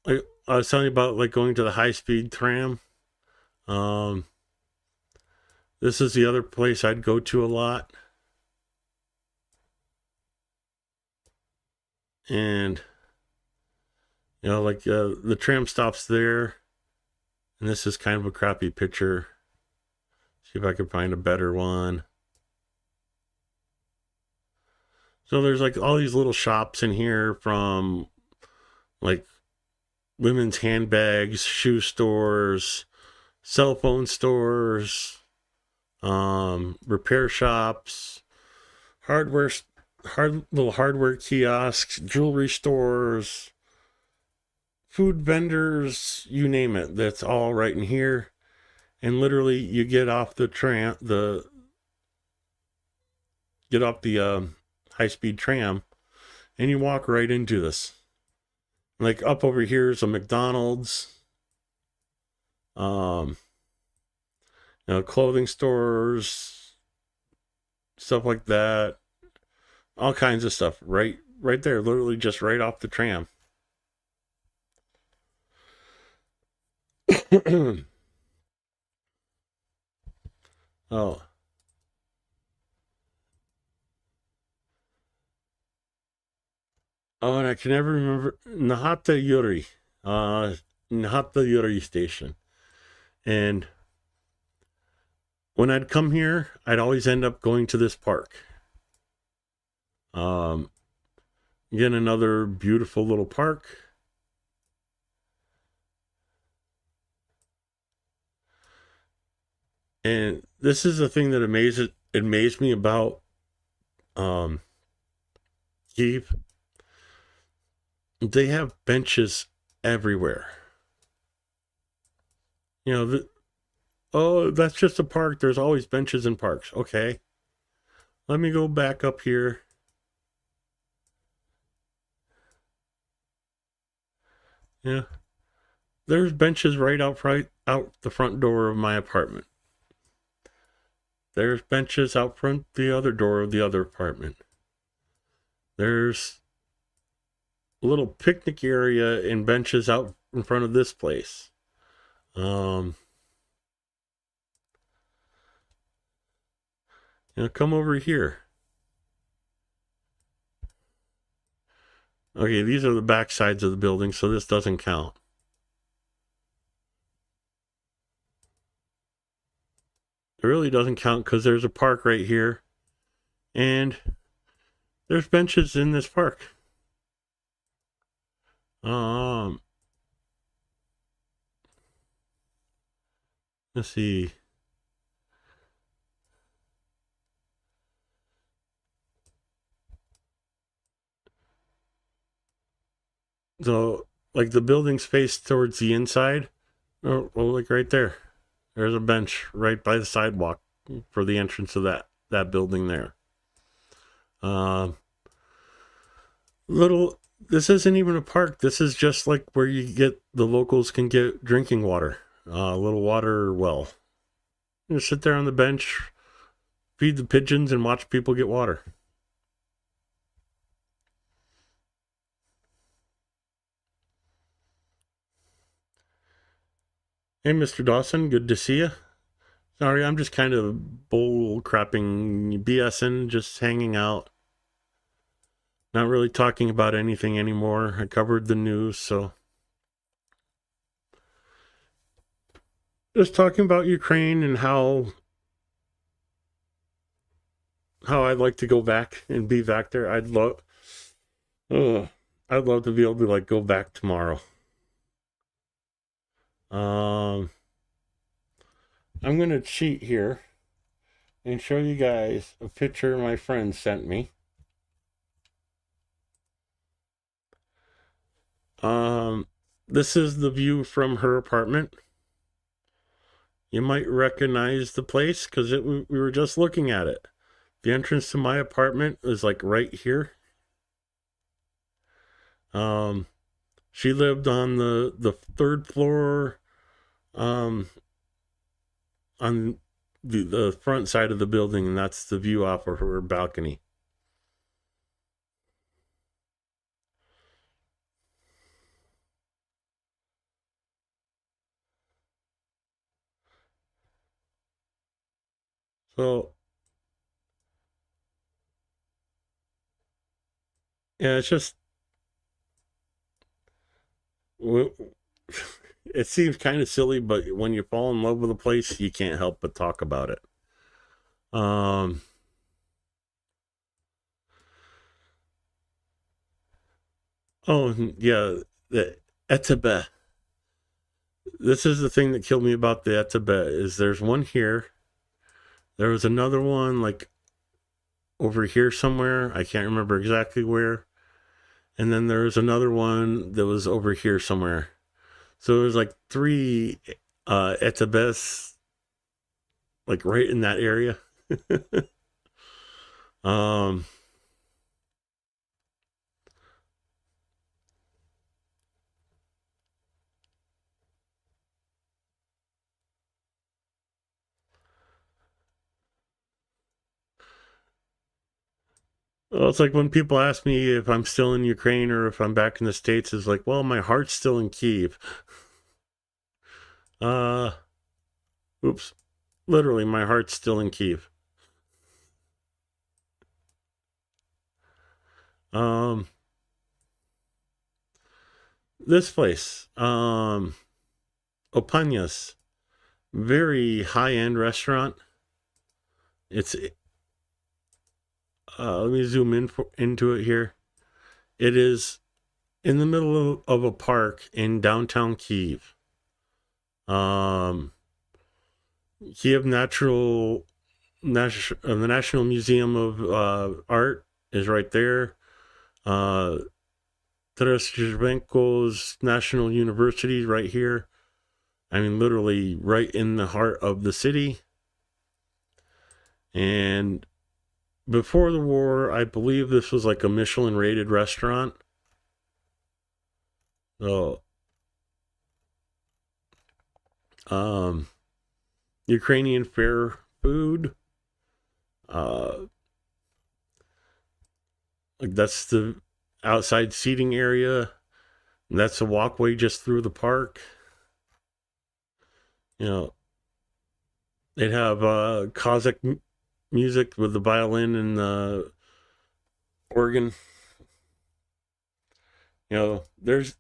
I was telling you about like going to the high-speed tram. This is the other place I'd go to a lot. And you know, like the tram stops there, and this is kind of a crappy picture. See if I can find a better one. So there's like all these little shops in here, from like women's handbags, shoe stores, cell phone stores, repair shops, little hardware kiosks, jewelry stores, food vendors, you name it. That's all right in here. And literally, you get off the high-speed tram, and you walk right into this. Like up over here is a McDonald's, clothing stores, stuff like that, all kinds of stuff right there, literally just right off the tram. Oh. Oh, and I can never remember Nahata Yuri station. And when I'd come here, I'd always end up going to this park. Again, another beautiful little park. And this is the thing that amazed me about Kyiv. They have benches everywhere. That's just a park. There's always benches in parks. Okay. Let me go back up here. Yeah. There's benches right out the front door of my apartment. There's benches out front the other door of the other apartment. There's a little picnic area and benches out in front of this place. Come over here. Okay, these are the back sides of the building, so this doesn't count. It really doesn't count because there's a park right here. And there's benches in this park. Let's see. So, like the building's faced towards the inside. Oh, well, like right there. There's a bench right by the sidewalk for the entrance of that building there. This isn't even a park. This is just like where the locals can get drinking water. A little water well. You sit there on the bench, feed the pigeons, and watch people get water. Hey, Mr. Dawson, good to see you. Sorry, I'm just kind of bull crapping, BSing, just hanging out. Not really talking about anything anymore. I covered the news, so. Just talking about Ukraine and how I'd like to go back and be back there. I'd love to be able to go back tomorrow. I'm going to cheat here and show you guys a picture my friend sent me. This is the view from her apartment. You might recognize the place because we were just looking at it. The entrance to my apartment is like right here. She lived on the third floor, on the front side of the building, and that's the view off of her balcony. So, yeah, it's just, it seems kind of silly, but when you fall in love with a place, you can't help but talk about it. Oh, yeah, the Etebe. This is the thing that killed me about the Etebe, is there's one here. There was another one like over here somewhere. I can't remember exactly where. And then there's another one that was over here somewhere. So there's like 3 etabes, like right in that area. um, well, it's like when people ask me if I'm still in Ukraine or if I'm back in the States, it's like, well, my heart's still in Kyiv. Oops. Literally, my heart's still in Kyiv. This place, Opanias, very high-end restaurant. It's, let me zoom into it here. It is in the middle of a park in downtown Kyiv. Kyiv the National Museum of Art is right there. Taras Shevchenko's National University is right here. I mean, literally right in the heart of the city. And before the war, I believe this was like a Michelin rated restaurant. So, Ukrainian fair food. Like that's the outside seating area. And that's a walkway just through the park. You know, they'd have Kazakh music with the violin and the organ. You know, there's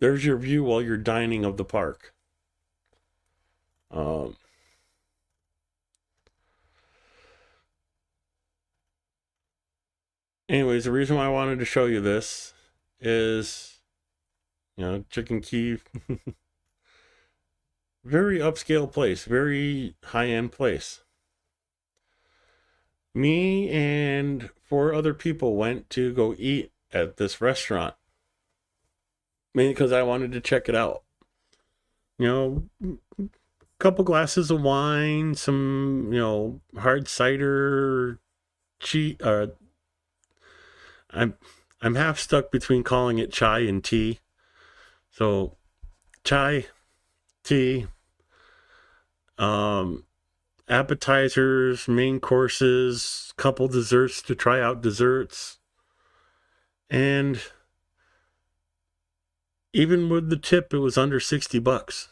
your view while you're dining of the park. Anyways, the reason why I wanted to show you this is, you know, Chicken Kyiv. Very upscale place, very high-end place. Me and 4 other people went to go eat at this restaurant. Mainly because I wanted to check it out. You know, a couple glasses of wine, some, you know, hard cider, I'm half stuck between calling it chai and tea. So, chai, tea, appetizers, main courses, couple desserts to try out desserts. And even with the tip, it was under $60.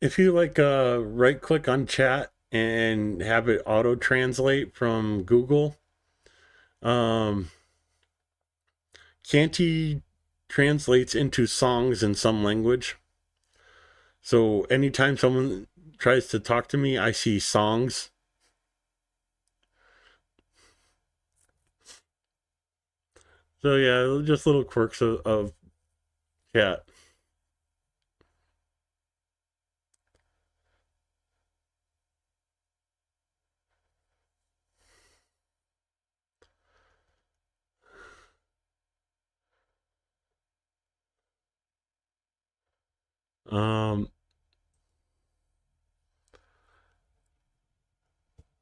If you like right click on chat and have it auto translate from Google, Canty translates into songs in some language. So anytime someone tries to talk to me, I see songs. So yeah, just little quirks of chat.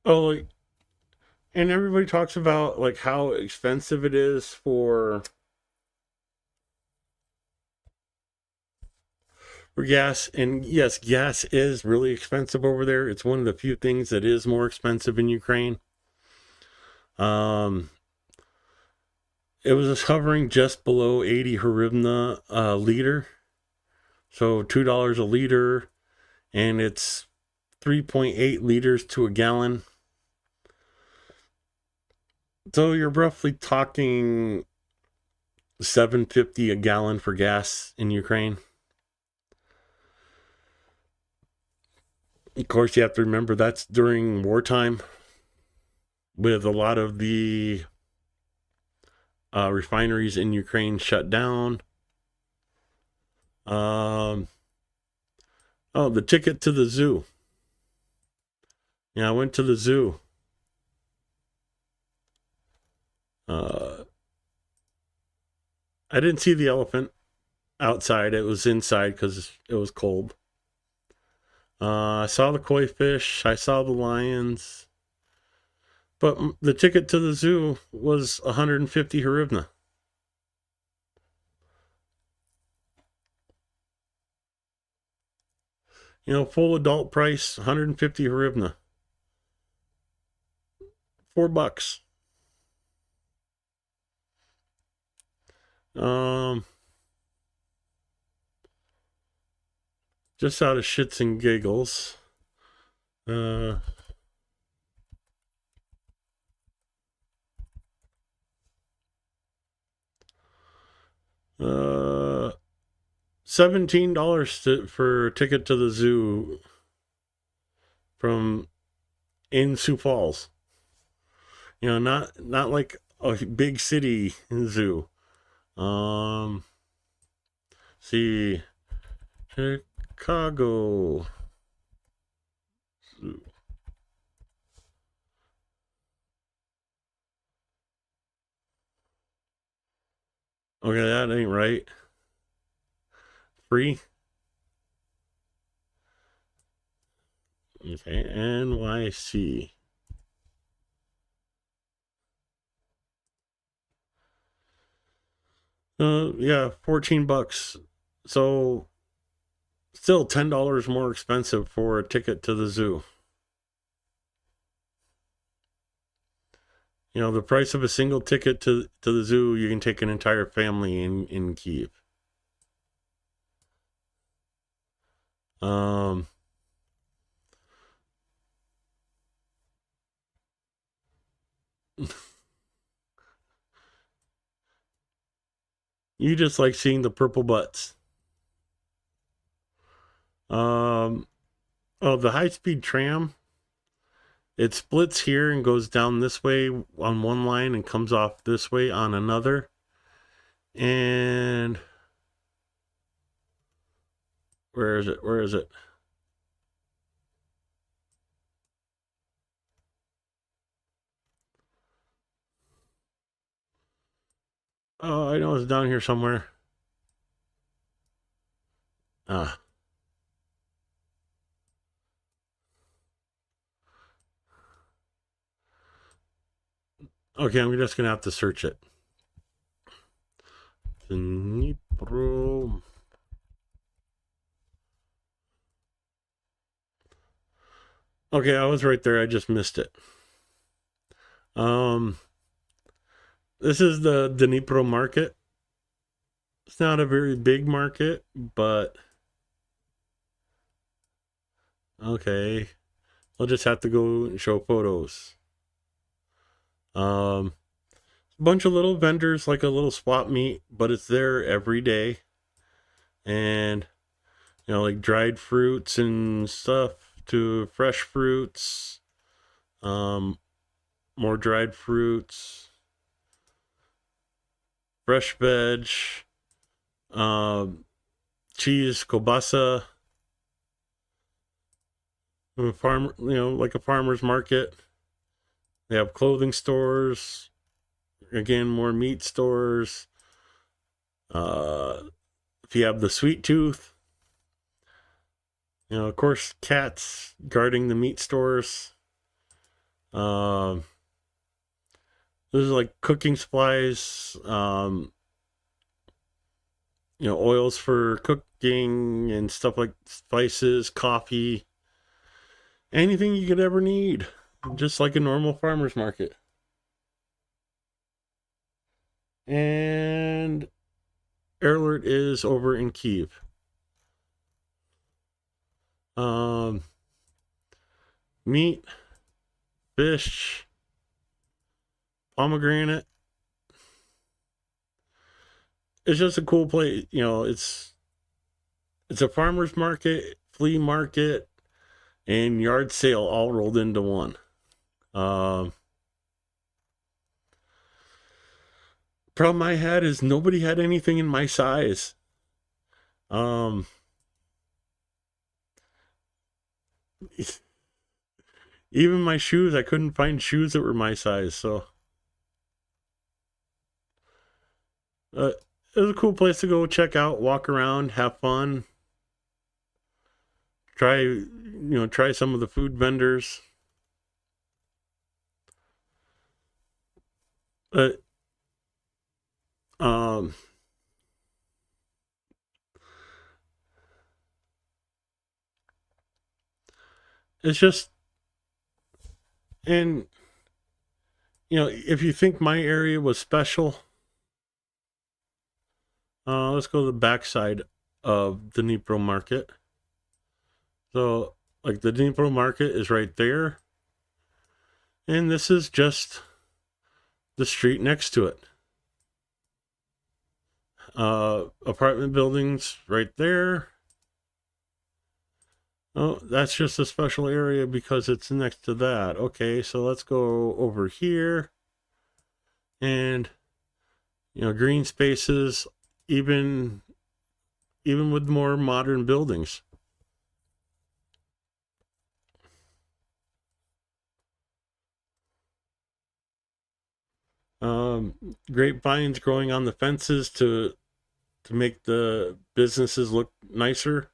Oh, like, and everybody talks about like how expensive it is for gas. And yes, gas is really expensive over there. It's one of the few things that is more expensive in Ukraine. It was hovering just below 80 hryvnia a liter. So $2 a liter, and it's 3.8 liters to a gallon. So you're roughly talking $7.50 a gallon for gas in Ukraine. Of course, you have to remember that's during wartime, with a lot of the refineries in Ukraine shut down. Oh, the ticket to the zoo. Yeah, I went to the zoo. I didn't see the elephant outside. It was inside because it was cold. I saw the koi fish. I saw the lions. But the ticket to the zoo was 150 hryvnia. You know, full adult price, 150 hryvnia. $4. Just out of shits and giggles. $17 for a ticket to the zoo from in Sioux Falls. You know, not like a big city zoo. See, Chicago Zoo. Okay, that ain't right. Free. Okay, NYC. Yeah, $14. So still $10 more expensive for a ticket to the zoo. You know, the price of a single ticket to the zoo, you can take an entire family in Kyiv. You just like seeing the purple butts. Oh, the high-speed tram. It splits here and goes down this way on one line and comes off this way on another. And where is it? Where is it? Oh, I know it's down here somewhere. Ah. Okay, I'm just gonna have to search it. Dnipro. Okay, I was right there. I just missed it. This is the Dnipro market. It's not a very big market, but okay. I'll just have to go and show photos. A bunch of little vendors, like a little swap meet, but it's there every day. And, you know, like dried fruits and stuff to fresh fruits. More dried fruits. Fresh veg. Cheese, kielbasa. Farm, you know, like a farmer's market. They have clothing stores. Again, more meat stores. If you have the sweet tooth, you know, of course, cats guarding the meat stores. This is like cooking supplies. You know, oils for cooking and stuff like spices, coffee, anything you could ever need, just like a normal farmer's market. And Air Alert is over in Kyiv. Meat, fish, pomegranate. It's just a cool place. You know, it's a farmer's market, flea market, and yard sale all rolled into one. problem I had is nobody had anything in my size. Even my shoes, I couldn't find shoes that were my size. So it was a cool place to go check out, walk around, have fun, try some of the food vendors. But it's just, and if you think my area was special, let's go to the backside of the Dnipro market. So, like, the Dnipro market is right there, and this is just the street next to it. Apartment buildings right there. Oh, that's just a special area because it's next to that. Okay, so let's go over here. And, green spaces, even with more modern buildings. Grapevines growing on the fences to make the businesses look nicer.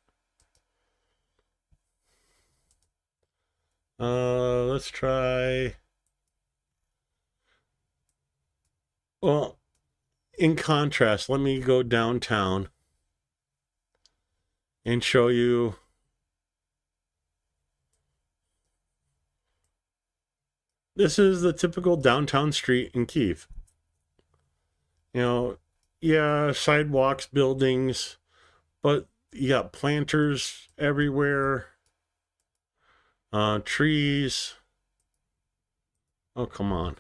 Let's try. Well, in contrast, let me go downtown and show you. This is the typical downtown street in Kyiv. Yeah, sidewalks, buildings, but you got planters everywhere. Trees. Oh, come on.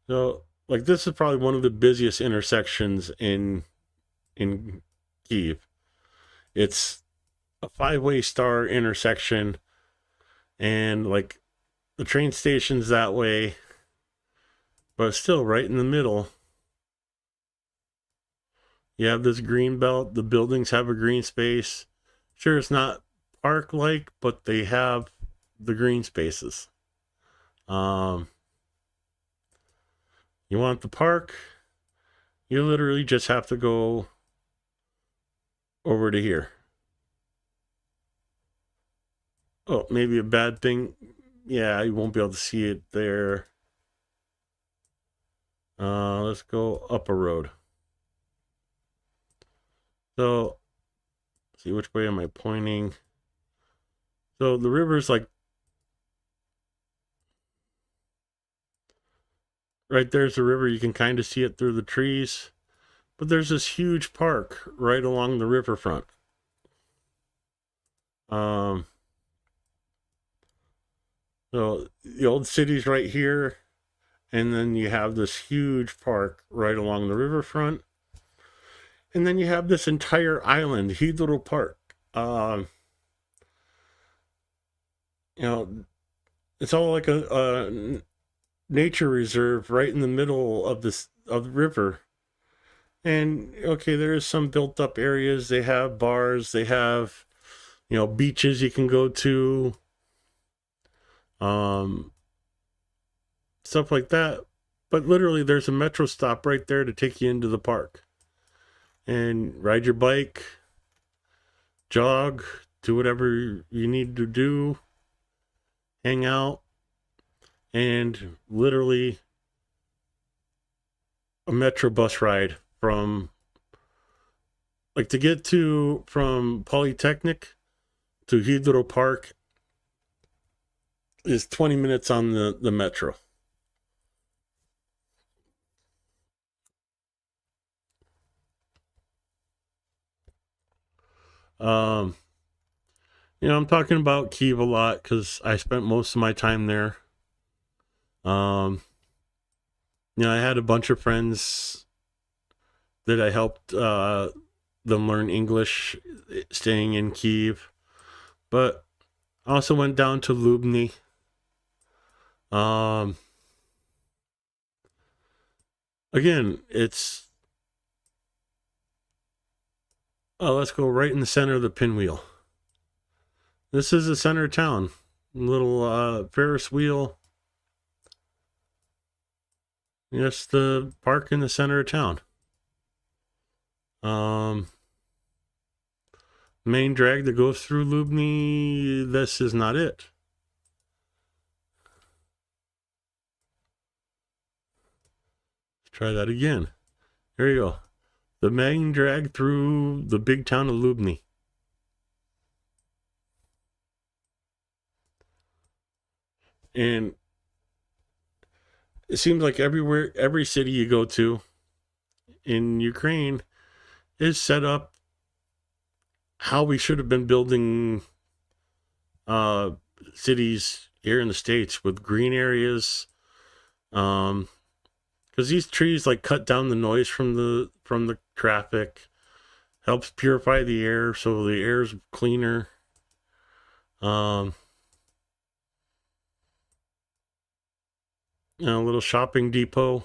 So, like, this is probably one of the busiest intersections in Kyiv. It's a 5-way star intersection, and like the train station's that way, but still right in the middle. You have this green belt. The buildings have a green space. Sure, it's not park-like, but they have the green spaces. You want the park, you literally just have to go over to here. Oh, maybe a bad thing. Yeah, you won't be able to see it there. Let's go up a road. So, see, which way am I pointing? So the river's like right there's the river. You can kind of see it through the trees, but there's this huge park right along the riverfront. So the old city's right here, and then you have this huge park right along the riverfront, and then you have this entire island, Hydro Park. It's all like a nature reserve right in the middle of the river. And okay, there is some built up areas. They have bars, they have beaches you can go to, stuff like that. But literally there's a metro stop right there to take you into the park and ride your bike, jog, do whatever you need to do, hang out, and literally a metro bus ride from from Polytechnic to Hydro Park is 20 minutes on the metro. I'm talking about Kyiv a lot because I spent most of my time there. I had a bunch of friends that I helped them learn English staying in Kyiv. But I also went down to Lubny. Again, it's... Oh, let's go right in the center of the pinwheel. This is the center of town. Little Ferris wheel. Yes, the park in the center of town. Main drag that goes through Lubny, this is not it. Let's try that again. Here you go. The main drag through the big town of Lubny. And it seems like everywhere, every city you go to in Ukraine is set up how we should have been building cities here in the States, with green areas. Because these trees like cut down the noise from the traffic, helps purify the air so the air's cleaner. A little shopping depot.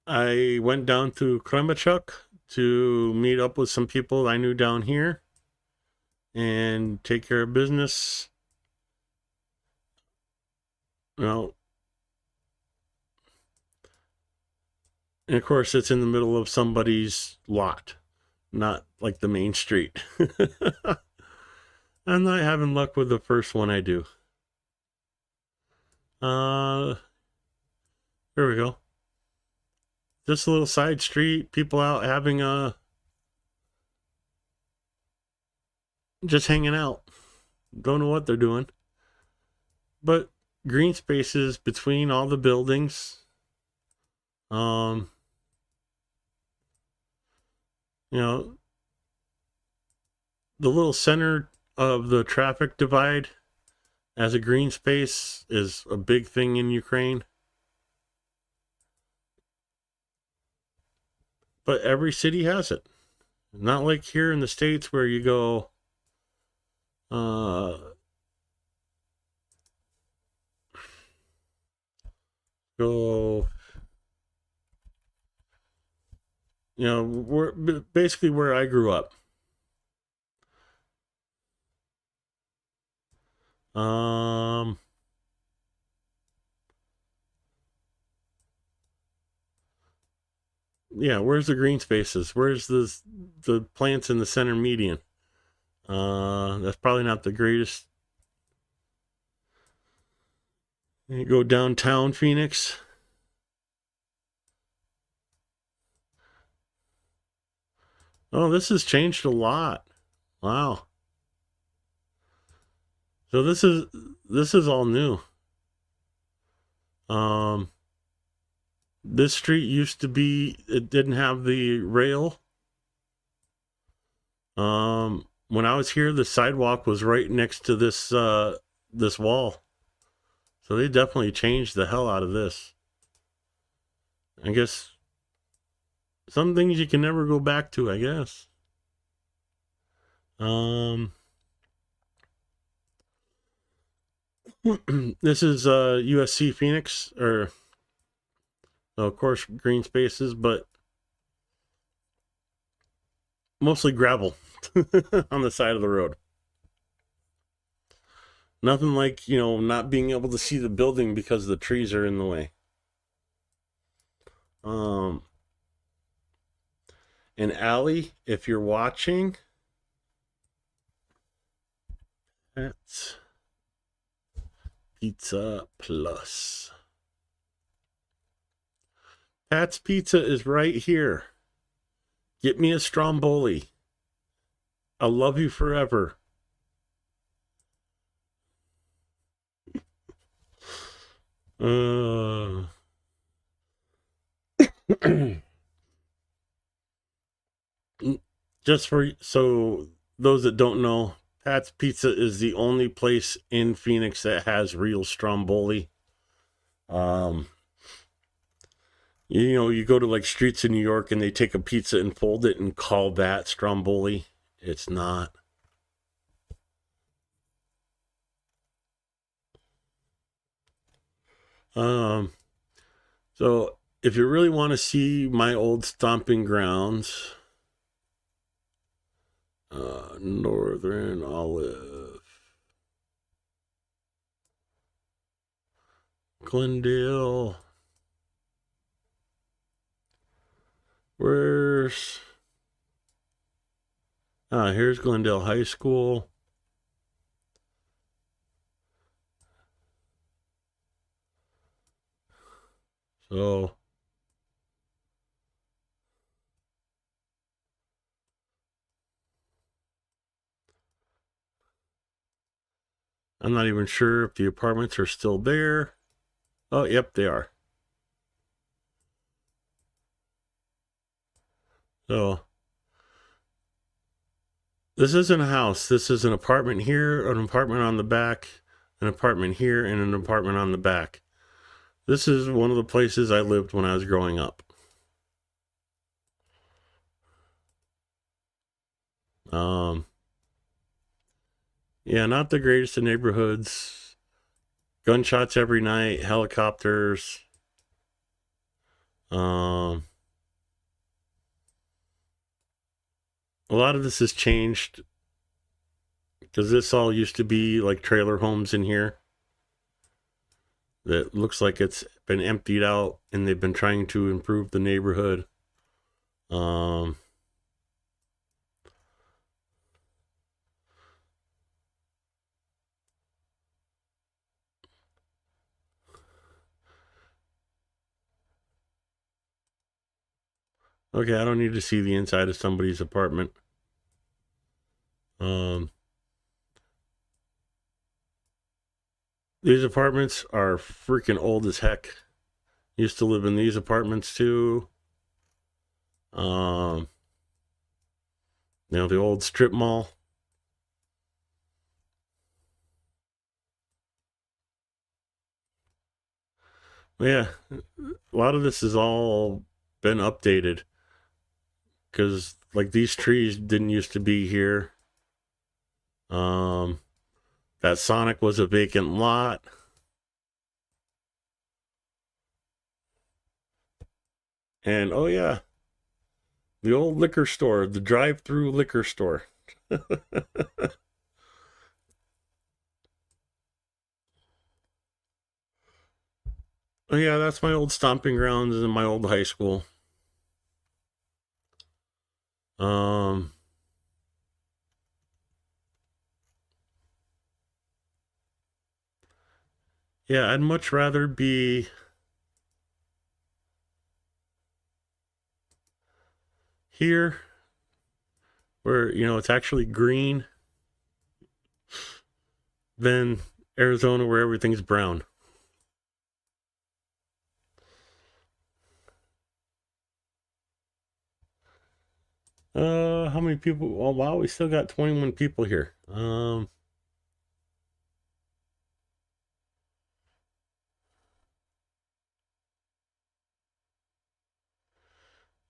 I went down to Kremenchuk to meet up with some people I knew down here and take care of business. Well, and of course, it's in the middle of somebody's lot, not like the main street. I'm not having luck with the first one I do. There we go. Just a little side street, people out having just hanging out. Don't know what they're doing. But green spaces between all the buildings. You know, the little center of the traffic divide as a green space is a big thing in Ukraine. But every city has it. Not like here in the States where you go, you know, we're basically where I grew up. Yeah, where's the green spaces? Where's the plants in the center median? That's probably not the greatest. You go downtown Phoenix. Oh, this has changed a lot. Wow. So this is all new. This street used to be, it didn't have the rail. When I was here, the sidewalk was right next to this this wall. So they definitely changed the hell out of this. I guess some things you can never go back to, I guess. This is USC Phoenix, or of course green spaces, but mostly gravel on the side of the road. Nothing like, you know, not being able to see the building because the trees are in the way. And Allie, if you're watching, that's Pizza Plus. Pat's Pizza is right here. Get me a Stromboli. I'll love you forever. Just for so those that don't know, Pat's Pizza is the only place in Phoenix that has real Stromboli. You know, you go to like streets in New York and they take a pizza and fold it and call that Stromboli. It's not. So if you really want to see my old stomping grounds, Northern Olive, Glendale. Where's... here's Glendale High School. So I'm not even sure if the apartments are still there. Oh, yep, they are. So this isn't a house. This is an apartment here, an apartment on the back, an apartment here, and an apartment on the back. This is one of the places I lived when I was growing up. Yeah, not the greatest of neighborhoods. Gunshots every night, helicopters. A lot of this has changed because this all used to be like trailer homes in here. That looks like it's been emptied out and they've been trying to improve the neighborhood. Okay, I don't need to see the inside of somebody's apartment. These apartments are freaking old as heck. Used to live in these apartments too. You know, the old strip mall. Yeah, a lot of this has all been updated because like these trees didn't used to be here. That Sonic was a vacant lot. And oh yeah, the old liquor store, the drive-through liquor store. Oh yeah, that's my old stomping grounds in my old high school. Yeah, I'd much rather be here where, you know, it's actually green than Arizona where everything's brown. How many people? Oh, wow, we still got 21 people here.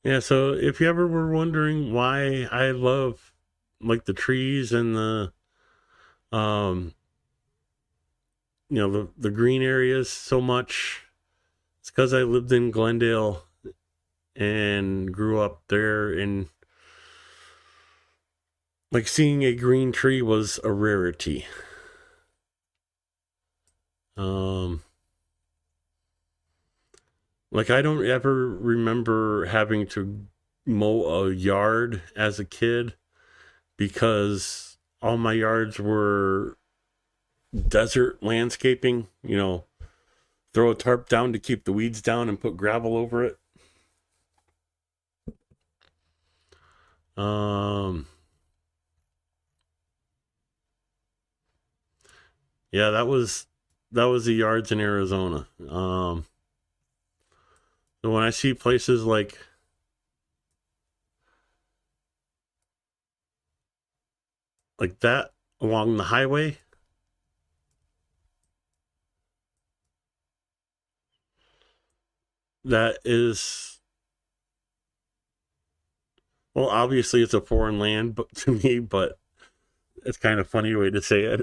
Yeah, so if you ever were wondering why I love like the trees and the you know, the green areas so much, it's because I lived in Glendale and grew up there, and like seeing a green tree was a rarity. Like I don't ever remember having to mow a yard as a kid because all my yards were desert landscaping, you know, throw a tarp down to keep the weeds down and put gravel over it. Yeah, that was the yards in Arizona. So when I see places like that along the highway, that is, well, obviously it's a foreign land but to me, but it's kind of funny way to say it.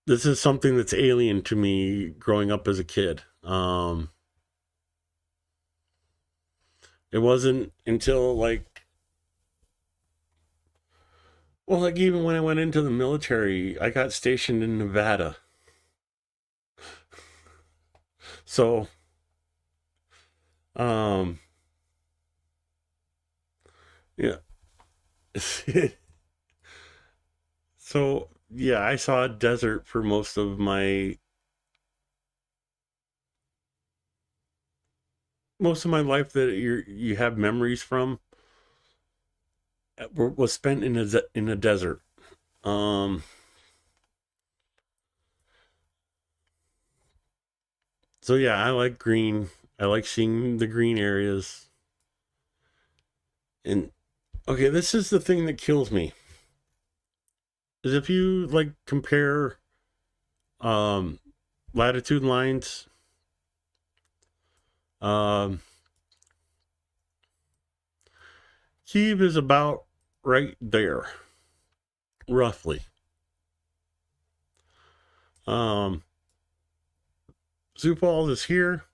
This is something that's alien to me growing up as a kid. It wasn't until like, well, like even when I went into the military, I got stationed in Nevada. So, yeah. So, yeah, I saw a desert for most of my life that you have memories from was spent in a desert. So yeah, I like green. I like seeing the green areas. And okay, this is the thing that kills me. Is if you like compare latitude lines, Kyiv is about right there, roughly. Sioux Falls is here.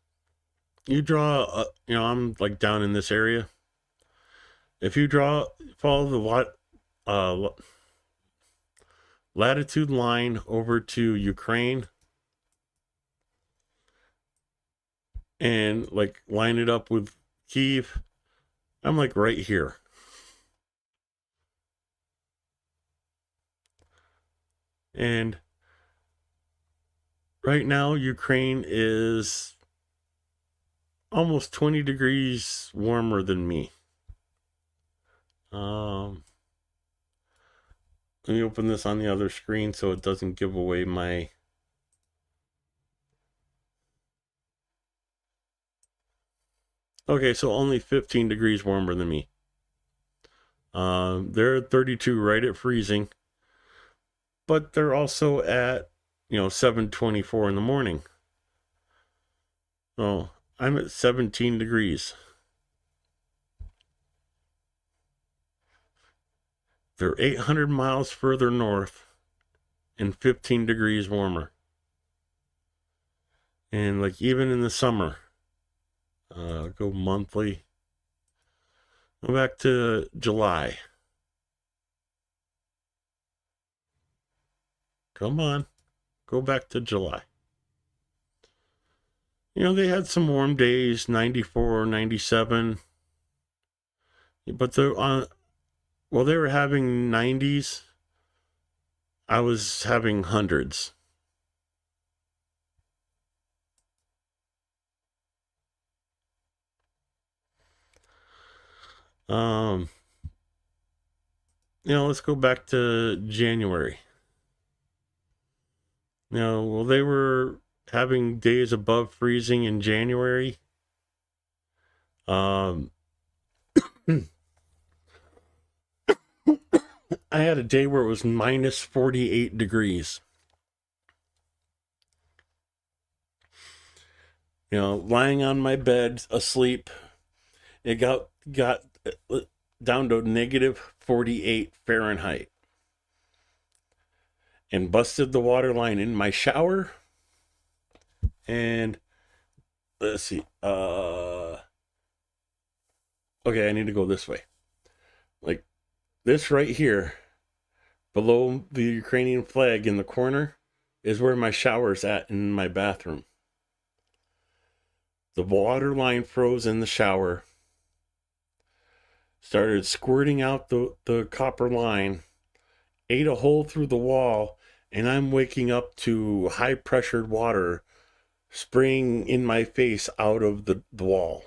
You draw, I'm like down in this area. If you follow the latitude line over to Ukraine and like line it up with Kyiv, I'm like right here. And right now, Ukraine is almost 20 degrees warmer than me. Let me open this on the other screen so it doesn't give away my... Okay, so only 15 degrees warmer than me. They're at 32, right at freezing. But they're also at, 7:24 in the morning. So I'm at 17 degrees. They're 800 miles further north and 15 degrees warmer. And like even in the summer, go monthly. Go back to July. Come on. Go back to July. They had some warm days, 94, 97. But they were having 90s. I was having hundreds. Let's go back to January. They were having days above freezing in January. I had a day where it was minus 48 degrees. Lying on my bed, asleep, it got down to negative 48 Fahrenheit. And busted the water line in my shower. And let's see. Okay, I need to go this way. Like this right here, below the Ukrainian flag in the corner, is where my shower's at in my bathroom. The water line froze in the shower. Started squirting out the copper line. Ate a hole through the wall. And I'm waking up to high pressured water spraying in my face out of the wall.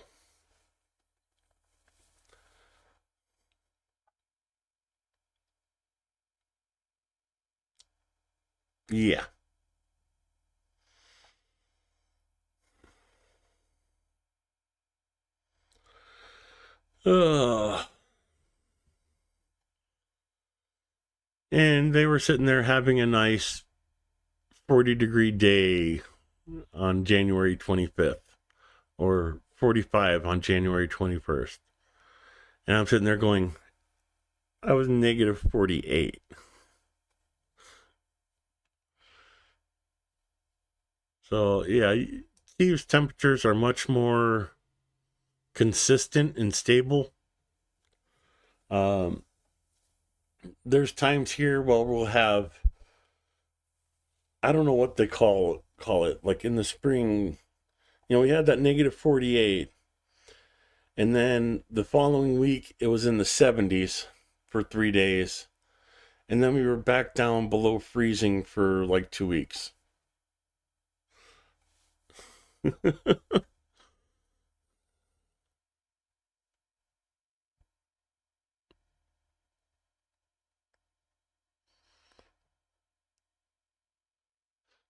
Yeah. And they were sitting there having a nice 40-degree day on January 25th, or 45 on January 21st. And I'm sitting there going, I was negative 48. So, yeah, Kiev's temperatures are much more consistent and stable. There's times here where we'll have, I don't know what they call it, like in the spring, we had that negative 48, and then the following week it was in the 70s for 3 days, and then we were back down below freezing for like 2 weeks.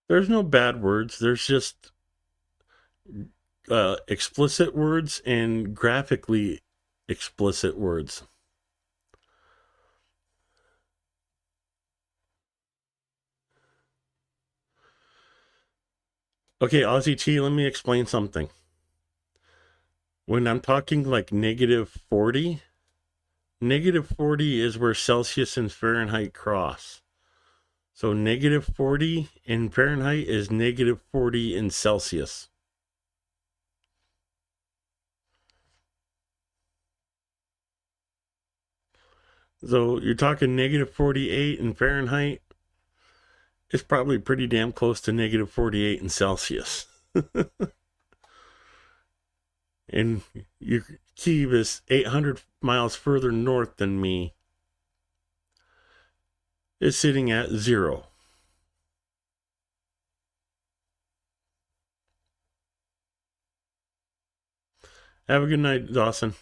There's no bad words. There's just explicit words and graphically explicit words. Okay, Aussie T, let me explain something. When I'm talking like negative 40 is where Celsius and Fahrenheit cross. So negative 40 in Fahrenheit is negative 40 in Celsius. So you're talking negative 48 in Fahrenheit. It's probably pretty damn close to negative 48 in Celsius. And Kyiv is 800 miles further north than me. It's sitting at 0. Have a good night, Dawson.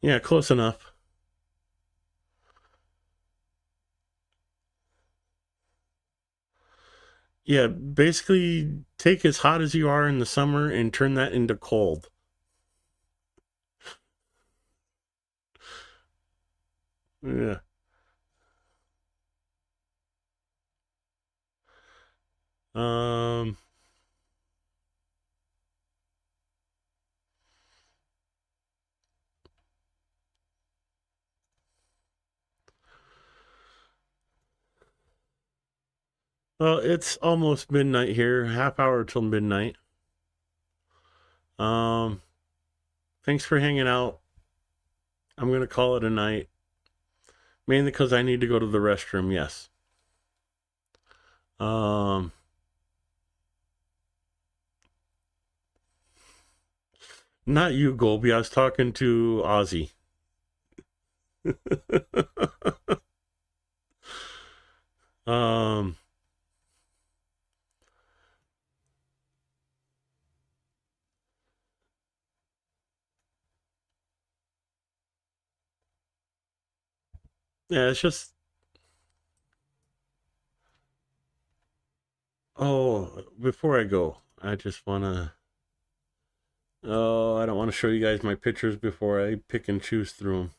Yeah, close enough. Yeah, basically take as hot as you are in the summer and turn that into cold. Yeah. Um Well, it's almost midnight here, half hour till midnight. Thanks for hanging out. I'm going to call it a night. Mainly because I need to go to the restroom, yes. Not you, Golby. I was talking to Ozzy. Yeah, it's just. Oh, before I go, I just want to. Oh, I don't want to show you guys my pictures before I pick and choose through them.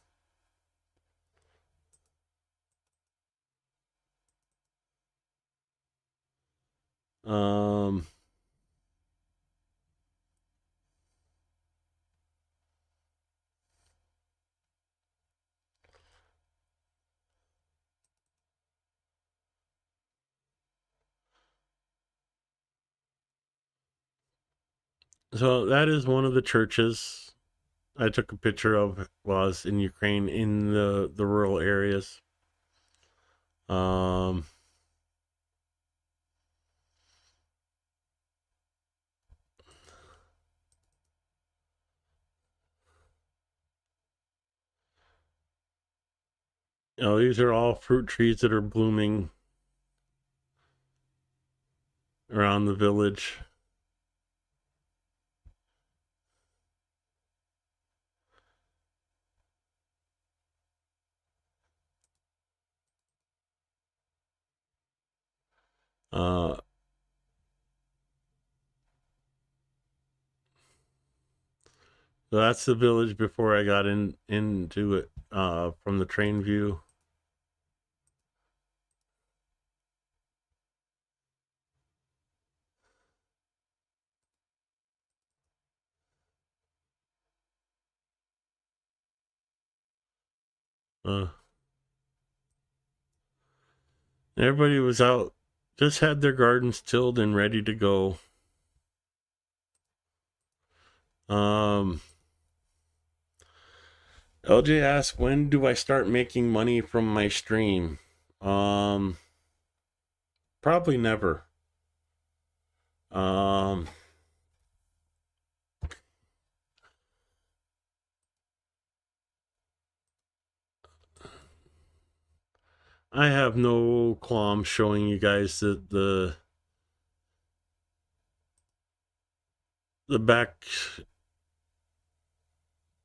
So that is one of the churches I took a picture of while I was in Ukraine in the rural areas. These are all fruit trees that are blooming around the village. So that's the village before I got into it from the train view. Everybody was out, just had their gardens tilled and ready to go. LJ asked, when do I start making money from my stream? Probably never. I have no qualms showing you guys the back,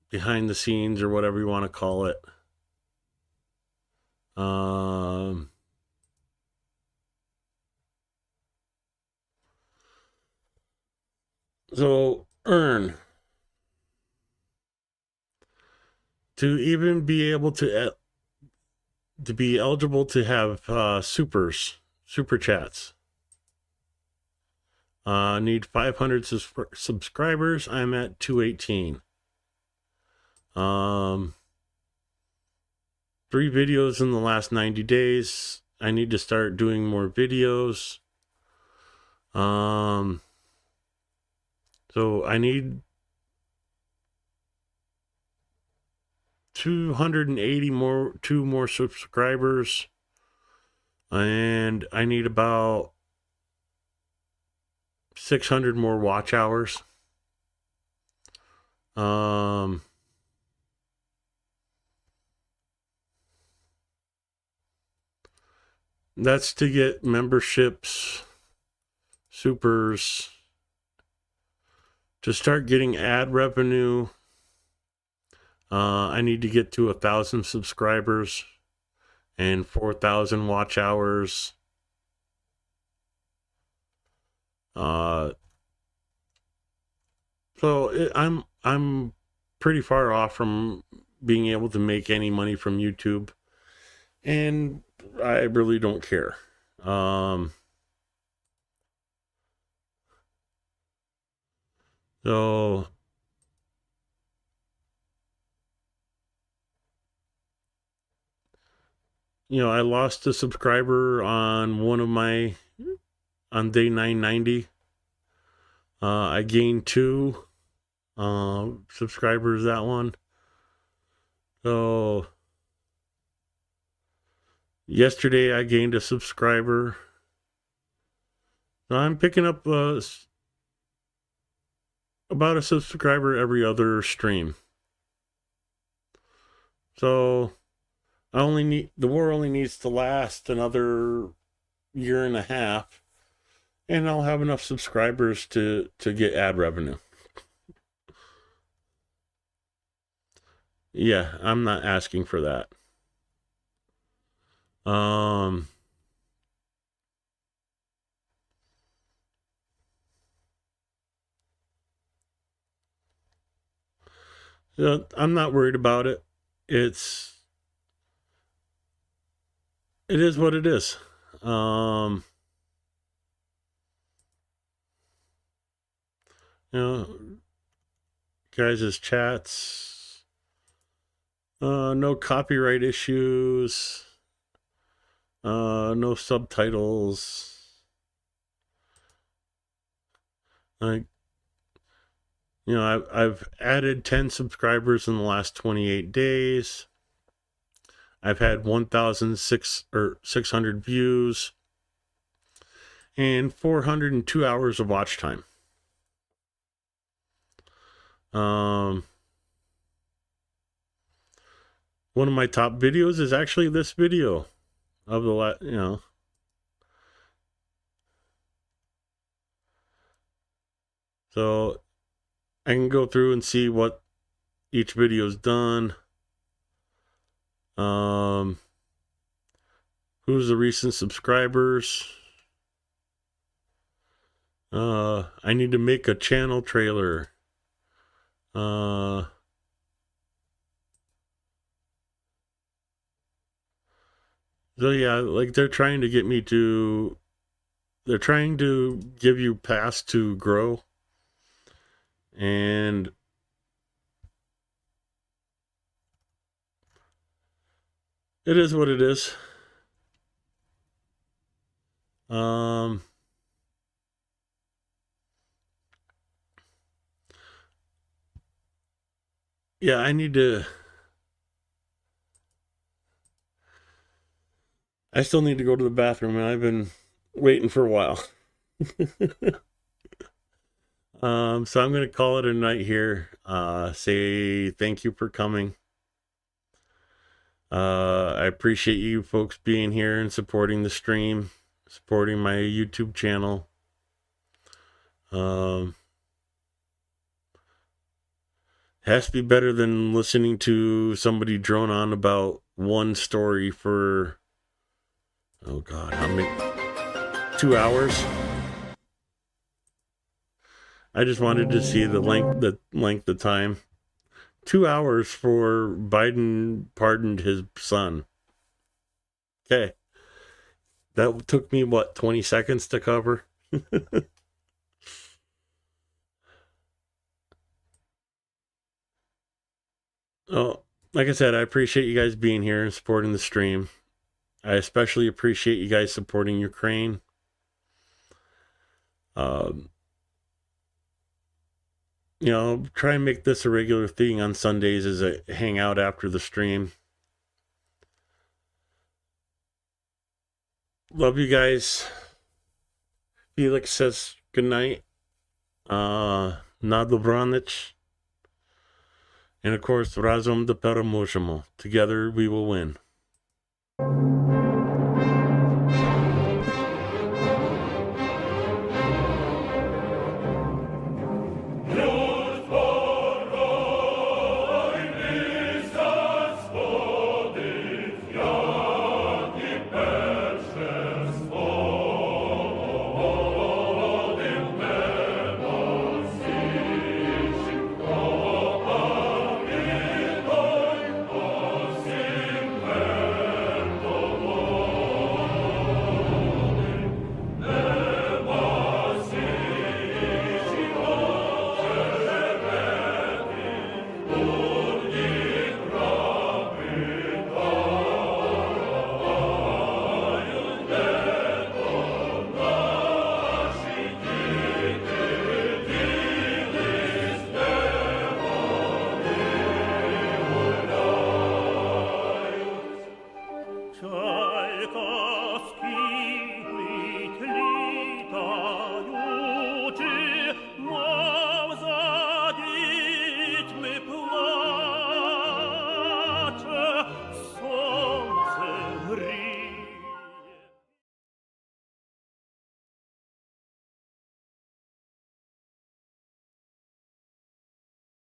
behind the scenes, or whatever you want to call it. So earn, to even be able to be eligible to have super chats. Need 500 subscribers. I'm at 218. 3 videos in the last 90 days. I need to start doing more videos. So I need 280 more, 2 more subscribers, and I need about 600 more watch hours. That's to get memberships, supers, to start getting ad revenue. I need to get to 1,000 subscribers and 4,000 watch hours. I'm pretty far off from being able to make any money from YouTube, and I really don't care. So I lost a subscriber on on day 990. I gained 2 subscribers that one. So yesterday I gained a subscriber. So I'm picking up about a subscriber every other stream. So the war only needs to last another 1.5 years, and I'll have enough subscribers to get ad revenue. Yeah, I'm not asking for that. I'm not worried about it. It is what it is. Guys' chats, no copyright issues, no subtitles. I've added 10 subscribers in the last 28 days. I've had 1,600 views and 402 hours of watch time. One of my top videos is actually this video of the So I can go through and see what each video's done. Who's the recent subscribers? I need to make a channel trailer. So yeah, like they're trying to get me to, they're trying to give you paths to grow. And it is what it is. Yeah, I still need to go to the bathroom, and I've been waiting for a while. So I'm going to call it a night here. Say thank you for coming. I appreciate you folks being here and supporting the stream, supporting my YouTube channel. Has to be better than listening to somebody drone on about one story for, oh God, how many? 2 hours? I just wanted to see the length of time. 2 hours for Biden pardoned his son. Okay. That took me, what, 20 seconds to cover? Oh, like I said, I appreciate you guys being here and supporting the stream. I especially appreciate you guys supporting Ukraine. You know, try and make this a regular thing on Sundays as a hangout after the stream. Love you guys. Felix says good night. Na dobranoc. And of course, razom do peremôžemo. Together we will win.